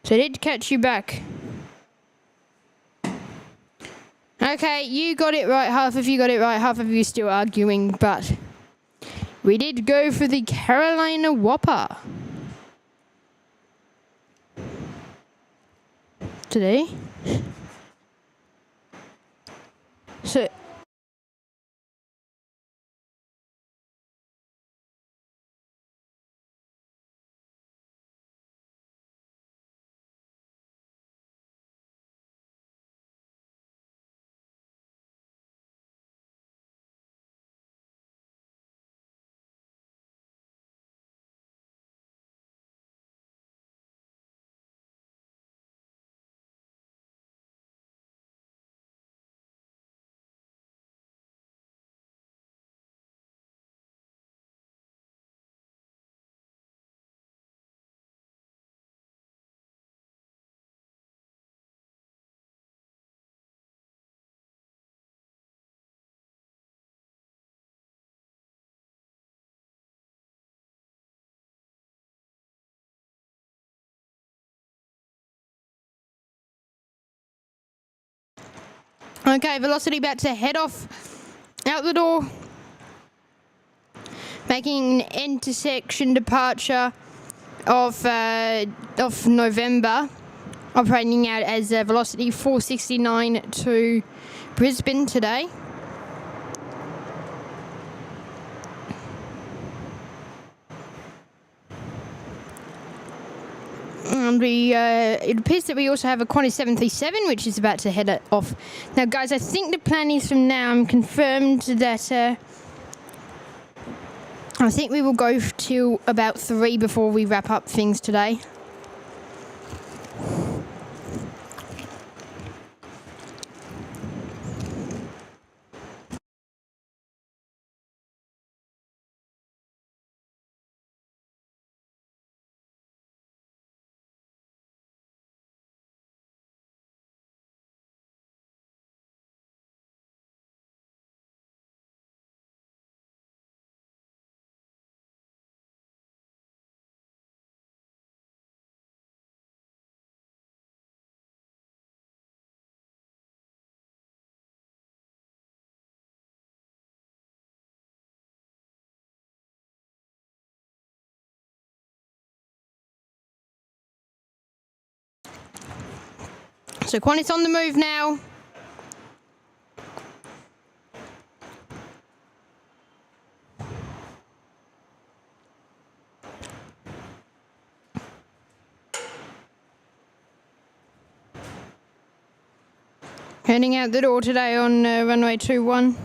So I did catch you back. Okay, you got it right, half of you got it right, half of you still arguing, but we did go for the Carolina Whopper today. So okay, velocity about to head off out the door, making an intersection departure of November, operating out as velocity 469 to Brisbane today. And it appears that we also have a Qantas 737, which is about to head off. Now, guys, I think the plan is from now, I'm confirmed that I think we will go till about 3 before we wrap up things today. So Qantas on the move now. Heading out the door today on runway 21.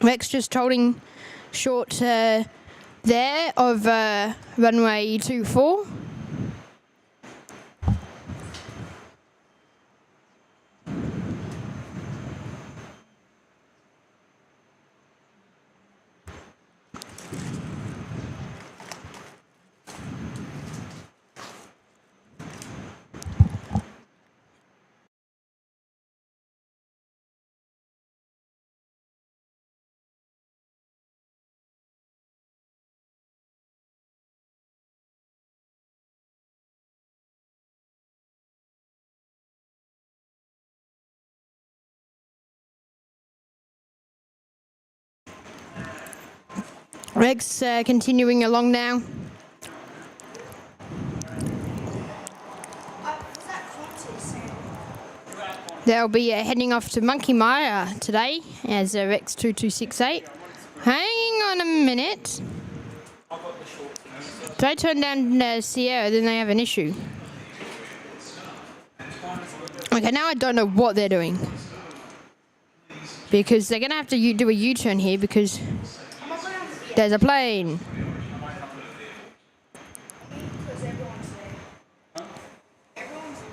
Rex just holding short there of runway 24. Rex continuing along now. Was that Qantas? They'll be heading off to Monkey Mire today as Rex 2268. Hang on a minute. If they turn down Sierra, then they have an issue. Okay, now I don't know what they're doing. Because they're going to have to do a U-turn here because there's a plane. Because everyone's there. Everyone's there.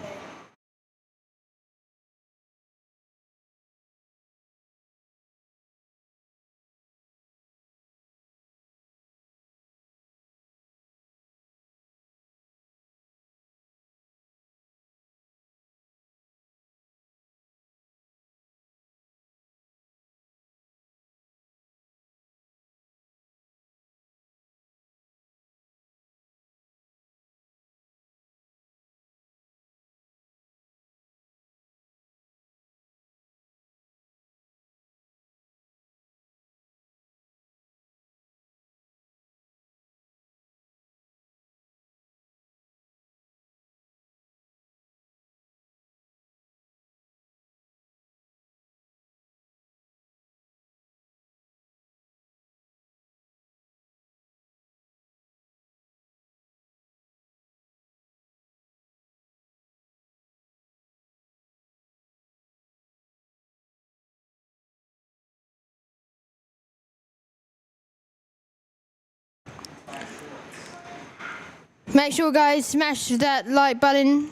Make sure, guys, smash that like button.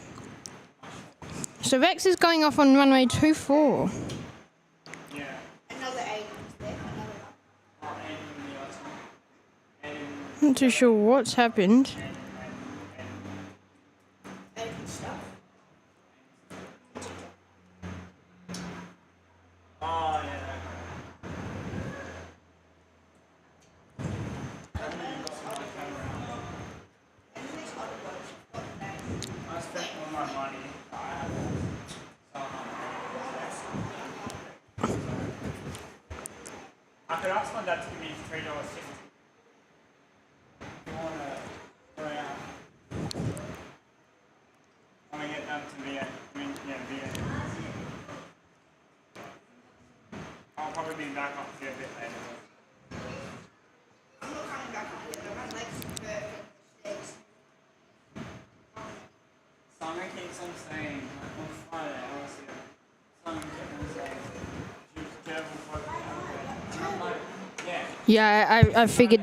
So Rex is going off on runway 24. Another Aiden's there. Another Not too sure what's happened. Aiden stuff. I could ask my dad to give me $3.50. If you want to go out, when I get down to VA, VA. I'll probably be back up here a bit later. I'm not coming back up yet. My legs are perfect. Simon keeps on saying, like on Friday, I was here. Simon kept on saying, you careful for the and I'm like, yeah. Yeah, I figured.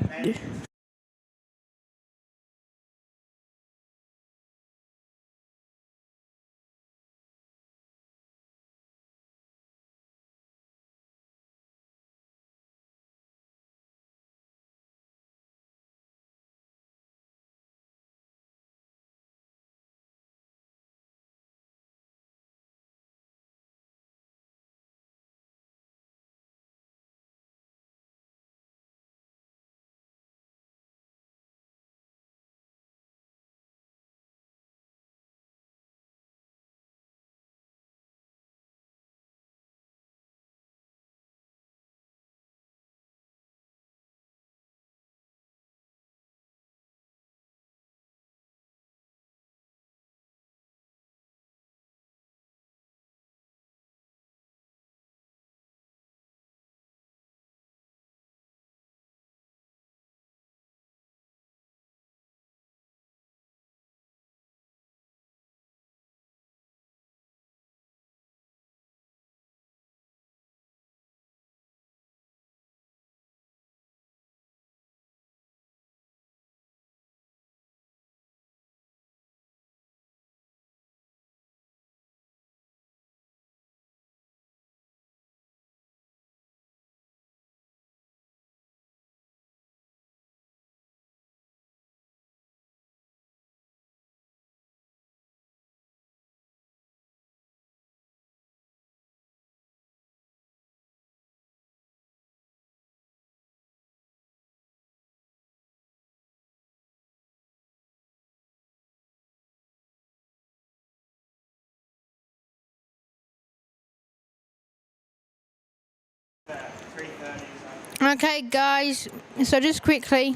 Okay, guys. So just quickly,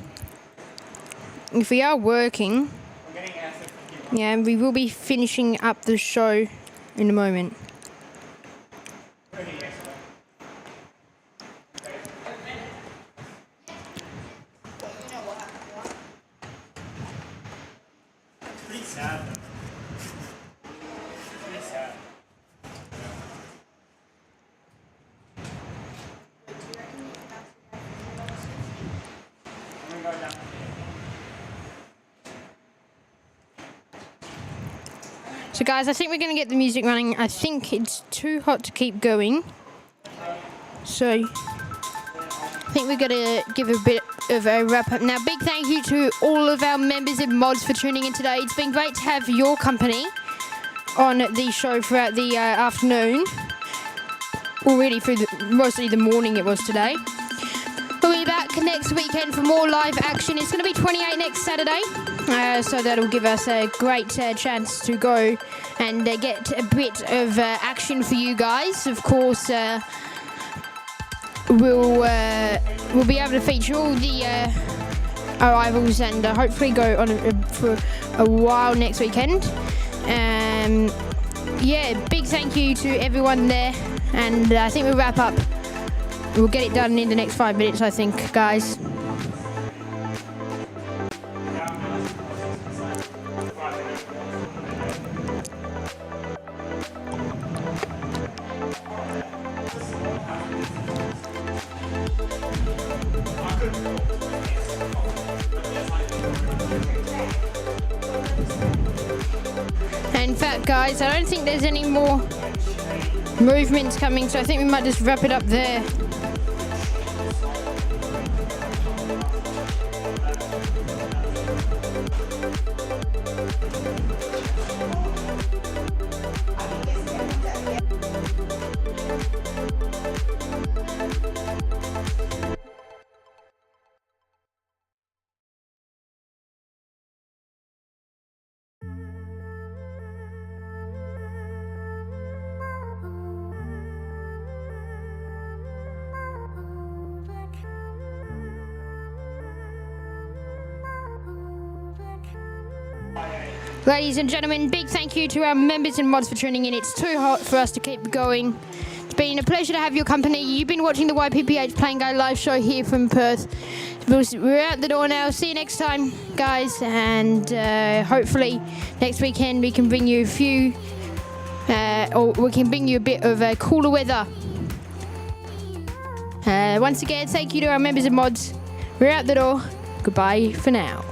if we are working, I'm getting acid from people. yeah, we will be finishing up the show in a moment. Pretty yesterday. It's pretty sad though. It's pretty sad. I'm gonna go down. So guys, I think we're going to get the music running. I think it's too hot to keep going. So I think we're going to give a bit of a wrap up. Now, big thank you to all of our members and mods for tuning in today. It's been great to have your company on the show throughout the afternoon. Already through mostly the morning it was today. We'll be back next weekend for more live action. It's going to be 28 next Saturday. So that'll give us a great chance to go and get a bit of action for you guys. Of course, we'll be able to feature all the arrivals and hopefully go on for a while next weekend. Yeah, big thank you to everyone there, and I think we'll wrap up. We'll get it done in the next 5 minutes, I think, guys. In fact, guys, I don't think there's any more movements coming, so I think we might just wrap it up there. Ladies and gentlemen, big thank you to our members and mods for tuning in. It's too hot for us to keep going. It's been a pleasure to have your company. You've been watching the YPPH Playing Guide live show here from Perth. We're out the door now. See you next time, guys. And hopefully next weekend we can bring you a few, or we can bring you a bit of cooler weather. Once again, thank you to our members and mods. We're out the door. Goodbye for now.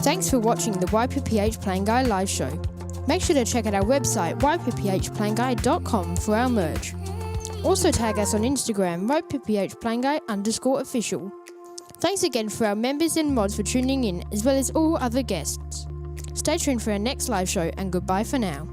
Thanks for watching the YPPH Playing Guide live show. Make sure to check out our website ypphplayingguide.com for our merch. Also tag us on Instagram ypphplayingguide_official. Thanks again for our members and mods for tuning in, as well as all other guests. Stay tuned for our next live show, and goodbye for now.